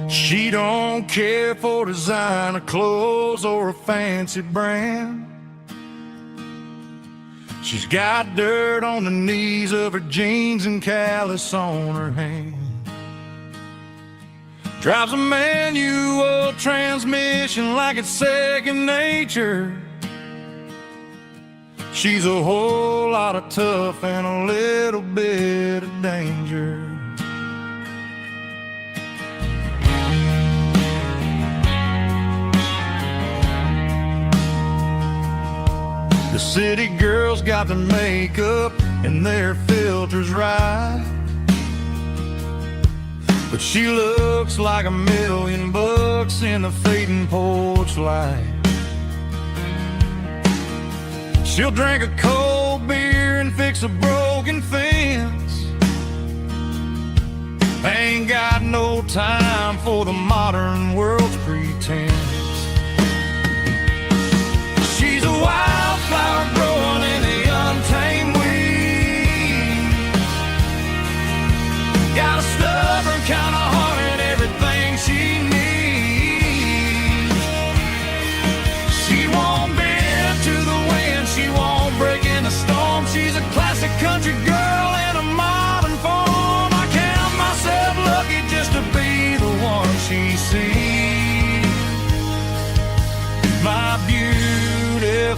[SPEAKER 2] She don't care for designer clothes or a fancy brand. She's got dirt on the knees of her jeans and callus on her hand. Drives a manual transmission like it's second nature. She's a whole lot of tough and a little bit of danger. The city girls got their makeup and their filters right, but she looks like $1,000,000 in the fading porch light. She'll drink a cold beer and fix a broken fence. Ain't got no time for the modern world's pretense. She's a wildflower growing in the untamed weeds. Got a stubborn kind of heart and everything she needs. She won't bend to the wind, she won't break in the storm. She's a classic country girl in a modern form. I can't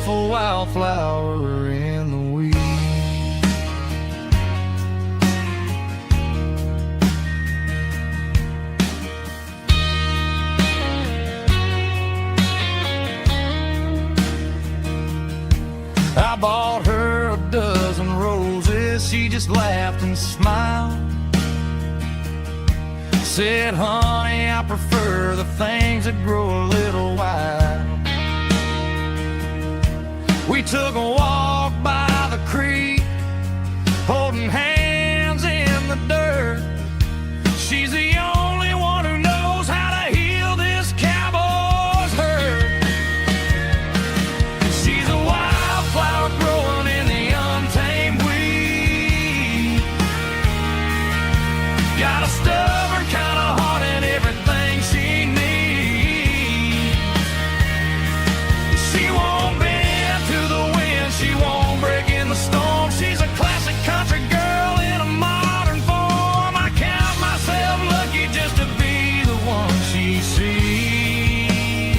[SPEAKER 1] beautiful wildflower in the weeds. I bought her a dozen roses, she just laughed and smiled. Said, honey, I prefer the things that grow a little wild. We took a walk by the creek, holding hands in the dirt. She's the only one who knows how to heal this cowboy's hurt. She's a wildflower growing in the untamed weed. Got a stubborn kind of heart and everything she needs. She won't bend to the wind, she won't break in the storm. She's a classic country girl in a modern form. I count myself lucky just to be the one she sees.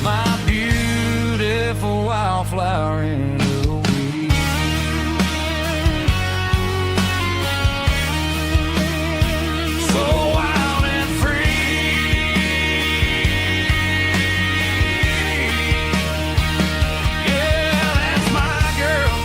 [SPEAKER 1] My beautiful wildflower in the weeds. So wild and free. Yeah, that's my girl.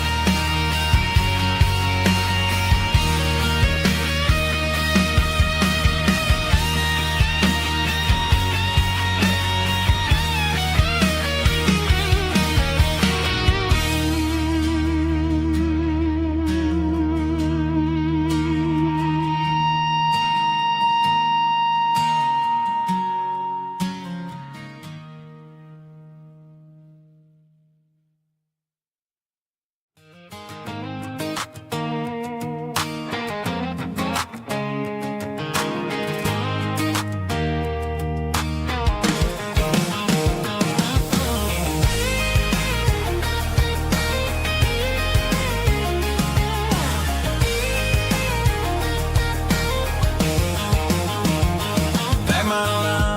[SPEAKER 3] Pack my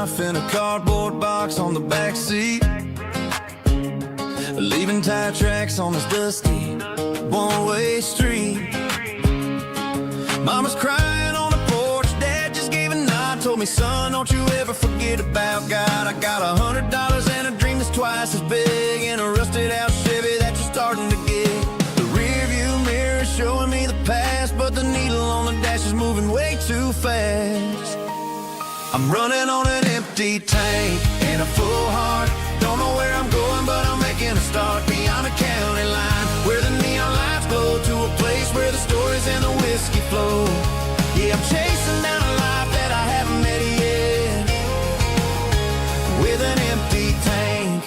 [SPEAKER 3] life in a cardboard box on the back seat, leaving tire tracks on this dusty one-way street. Mama's crying on the porch, Dad just gave a nod, told me, son, don't you ever forget about God. I got $100 and a dream that's twice as big, and a rusted out Chevy that you're starting to get. The rear view mirror is showing me the past, but the needle on the dash is moving way too fast. I'm running on an empty tank and a full heart. Don't know where I'm going, but I'm making a start beyond a county line, where the neon lights glow, to a place where the stories and the whiskey flow. Yeah, I'm chasing down a life that I haven't met yet, with an empty tank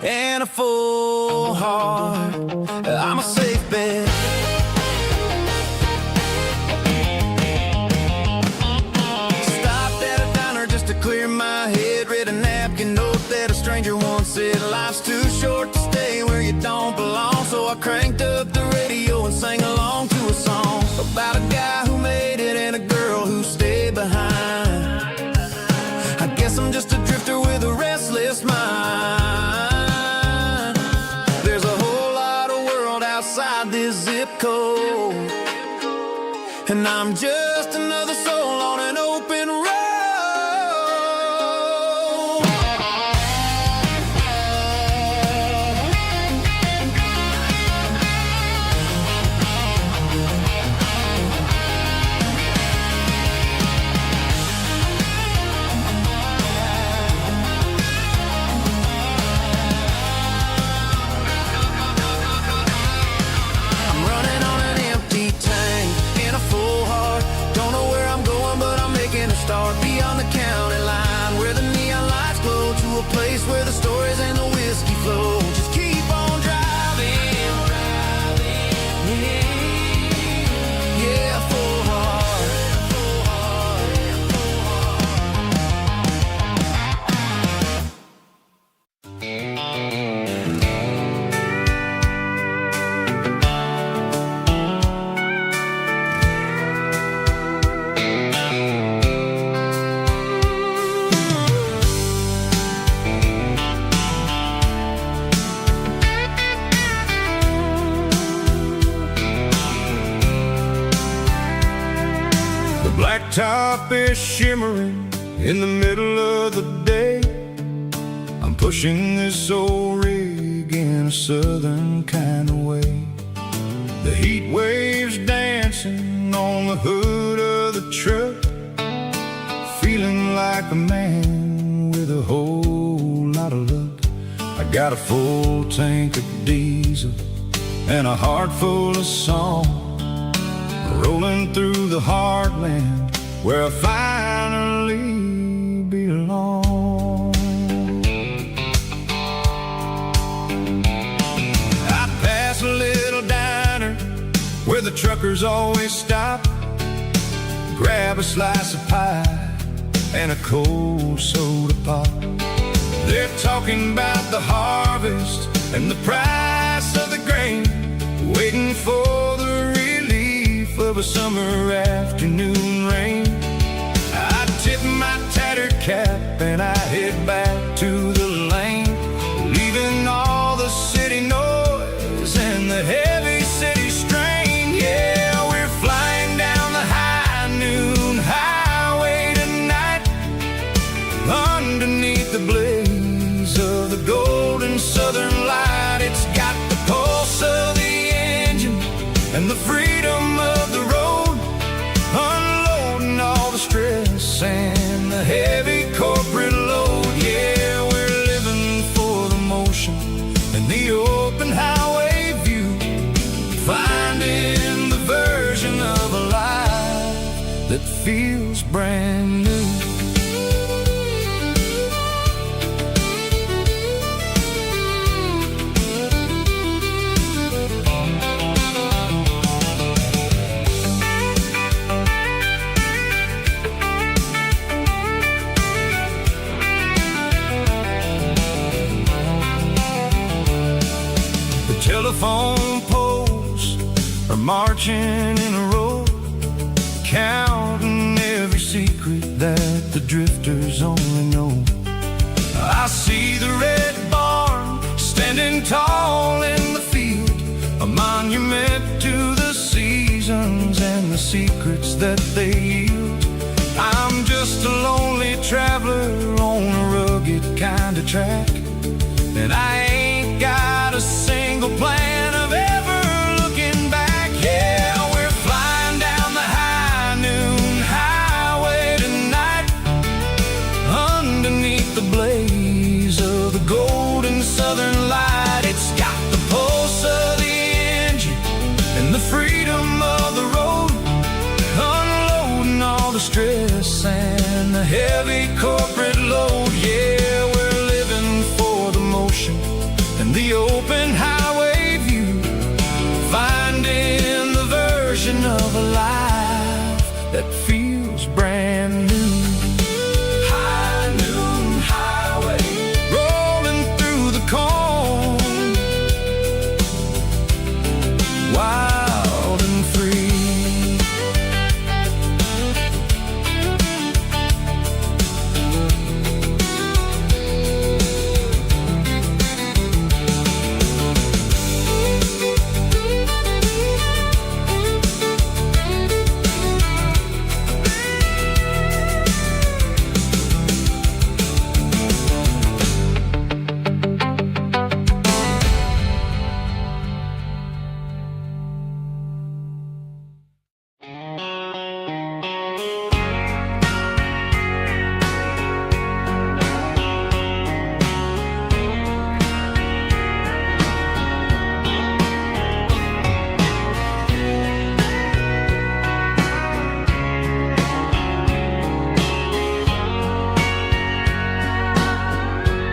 [SPEAKER 3] and a full heart. I'm a safe bet. Clear my head, read a napkin note that a stranger once said, life's too short to stay where you don't belong. So I cranked up the radio and sang along to a song about a guy who made it and a girl who stayed behind. I guess I'm just a drifter with a restless mind. There's a whole lot of world outside this zip code, and I'm just another soul on an open road. I'm running on an empty tank and a full heart. Don't know where I'm going, top is shimmering in the middle of the day. I'm pushing this old rig in a southern kind of way. The heat waves dancing on the hood of the truck, feeling like a man with a whole lot of luck. I got a full tank of diesel and a heart full of song, rolling through the heartland where I finally belong. I pass a little diner where the truckers always stop, grab a slice of pie and a cold soda pop. They're talking about the harvest and the price of the grain, waiting for the relief of a summer afternoon rain. I tip my tattered cap and I head back to the lane, leaving all the city noise and the heavy city strain. Yeah, we're flying down the high noon highway tonight, underneath the blaze of the golden southern light. It's got the pulse of the engine and the freedom of the road, unloading all the stress and the heavy corporate load. Yeah, we're living for the motion and the open highway view, finding the version of a life that feels brand new. Telephone poles are marching in a row, counting every secret that the drifters only know. I see the red barn standing tall in the field, a monument to the seasons and the secrets that they yield. I'm just a lonely traveler on a rugged kind of track, and I ain't got a single plan of ever looking back. Yeah, we're flying down the high noon highway tonight, underneath the blaze of the golden southern light. It's got the pulse of the engine and the freedom of the road, unloading all the stress and the heavy corporate load. Yeah, we're living for the motion and the open highway view, finding the version of a life that feels brand new. High noon highway, rolling through the corn, wild and free.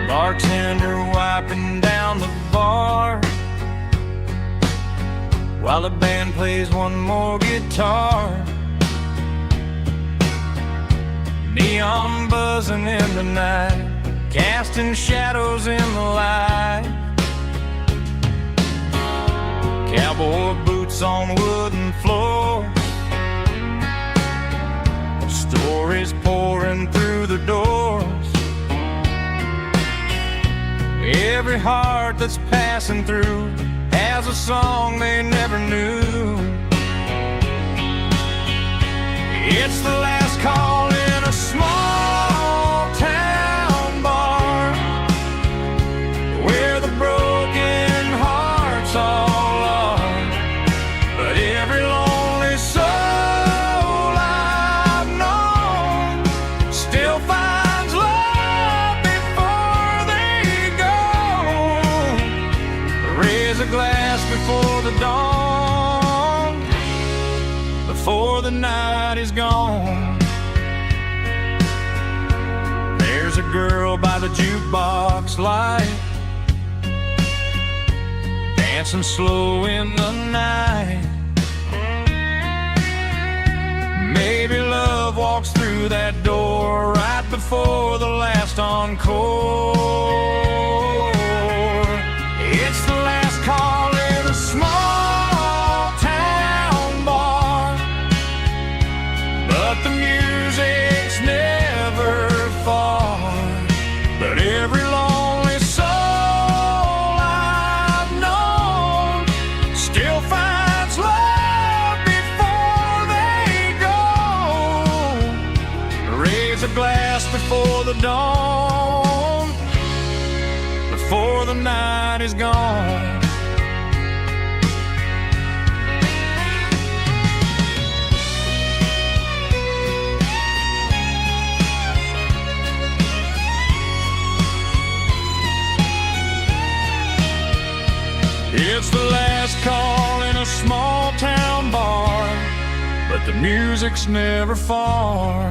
[SPEAKER 3] Bartender wiping down the bar while the band plays one more guitar. Neon buzzing in the night, casting shadows in the light. Cowboy boots on wooden floors, stories pouring through the doors. Every heart that's passing through has a song they never knew. It's the last
[SPEAKER 2] before the night is gone. There's a girl by the jukebox light, dancing slow in the night. Maybe love walks through that door right before the last encore. It's the last call in a small town bar, but the music's never far. But every lonely soul I've known still finds love before they go. Raise a glass before the dawn, before the night is gone. It's the last call in a small town bar, but the music's never far.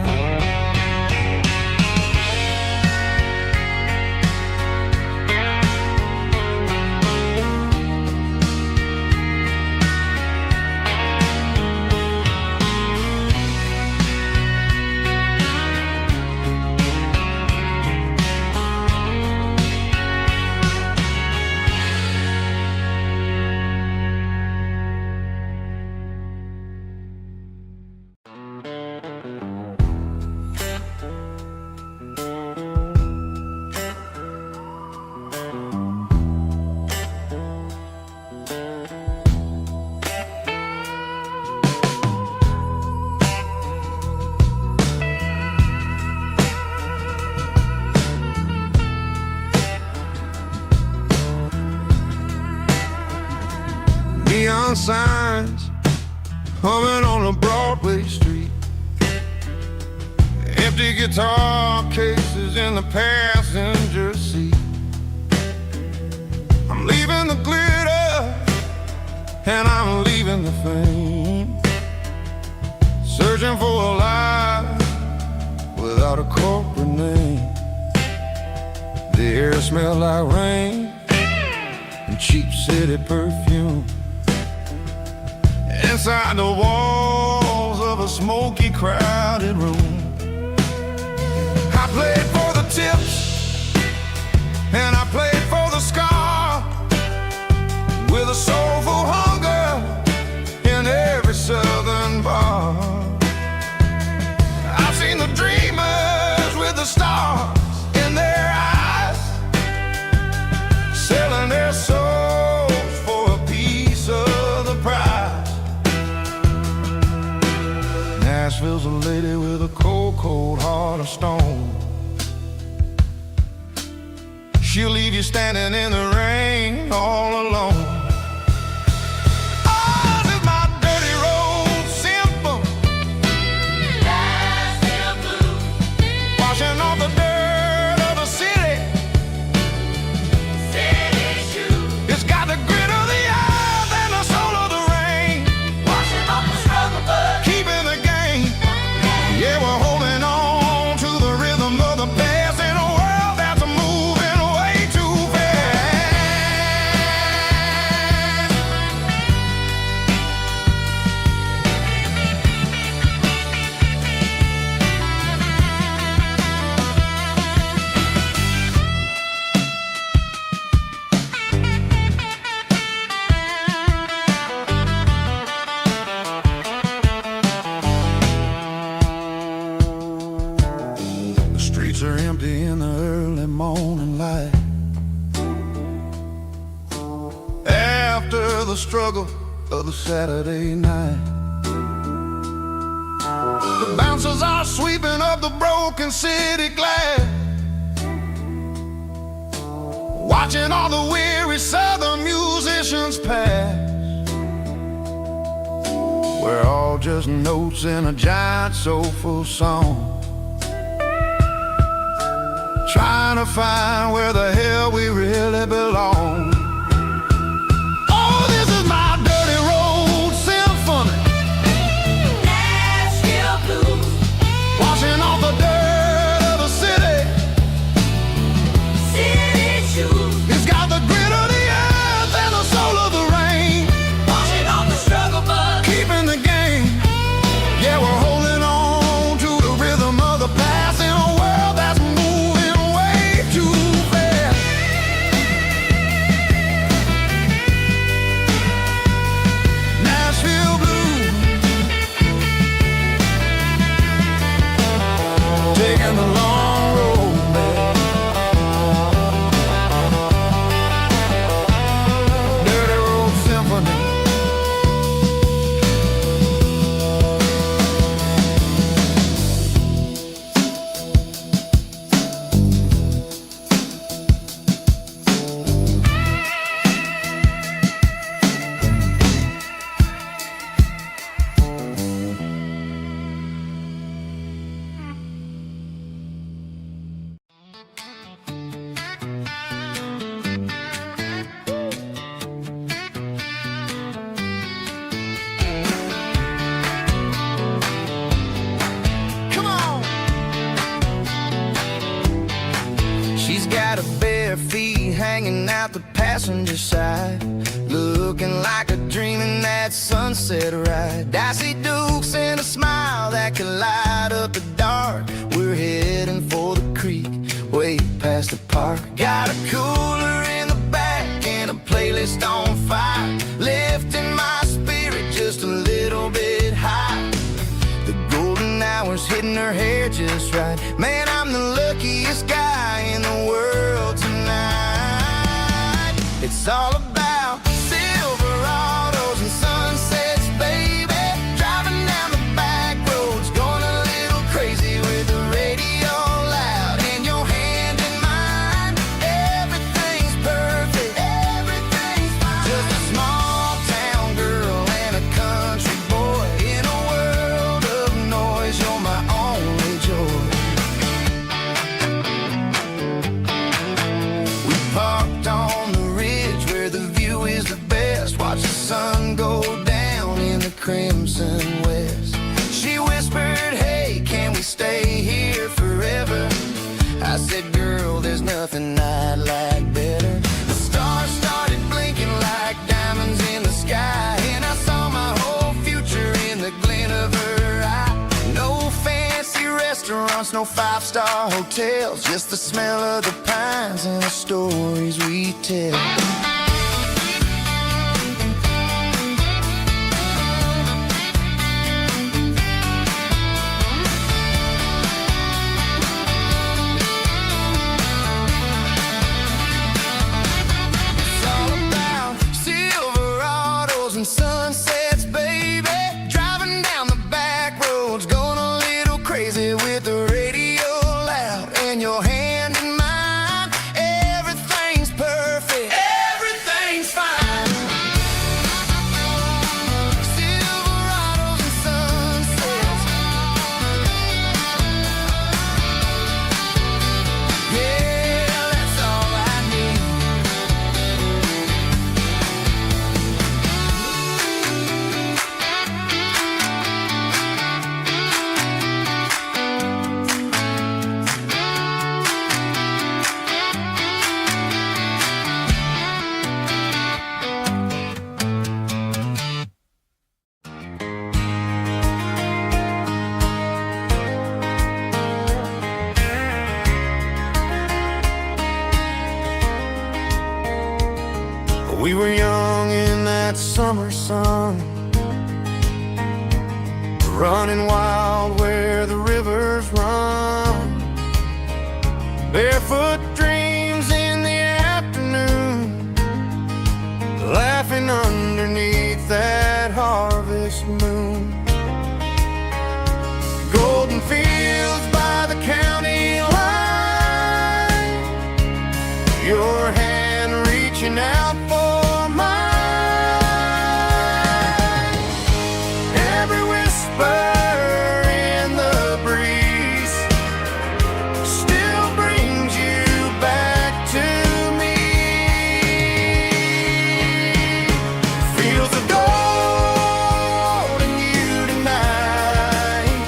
[SPEAKER 3] Neon signs humming on a Broadway street, empty guitar cases in the passenger seat. I'm leaving the glitter and I'm leaving the fame, searching for a life without a corporate name. The air smells like rain and cheap city perfume. Inside the walls of a smoky, crowded room, I played for the tips and I played for the scar, with a soulful hunger in every southern bar. I've seen the dreamers with the stars in their eyes, selling their souls for a piece of the prize. Nashville's a lady with a cold, cold heart of stone. She'll leave you standing in the rain all alone. Oh, this is my dirty road symphony, washing off the dirt of the city. It's got the grit of the earth and the soul of the rain, washing off the struggle, but keeping the game. Yeah, we're holding on to the rhythm of the past in a world that's moving way too fast. The streets are empty in the early morning light, after the struggle of the Saturday night. The bouncers are sweeping up the broken city glass, watching all the weary southern musicians pass. We're all just notes in a giant soulful song, trying to find where the hell we really belong. Oh, this is my dirty road symphony,
[SPEAKER 1] bare feet hanging out the passenger side, looking like a dream in that sunset ride. I see Dukes and a smile that can light up the dark. We're heading for the creek, way past the park. Got a cooler in the back and a playlist on fire, lifting my spirit just a little bit high. The golden hours hitting her hair just right. Man, I'm the luckiest guy in the world tonight. It's all about Silverados and sunsets, baby. Driving down the back roads, going a little crazy with the radio loud and your hand in mine. Everything's perfect, everything's fine. Just a small town girl and a country boy in a world of noise. You're my only joy. We parked on the ridge where the view is the best. Watch the sun go down in the crimson west. She whispered, hey, can we stay here forever? I said, girl, there's nothing I'd like better. The stars started blinking like diamonds in the sky, and I saw my whole future in the glint of her eye. No fancy restaurants, no five-star hotels, just the smell of the pines and the stories we tell. It's all about Silverados and sunsets, baby. Driving down the back roads, going a little crazy with the radio loud and your hand in mine. Everything's perfect, everything's fine. Silverados and sunsets. Yeah, that's all I need.
[SPEAKER 3] We were young in that summer sun, running wild where the rivers run. Barefoot dreams in the afternoon, laughing underneath that harvest moon. Golden fields by the county line, your hand reaching out for mine. Every whisper in the breeze still brings you back to me. Fields of gold and you tonight,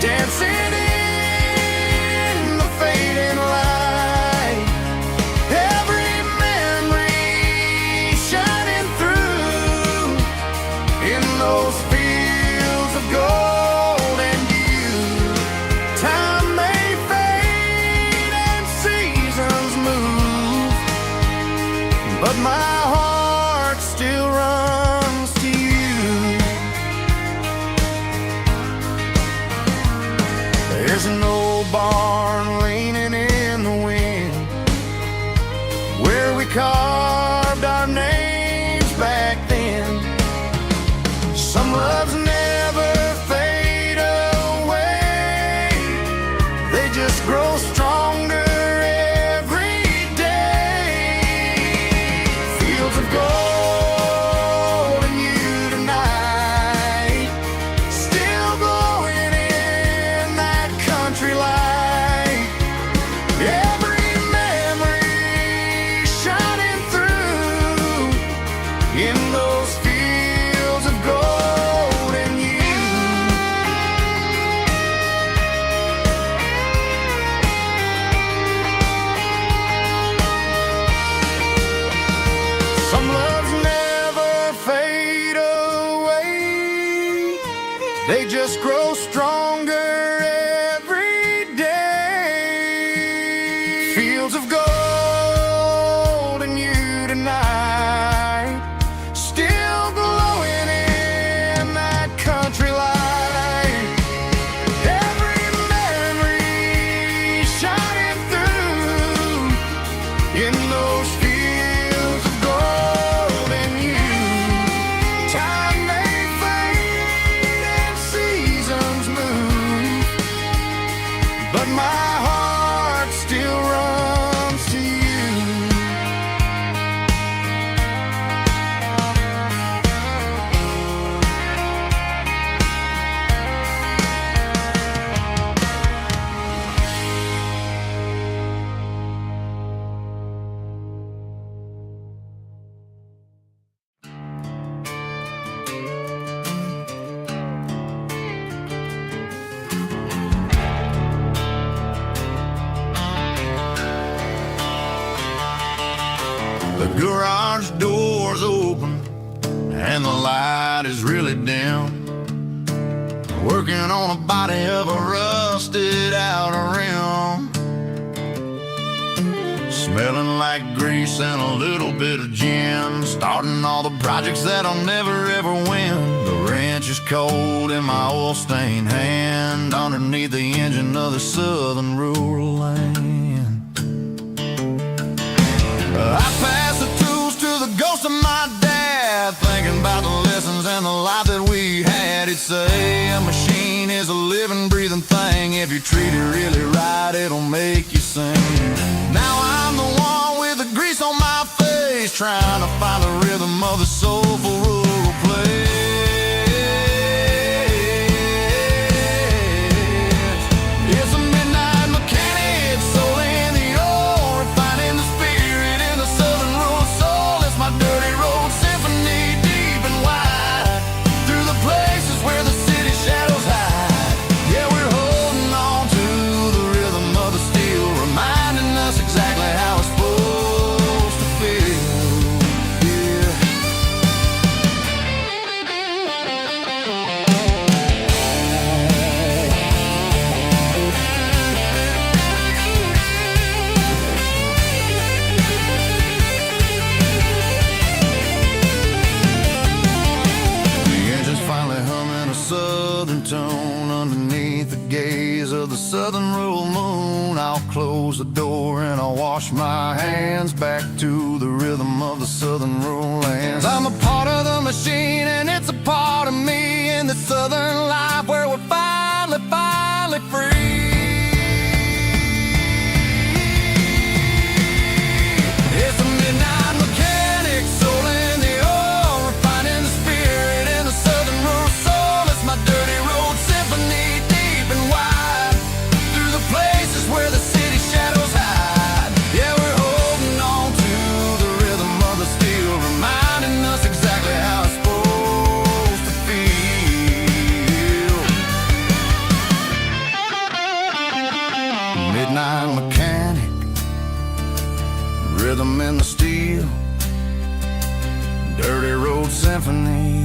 [SPEAKER 3] dancing in the fading light. Every memory shining through in those fields of gold and you. Time may fade and seasons move, but my heart still runs to you. There's an old barn leaning in the wind where we carved our names back then. Some loves never fade away, they just grow stronger every day. Fields of gold and you tonight, still glowing in that country light.
[SPEAKER 1] they just grow stronger every day. Fields of gold and you tonight, still glowing in that country light. Every memory shining through in those fields of gold and you. Time may fade and seasons move, but my heart still runs to you. The garage door's open and the light is really dim. Working on a body of a rusted out rim. Smelling like grease and a little bit of gin. Starting all the projects that I'll never ever win. The wrench is cold in my oil-stained hand, underneath the engine of the southern rural land. I pass the tools to the ghost of my dad, thinking about the lessons and the life that we had. He'd say a machine is a living, breathing thing. If you treat it really right, it'll make you sing. Now I'm the one with the grease on my face, trying to find the rhythm of the soulful rural place. It's a midnight mechanic, soul in the ore, refining the spirit in the southern rural soul. It's my dirty road symphony, deep and wide, through the places where the city shadows hide. Yeah, we're holding on to the rhythm of the steel, reminding us exactly how it's supposed to feel. Yeah. The engine's finally humming a southern tone underneath the gaze of the southern rural moon. I'll close the door and I'll wash my hands, back to the rhythm of the southern rural lands. I'm a part of the machine and it's a part of me, in the southern life where we're finally free. It's a midnight mechanic, soul in the ore, refining the spirit in the southern rural soul. It's my dirty road symphony, deep and wide, through the places where the city shadows hide. Yeah, we're holding on to the rhythm of the steel, reminding us exactly how it's supposed to feel. Midnight mechanic, rhythm in the steel, dirty road symphony.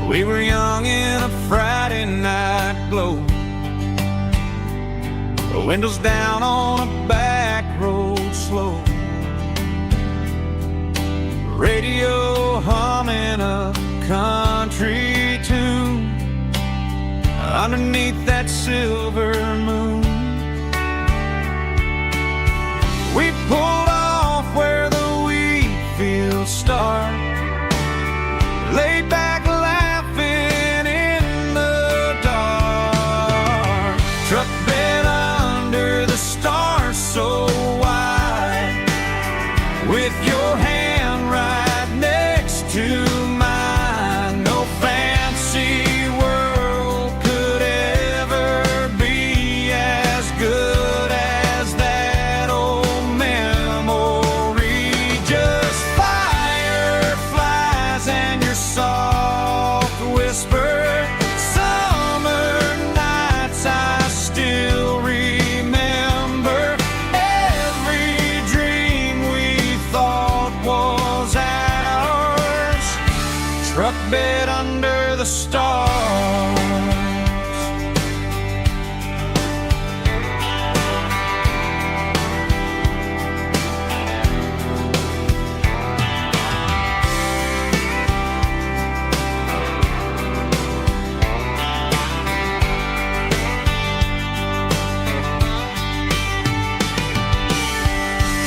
[SPEAKER 3] We were young in a Friday night glow, the windows down on a back road slow, radio humming a country tune underneath that silver moon. We pulled off where the wheat fields start, laid back laughing in the dark, truck bed under the stars so wide, with your hand right next to
[SPEAKER 2] bed under the stars.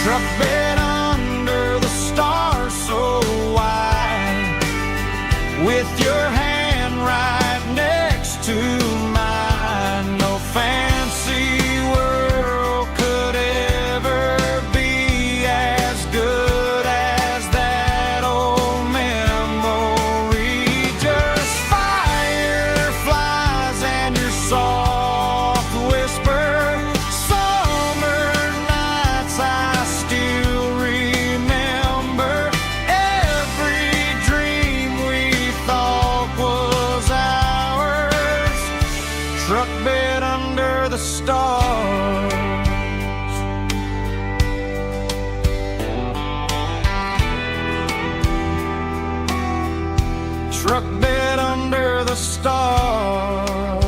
[SPEAKER 2] Truck bed under the stars so wide, with your hand right next to mine. No fancy world could ever be as good as that old memory. Just fireflies and your soft whisper. Summer nights I still remember. Every dream we thought was ours. Truck bed under the stars. Truck bed under the stars.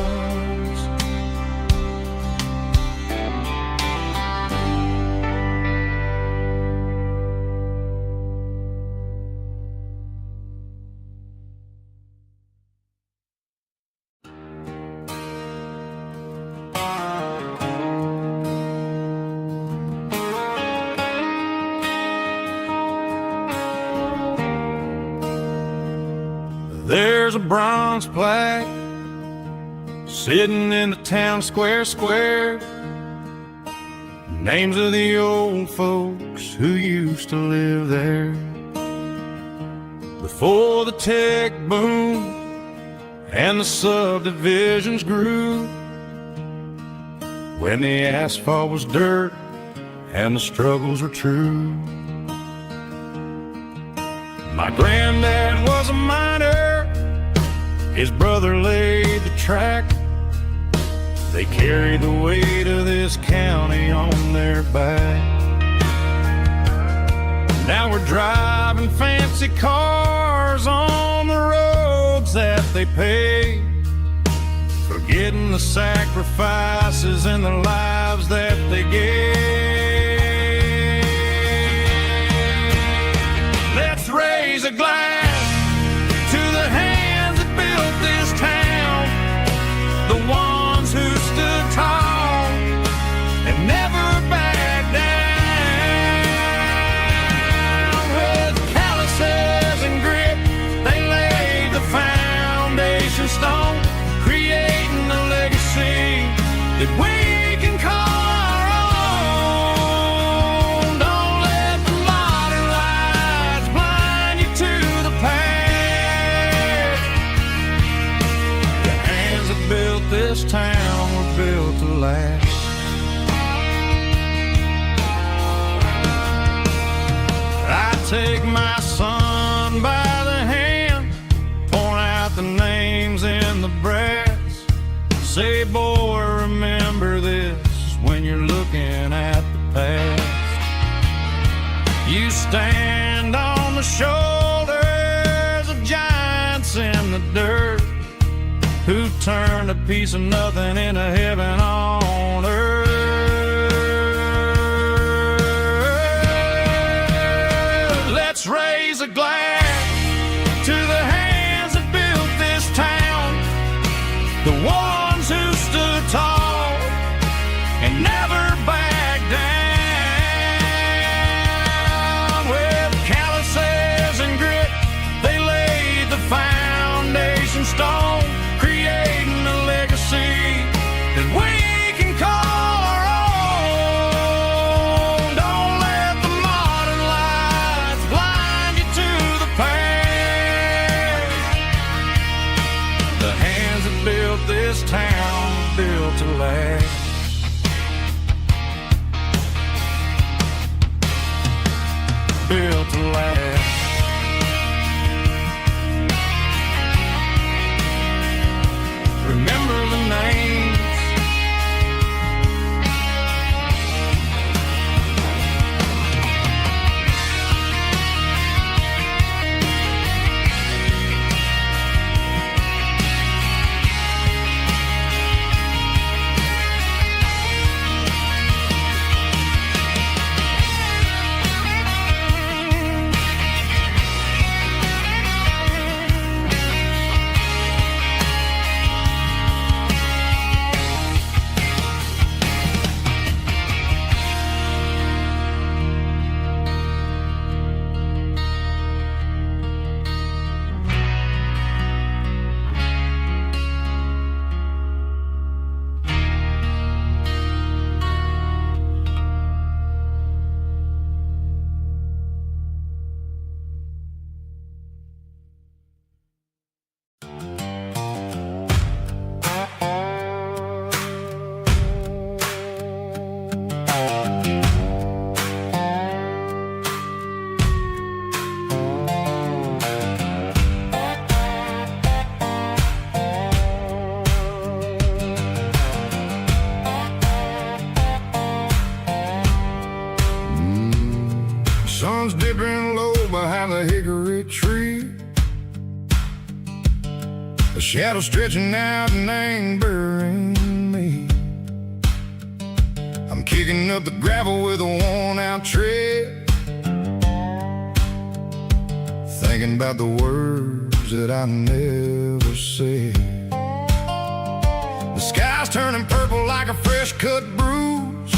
[SPEAKER 2] There's a bronze plaque sitting in the town square. Names of the old folks who used to live there. Before the tech boom and the subdivisions grew, when the asphalt was dirt and the struggles were true. My granddad was a miner, his brother laid the track. They carried the weight of this county on their back. Now we're driving fancy cars on the roads that they paved, forgetting the sacrifices and the lives that they gave. Let's raise a glass to the hands that built this town, the ones who stood tall and never backed down. With calluses and grit, they laid the foundation stone, creating a legacy that we can call our own. Don't let the modern lights blind you to the past. The hands that built this town were built to last. I take my son by the hand, point out the names in the brass. Say, boy, remember this when you're looking at the past. You stand on the shoulders of giants in the dirt, who turned a piece of nothing into heaven on earth. Let's raise a glass to the hands that built this town, the ones who stood tall and never backed down. With calluses and grit, they laid the foundation stone, creating a legacy that we can call our own. Don't let the modern lights blind you to the past. The hands that built this town built to last. Built to last. Remember the names.
[SPEAKER 1] a shadow stretching out and angering me. I'm kicking up the gravel with a worn-out tread, thinking about the words that I never said. The sky's turning purple like a fresh-cut bruise.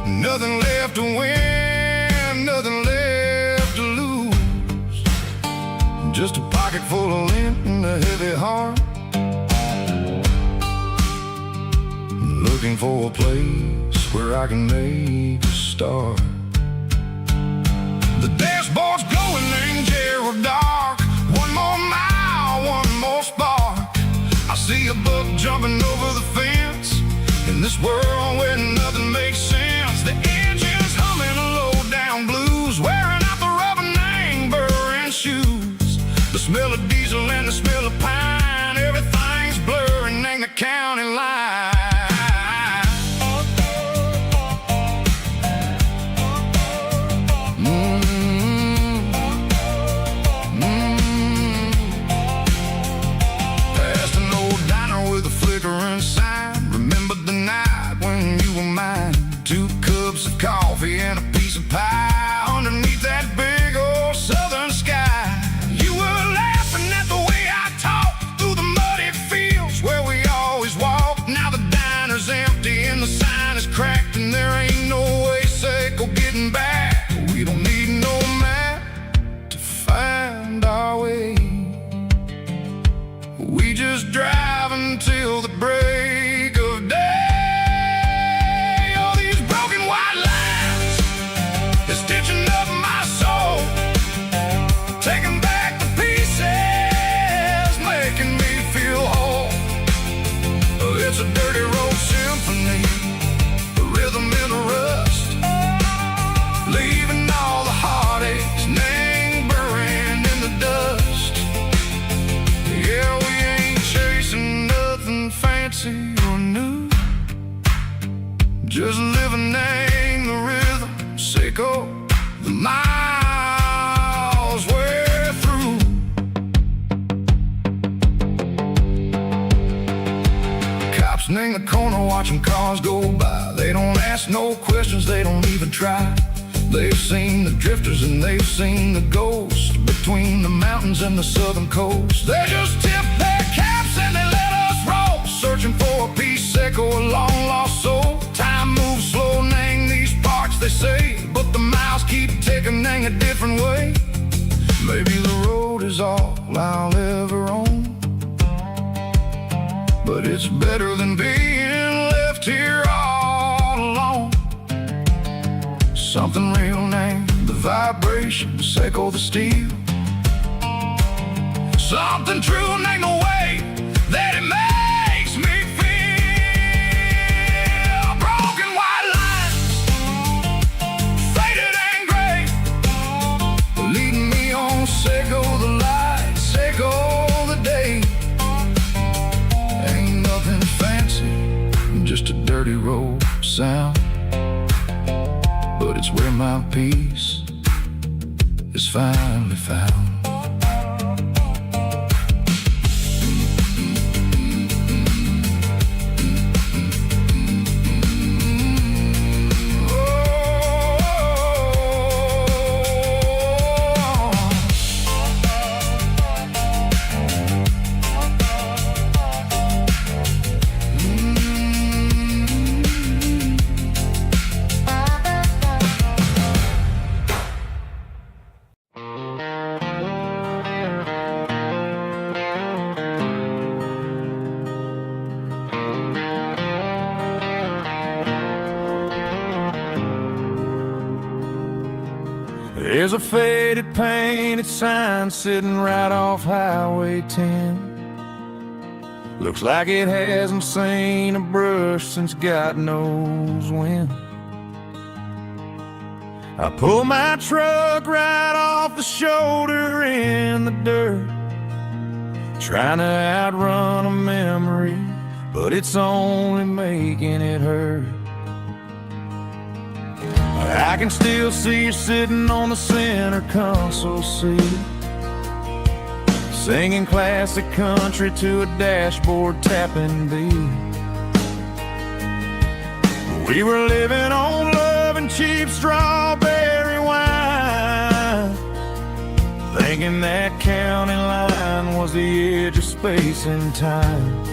[SPEAKER 1] Nothing left to win, nothing left to lose. Just a pocket full of lint and a heavy heart, looking for a place where I can make a start. The dashboard's glowing in Gerald dark. One more mile, one more spark. I see a buck jumping over the fence in this world where nothing makes sense. The engine's humming a low-down blues, wearing out the rubber burring shoes. The smell of diesel and the smell of pine, everything's blurring in the county line. Coffee and a piece of pie underneath that big old southern sky. You were laughing at the way I talked through the muddy fields where we always walked. Now the diner's empty and the sign is cracked, and there ain't no way Seco getting back. We don't need no map to find our way. We just drive until the break of day. Stitching up my soul, taking back the pieces, making me feel whole. It's a dirty road symphony, a rhythm in the rust, leaving all the heartaches lingering in the dust. Yeah, we ain't chasing nothing fancy or new, just living in the rhythm, Seco. The miles we're through. Cops in the corner watching cars go by. They don't ask no questions, they don't even try. They've seen the drifters and they've seen the ghosts between the mountains and the southern coast. They just tip their caps and they let us roll, searching for a piece, Seco, a long lost soul. Time moves slow, nang these parts, they say, but the miles keep ticking a different way. Maybe the road is all I'll ever own, but it's better than being left here all alone. Something real named the vibration, Seco the steel. Something true named the way that it makes me feel. Broken white lines, faded and gray, leading me on, Seco the light, Seco the day. Ain't nothing fancy, just a dirty road sound, but it's where my peace is finally found.
[SPEAKER 2] There's a faded painted sign sitting right off Highway 10. Looks like it hasn't seen a brush since God knows when. I pull my truck right off the shoulder in the dirt, trying to outrun a memory, but it's only making it hurt. I can still see you sitting on the center console seat, singing classic country to a dashboard tapping beat. We were living on love and cheap strawberry wine, thinking that county line was the edge of space and time.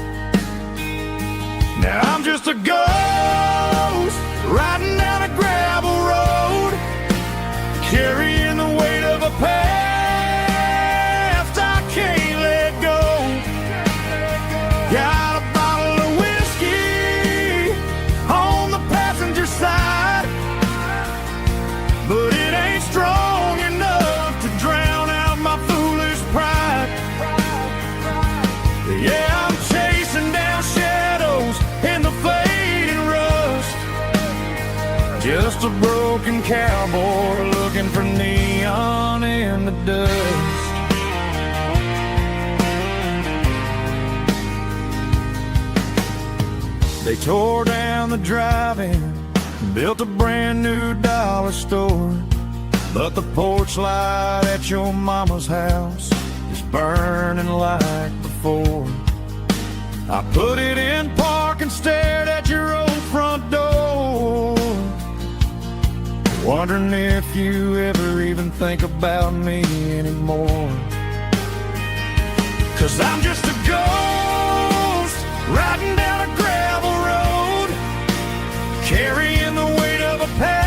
[SPEAKER 2] Now I'm just a ghost riding down a gravel road, carrying the weight of a past I can't let go. Got a bottle of whiskey on the passenger side, but it ain't strong enough to drown out my foolish pride. Yeah, I'm chasing down shadows in the fading rust, just a broken cowboy looking for neon in the dust. They tore down the drive-in, built a brand new dollar store, but the porch light at your mama's house is burning like before. I put it in park and stared at your old front door, wondering if you ever even think about me anymore. 'Cause I'm just a ghost riding down a gravel road, carrying the weight of a past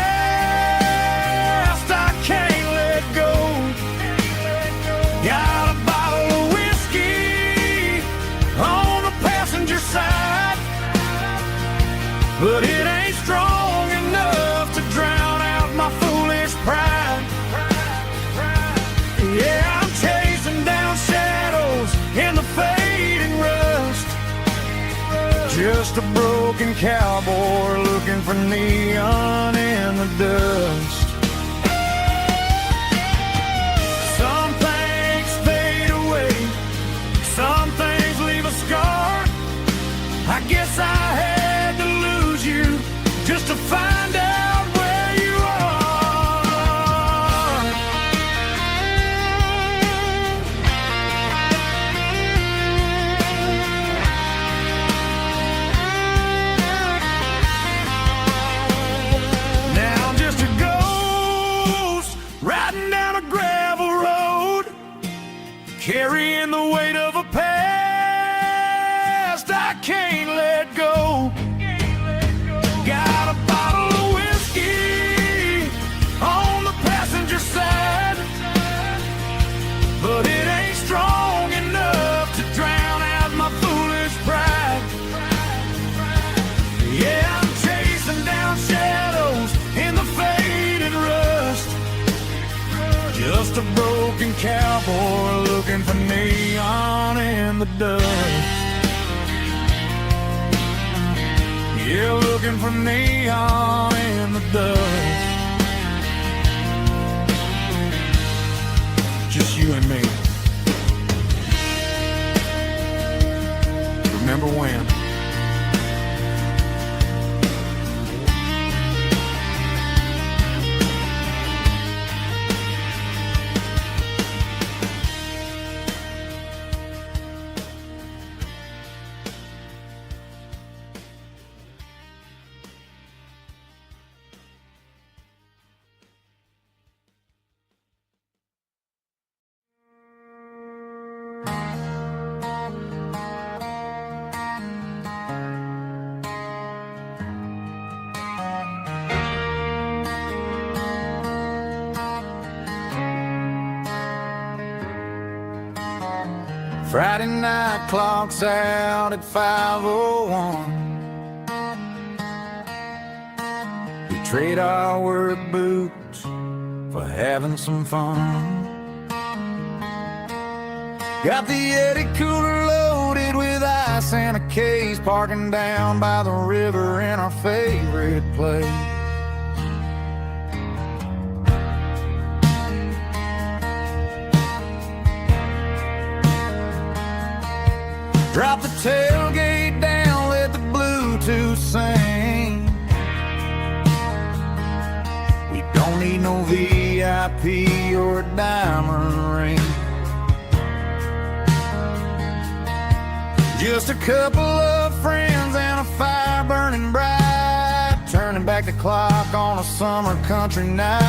[SPEAKER 2] I can't let go. Got a bottle of whiskey on the passenger side, but it ain't strong enough to drown out my foolish pride. Yeah, I'm chasing down shadows in the fading rust, just a broken cowboy looking for neon in the dust. Some things fade away, some things leave a scar. I guess I had to lose you just to find out where you are. Now I'm just a ghost riding down a gravel road, carrying the weight of a past I can't let go. Got a bottle of whiskey on the passenger side, but it ain't strong enough to drown out my foolish pride. Yeah, I'm chasing down shadows in the faded rust, just a broken cowboy looking for neon in the dust. Yeah, looking for neon in the dust. Just you and me. Remember when? Friday night clock's out at 5:01. We trade our work boots for having some fun. Got the Yeti cooler loaded with ice and a case, parking down by the river in our favorite place. Drop the tailgate down, let the Bluetooth sing. We don't need no VIP or a diamond ring.
[SPEAKER 1] Just a couple of friends and a fire burning bright, turning back the clock on a summer country night.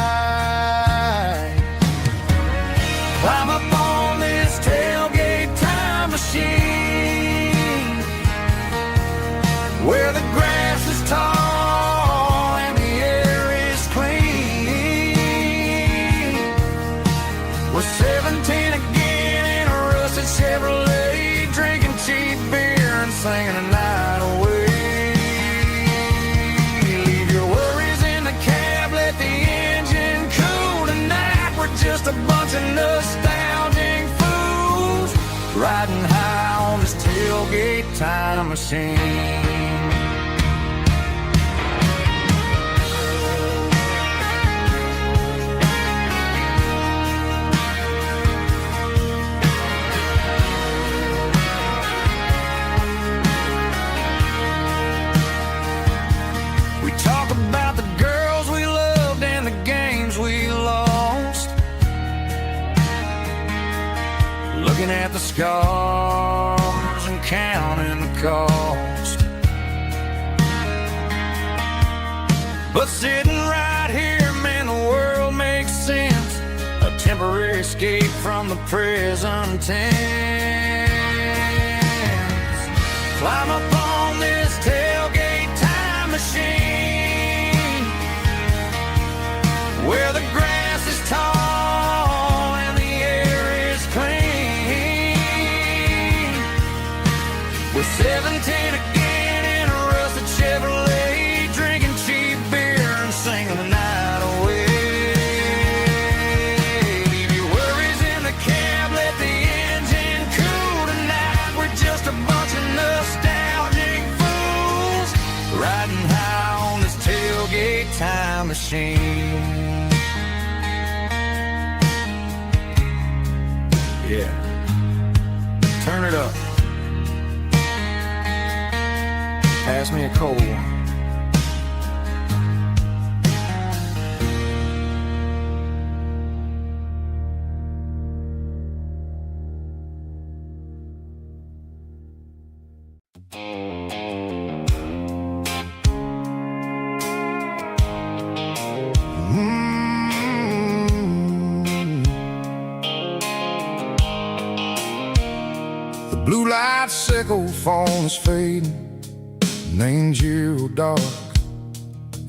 [SPEAKER 1] Climb up on this tailgate time machine, where the grass is tall and the air is clean. We're 17 again in a rusted Chevrolet, drinking cheap beer and singing a night away. Leave your worries in the cab, let the engine cool tonight. We're just a bunch of nostalgic fools, riding high on this tailgate time machine. Looking at the scars and counting the cost, but sitting right here, man, the world makes sense. A temporary escape from the present tense. Climb up on this tailgate time machine, where the grass is tall and the air is clean. We're 17 again in a rusted Chevrolet, drinking cheap beer and singing the night away. Leave your worries in the cab, let the engine cool tonight. We're just a bunch of nostalgic fools, riding high on this tailgate time machine. Yeah, turn it up. Pass me a cold one. The blue light sickle phone is fading, named you dark,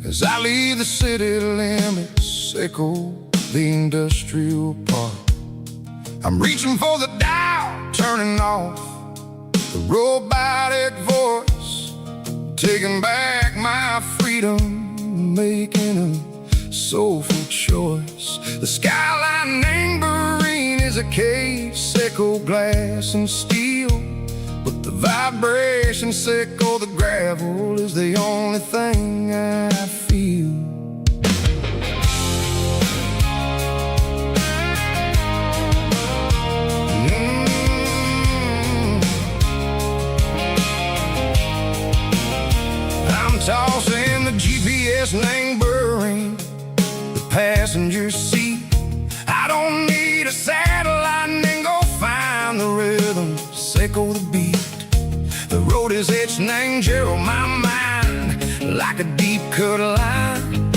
[SPEAKER 1] as I leave the city limits, sickle the industrial park. I'm reaching for the dial, turning off the robotic voice, taking back my freedom, making a soulful choice. The skyline named Marine is a cave, sickle glass and steel, but the vibration sickle, the gravel, is the only thing I feel. I'm tossing the GPS named Burring, the passenger seat. I don't need a satellite and go find the rhythm, sickle the beat. The road is etched named Gerald, my mind, like a deep cut line.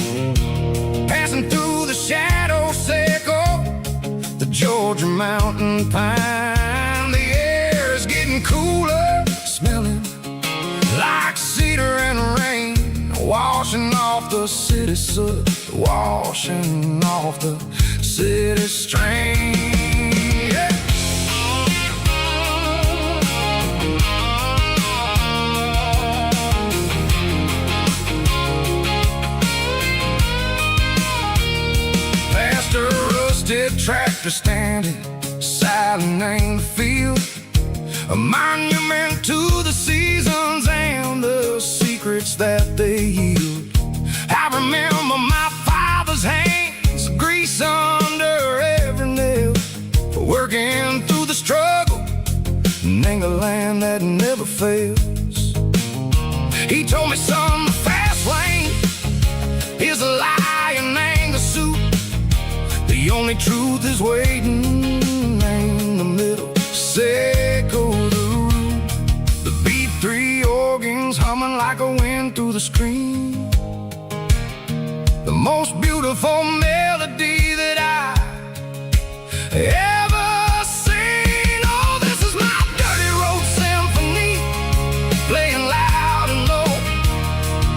[SPEAKER 1] Passing through the shadow sickle, the Georgia mountain pine. The air is getting cooler, smelling like cedar and rain, washing off the city soot, washing off the city strain. Yeah. Past a rusted tractor standing silent in the field, a monument to the seasons and the secrets that they yield. I remember my father's hands, grease under every nail, for working through the struggle, and the land that never fails. He told me, son, the fast lane is a lie and ain't the suit. The only truth is waiting in the middle, sickle the root. The screen. The most beautiful melody that I ever seen. Oh, this is my dirty road symphony, playing loud and low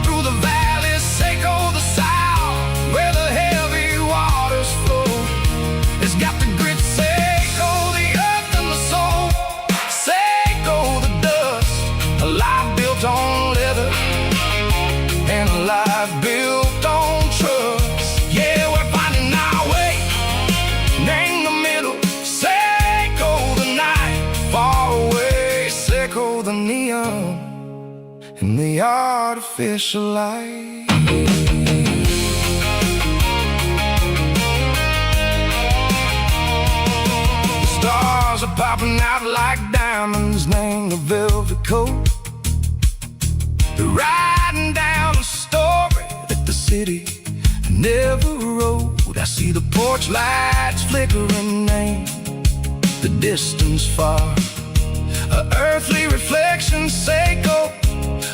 [SPEAKER 1] through the valleys, Seco the south, where the heavy waters flow. It's got the grit, Seco the earth and the soul, Seco the dust, a life built on leather and a life built on trust. Yeah, we're finding our way in the middle, Seco the night, far away, Seco the neon and the artificial light. The stars are popping out like diamonds, named the velvet coat. They're riding down a story that the city never wrote. I see the porch lights flickering, name the distance far, a earthly reflection, Seco,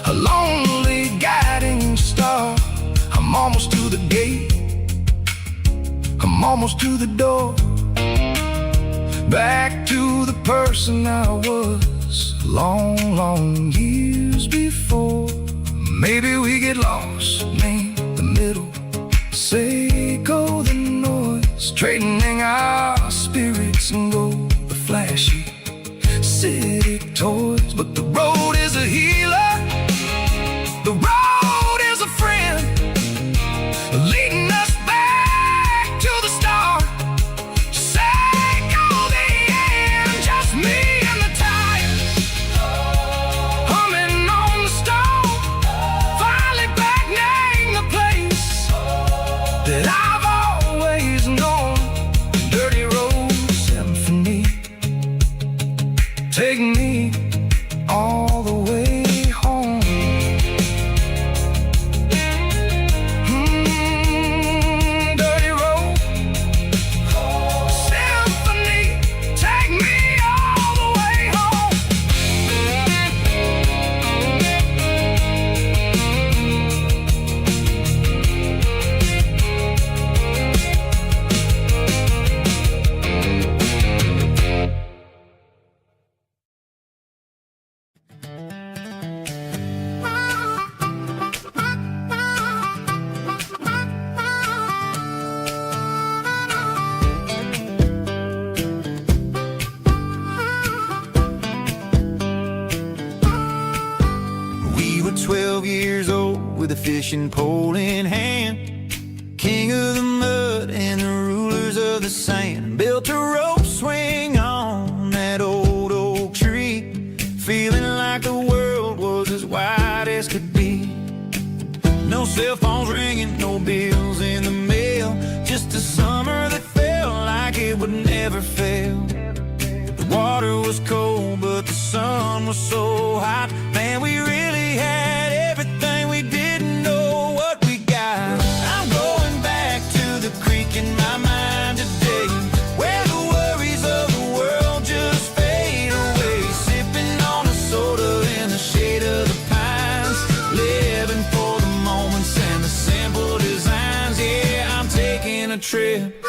[SPEAKER 1] a lonely guiding star. I'm almost to the gate, I'm almost to the door, back to the person I was long, long years before. Maybe we get lost, name the middle, Seco the noise, trading our spirits and go the flashy city toys. But the road is a healer, the road is a friend, leading us back to the start, Seco the end. Just me and the tires, humming on the stove, finally back, name the place that I've always known. Dirty road symphony, take me all the way home. Dirty road symphony, take me all the way home.
[SPEAKER 2] We were 12 years old with a fishing pole in hand, king of the mud and the rulers of the sand. Built a rope swing on that old oak tree, feeling like the world was as wide as could be. No cell phones ringing, no bills in the mail, just a summer that felt like it would never fail. The water was cold, but the sun was so hot. Man, we really had everything, we didn't know what we got. I'm going back to the creek in my mind today, where the worries of the world just fade away. Sipping on a soda in the shade of the pines, living for the moments and the simple designs. Yeah, I'm taking a trip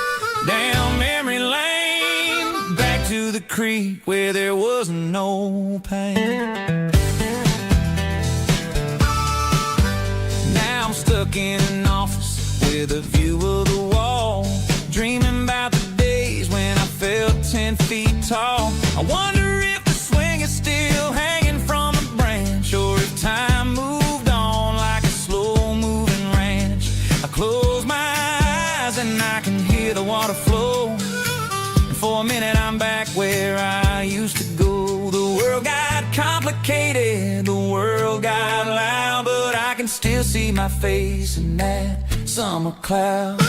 [SPEAKER 2] down memory lane, back to the creek where there was no pain. Now I'm stuck in an office with a view of the wall, dreaming about the days when I felt 10 feet tall. I wonder if the swing is still hanging from a branch, or if time moved on like a slow-moving ranch. I close my eyes and I can hear the water flow, and for a minute I'm back where I used to go. The world got complicated, the world got loud, but I can still see my face in that summer cloud.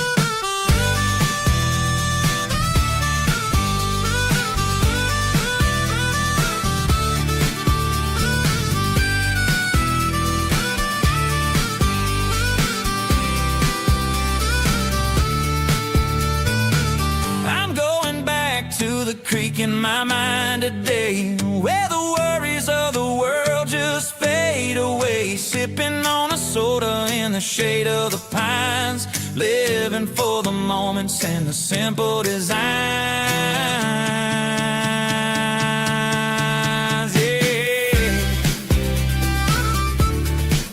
[SPEAKER 2] I'm going back to the creek in my mind today, where the worries of the world just fade fade away, sipping on a soda in the shade of the pines, living for the moments and the simple designs. Yeah,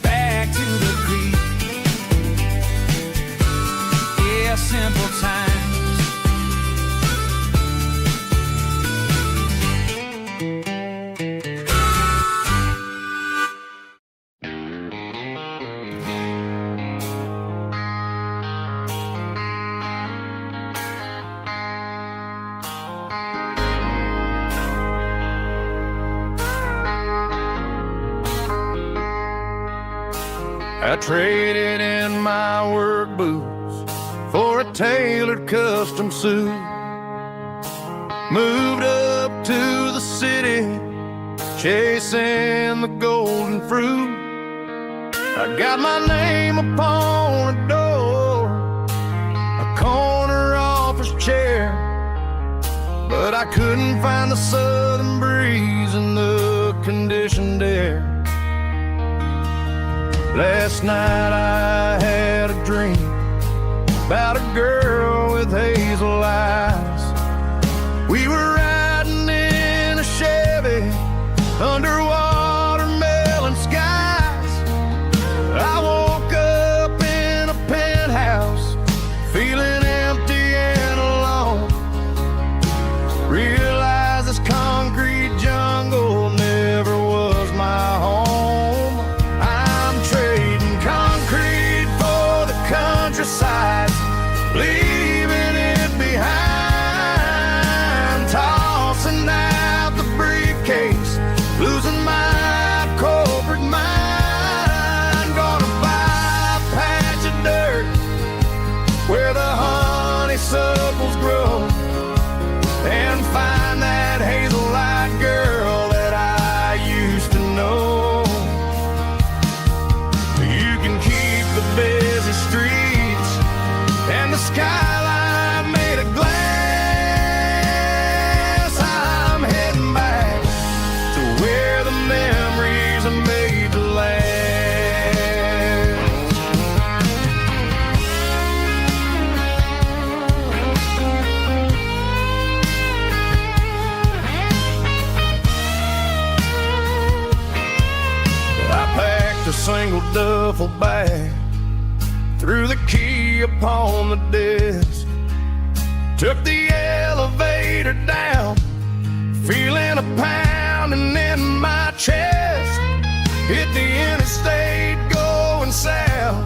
[SPEAKER 2] back to the creek. Yeah, simple times.
[SPEAKER 1] I traded in my work boots for a tailored custom suit. Moved up to the city, chasing the golden fruit. I got my name upon a door, a corner office chair, but I couldn't find the southern breeze in the conditioned air. Last night I had a dream about a girl with hazel eyes. We were riding in a Chevy under watermelon skies. I woke up in a penthouse feeling empty and alone. Realized this concrete jungle never was my home. Countryside, leaving it behind, tossing out the briefcase, losing my corporate mind. Gonna buy a patch of dirt where the honeysuckles grow and find that hazel-eyed girl that I used to know. You can keep the busy streets and the skyline made of glass. I'm heading back to where the memories are made to last. I packed a single duffel bag, threw the key upon the desk, took the elevator down, feeling a pounding in my chest. Hit the interstate going south,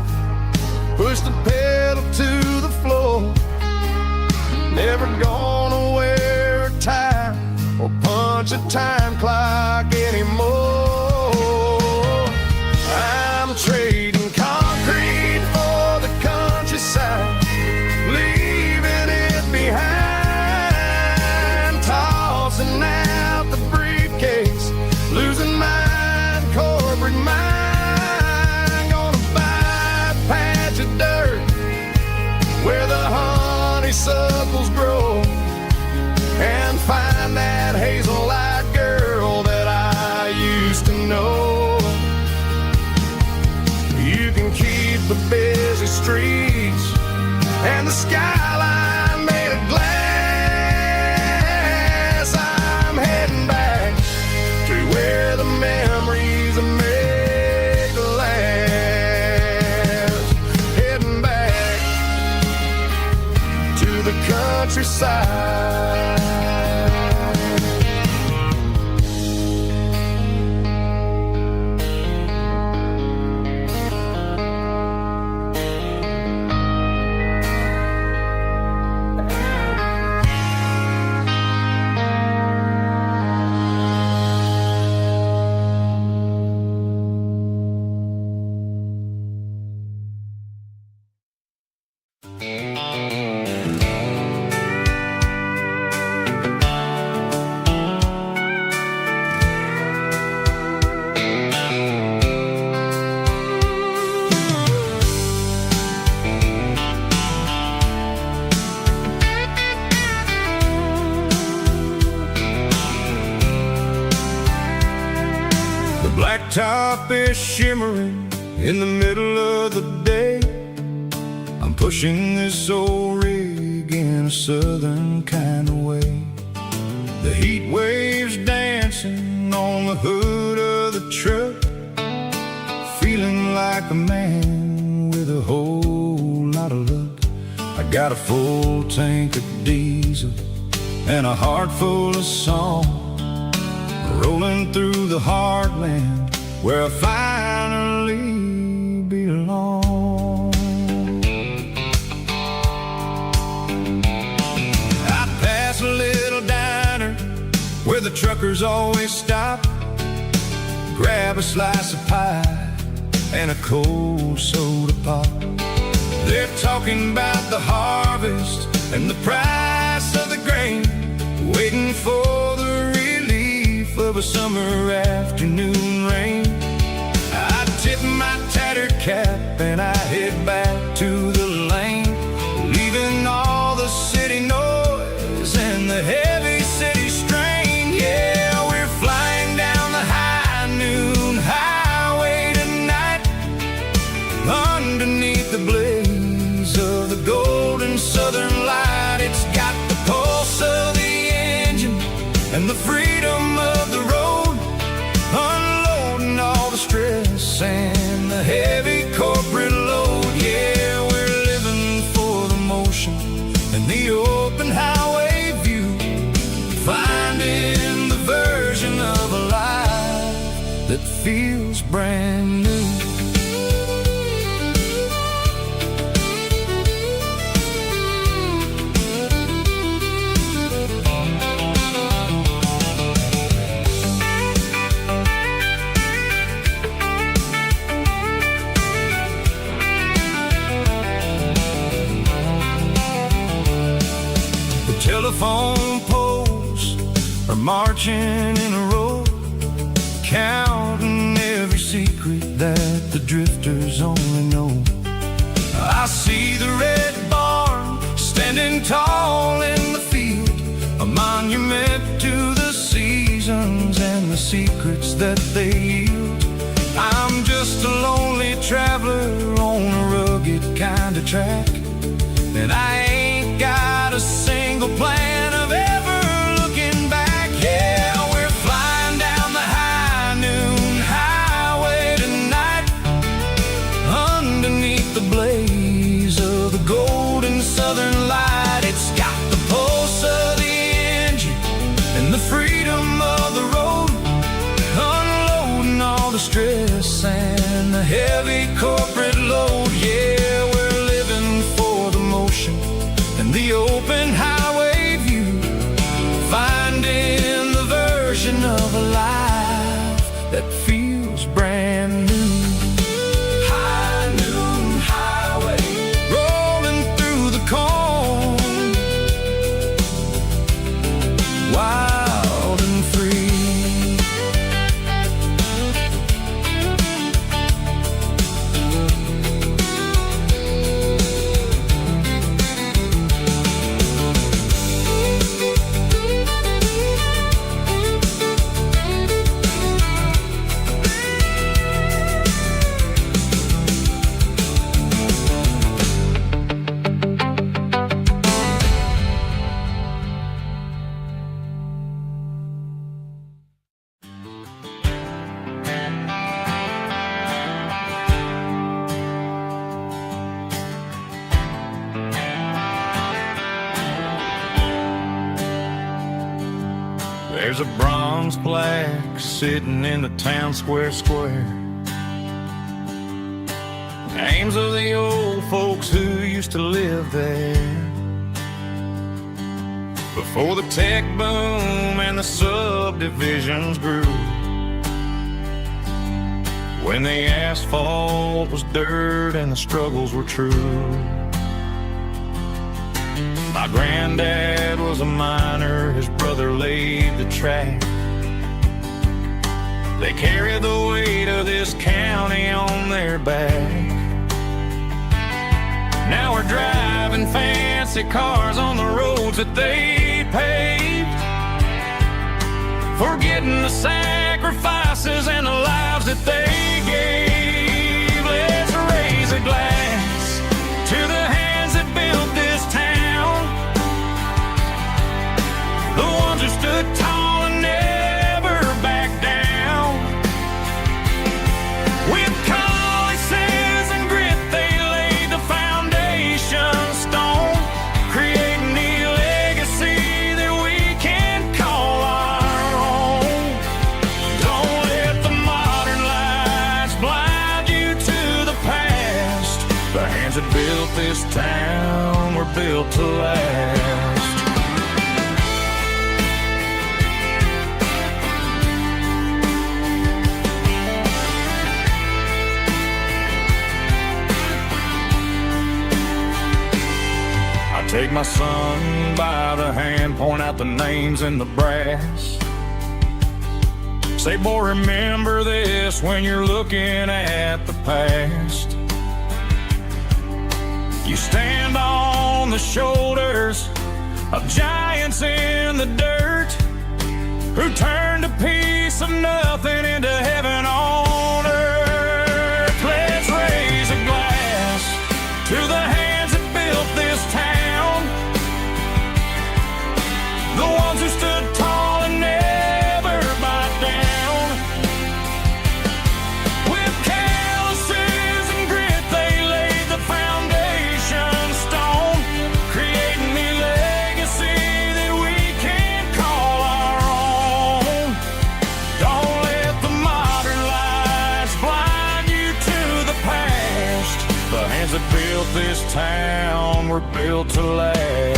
[SPEAKER 1] pushed the pedal to the floor. Never gonna wear a tie or punch a time clock anymore. I'm trading concrete for the countryside, leaving it behind, tossing out the briefcase, losing my corporate mind. Gonna buy a patch of dirt where the honeysuckles grow and find that hazel-eyed girl that I used to know. You can keep the busy streets and the skyline made of glass. I'm heading back to where the memories are made to last. Heading back to the countryside.
[SPEAKER 3] Blacktop is shimmering in the middle of the day. I'm pushing this old rig in a southern kind of way. The heat waves dancing on the hood of the truck, feeling like a man with a whole lot of luck. I got a full tank of diesel and a heart full of song, rolling through the heartland where I finally belong. I pass a little diner where the truckers always stop, grab a slice of pie and a cold soda pop. They're talking about the harvest and the price of the grain, waiting for the relief of a summer afternoon rain. I tip my tattered cap and I head back to the lane, leaving all the city noise and the heavy city strain. Yeah, we're flying down the high noon highway tonight, underneath the blaze of the golden southern light. It's got the pulse of the engine and the freedom of the road, unloading all the stress and the heavy corporate load. Yeah, we're living for the motion and the open highway view, finding the version of a life that feels brand new. Telephone poles are marching in a row, counting every secret that the drifters only know. I see the red barn standing tall in the field, a monument to the seasons and the secrets that they yield. I'm just a lonely traveler on a rugged kind of track, and I ain't got a single plan of ever looking back. Yeah, we're flying down the high noon highway tonight, underneath the blaze of the golden southern light. It's got the pulse of the engine and the freedom of the road, unloading all the stress and the heavy corporate load. Yeah, we're living for the motion and the open highway view, finding the version of a life that feels brand new. High noon highway, rolling through the corn, wild and free. There's a bronze plaque sitting in the town square. Names of the old folks who used to live there before the tech boom and the subdivisions grew, when the asphalt was dirt and the struggles were true. My granddad was a miner, his brother laid the track. They carried the weight of this county on their back. Now we're driving fancy cars on the roads that they paved, forgetting the sacrifices and the lives
[SPEAKER 2] that they gave. Let's raise a glass to the hands that built this town, the ones who stood tall and never backed down. With calluses and grit, they laid the foundation stone, creating the legacy that we can call our own. Don't let the modern lights blind you to the past. The hands that built this town were built to last. Take my son by the hand, point out the names in the brass. Say, boy, remember this when you're looking at the past. You stand on the shoulders of giants in the dirt, who turned a piece of nothing into heaven on earth. Let's raise a glass to the hands that built this town, the ones who stood tall and never bowed down. With calluses and grit, they laid the foundation stone, creating the legacy that we can call our own. Don't let the modern lights blind you to the past. The hands that built this town were built to last.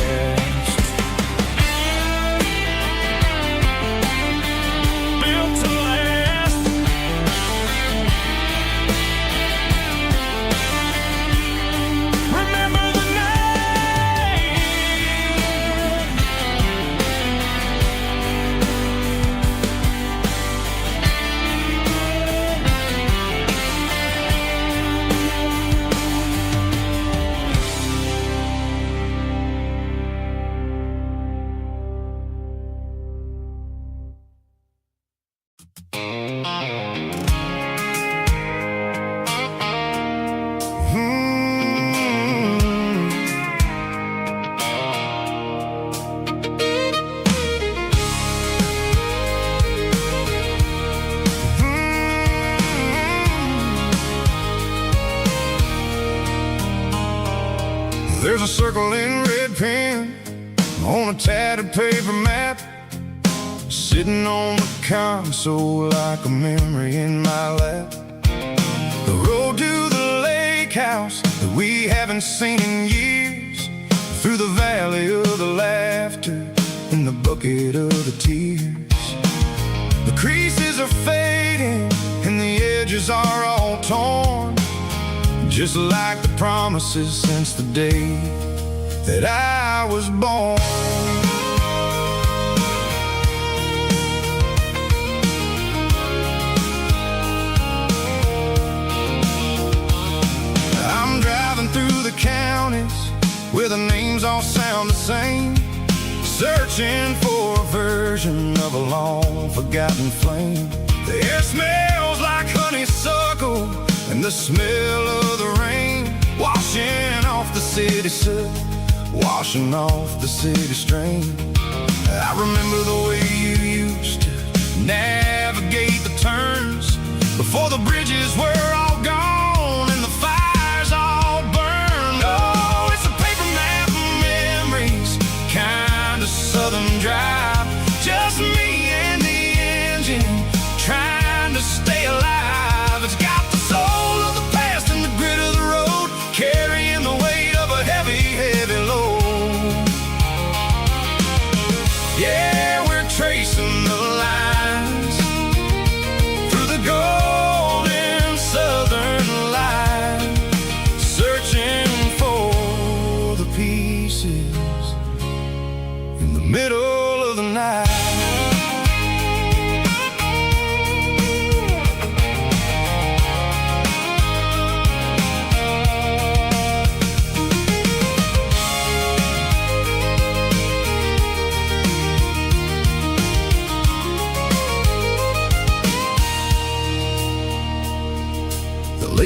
[SPEAKER 2] Built to last. Remember the name.
[SPEAKER 1] There's a circle in red pen on a tattered paper map, sitting on the console like a memory in my lap. The road to the lake house that we haven't seen in years, through the valley of the laughter and the bucket of the tears. The creases are fading and the edges are all torn, just like the promises since the day that I was born. I'm driving through the counties where the names all sound the same, searching for a version of a long forgotten flame. The air smells like honeysuckle and the smell of the rain, washing off the city soot, washing off the city strain. I remember the way you used to navigate the turns before the bridges were all gone and the fires all burned. Oh, it's a paper map of memories, kind of southern drive, just me and the engine trying to stay alive. It's got the soul of the past and the grit of the road, carrying the weight of a heavy, heavy load. Yeah, we're tracing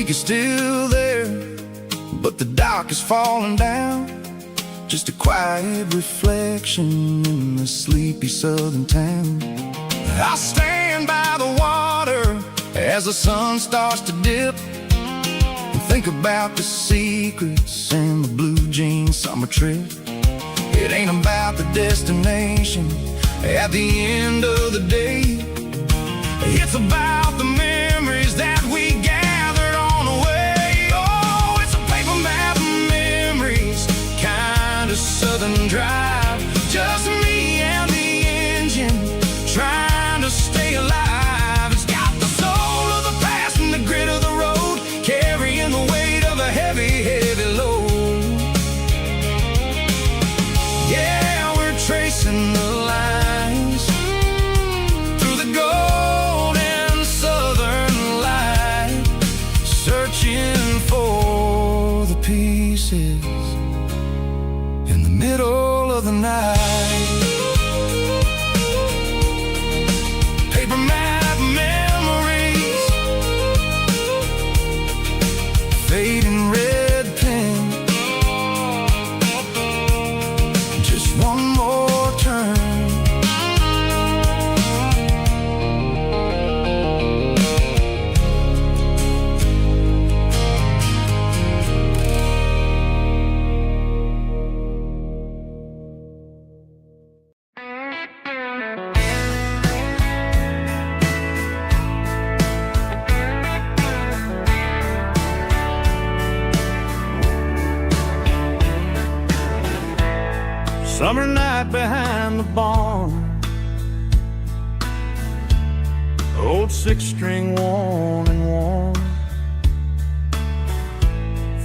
[SPEAKER 1] peak is still there, but the dock is falling down. Just a quiet reflection in the sleepy southern town. I stand by the water as the sun starts to dip, and think about the secrets and the blue jean summer trip. It ain't about the destination at the end of the day. It's about the memories that we gathered on the way. Oh, it's a paper map of memories, kind of southern drive. Just me and the engine, trying to stay alive. It's got the soul of the past and the grit of the road, carrying the weight of a heavy, heavy load. Yeah, we're tracing the lines through the golden southern light, searching for the pieces in the middle of the night. Paper map memories, fading red pen, just one more turn.
[SPEAKER 2] Summer night behind the barn, old six-string worn and worn,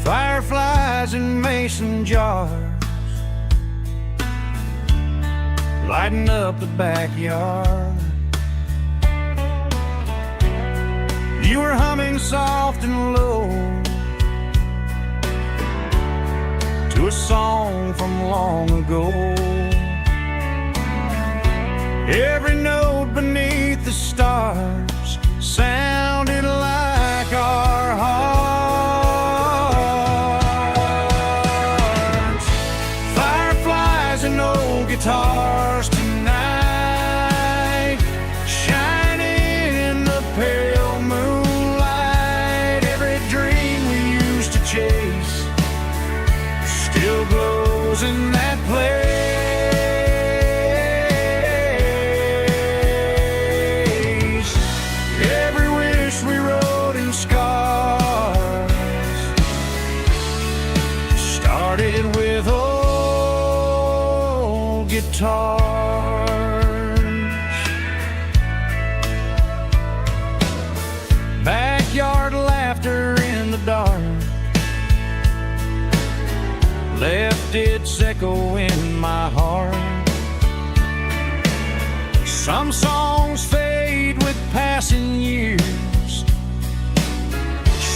[SPEAKER 2] fireflies in mason jars, lighting up the backyard. You were humming soft and low to a song from long ago. Every note beneath the stars sounded like our hearts. Fireflies and old guitars tonight, shining in the pale moonlight. Every dream we used to chase still glows in that place. Every wish we wrote in scars started with old guitars. Backyard laughter in the dark left its echo in my heart. Some songs fade with passing years,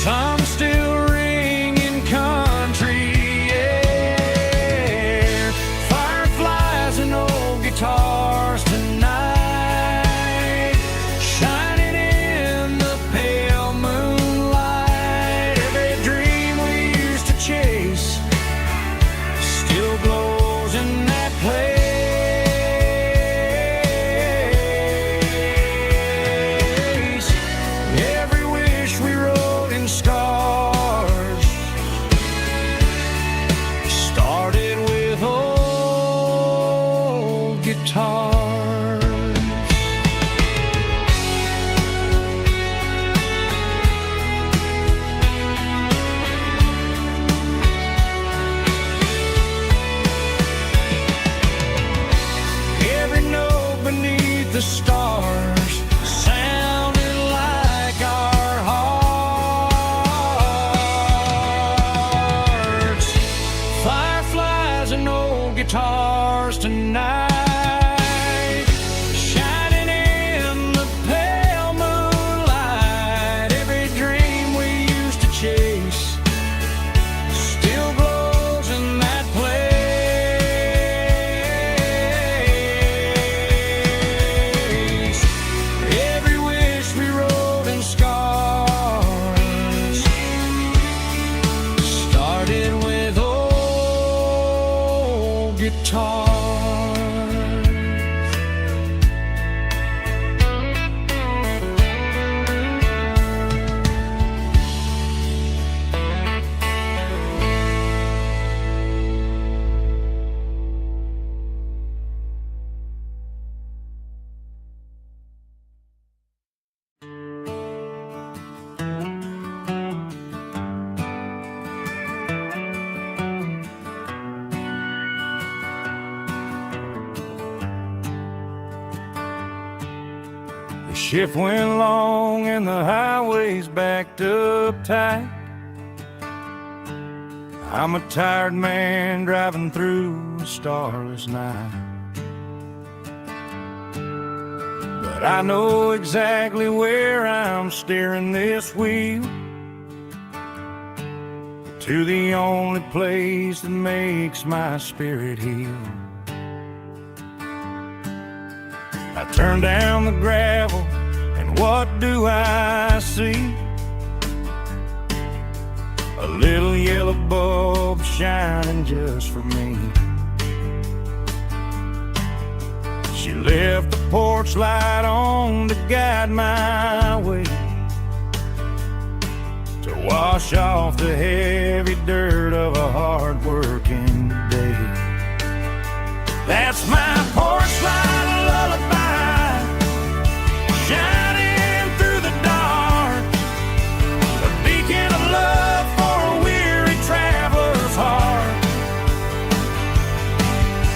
[SPEAKER 2] some still ring in country air. Fireflies and old guitars tonight, shining in the pale moonlight. Every dream we used to chase still glows in that place. Every wish we wrote in scars started with old guitars. Every note beneath the stars sounded like our hearts. Fireflies and old guitars tonight, shining in the pale moonlight. Every dream we used to chase still glows in that place. The shift went long and the highway's backed up tight. I'm a tired man driving through a starless night. But I know exactly where I'm steering this wheel, to the only place that makes my spirit heal. I turn down the gravel, and what do I see? A little yellow bulb shining just for me. She left the porch light on to guide my way, to wash off the heavy dirt of a hard-working day. That's my porch light lullaby, shining through the dark, a beacon of love for a weary traveler's heart.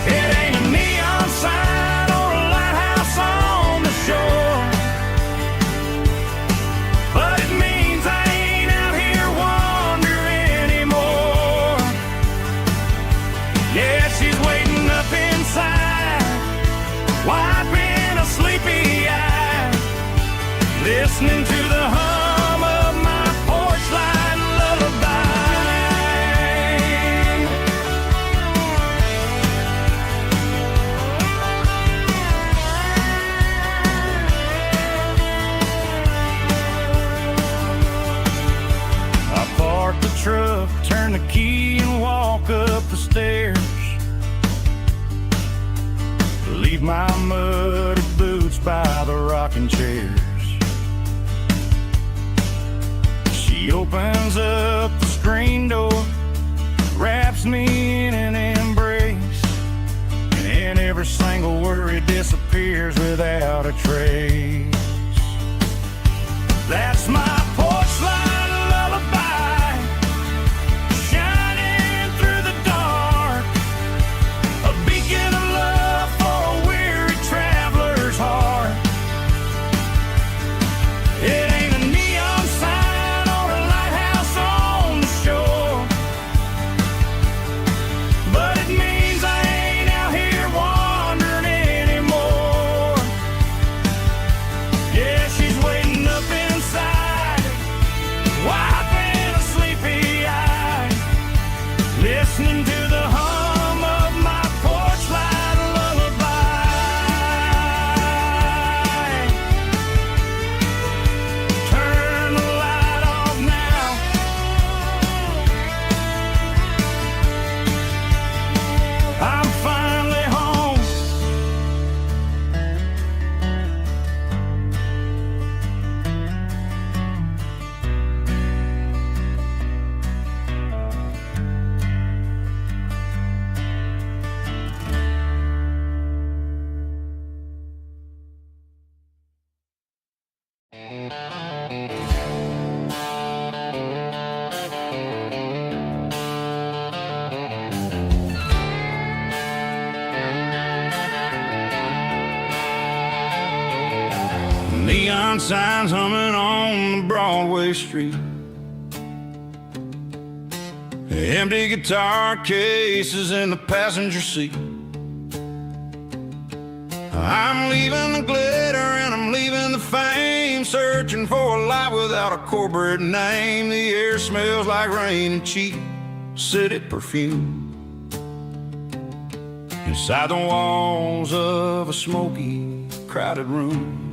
[SPEAKER 2] It ain't a neon sign or a lighthouse on the shore, but it means I ain't out here wandering anymore. Yeah, she's waiting up inside, wiping a sleepy eye, listening to the hum of my porch light lullaby. I park the truck, turn the key and walk up the stairs, leave my muddy boots by the rocking chairs. She opens up the screen door, wraps me in an embrace, and every single worry disappears without a trace. That's my porch light lullaby, shining through the dark, a beacon of love for a weary traveler's heart. It ain't a neon sign or a lighthouse on the shore, but it means I ain't out here wandering anymore. Yeah, she's waiting up inside, wiping a sleepy eye, listening to the hum of my porch light lullaby. Turn the light off now, I'm finally home. Neon signs humming on the Broadway street, empty guitar cases in the passenger seat. I'm leaving the glitter and I'm leaving the fame, searching for a life without a corporate name. The air smells like rain and cheap city perfume, inside the walls of a smoky, crowded room.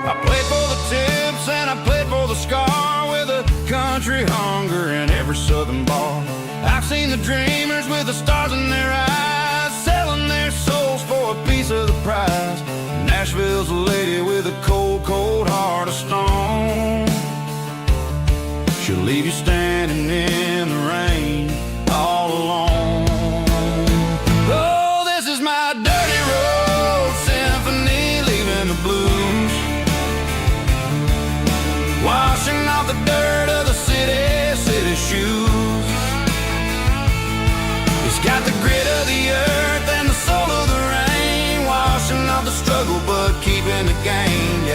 [SPEAKER 2] I played for the tips and I played for the scar, with a country hunger in every southern bar. I've seen the dreamers with the stars in their eyes, selling their souls for a piece of the prize. Nashville's a lady with a cold, cold heart of stone. She'll leave you standing in the rain all alone. Oh, this is my dirty road symphony, leaving the blues, washing off the dirt of the city shoes. It's got the grit of the earth and the soul of the rain, washing off the struggle but
[SPEAKER 1] gained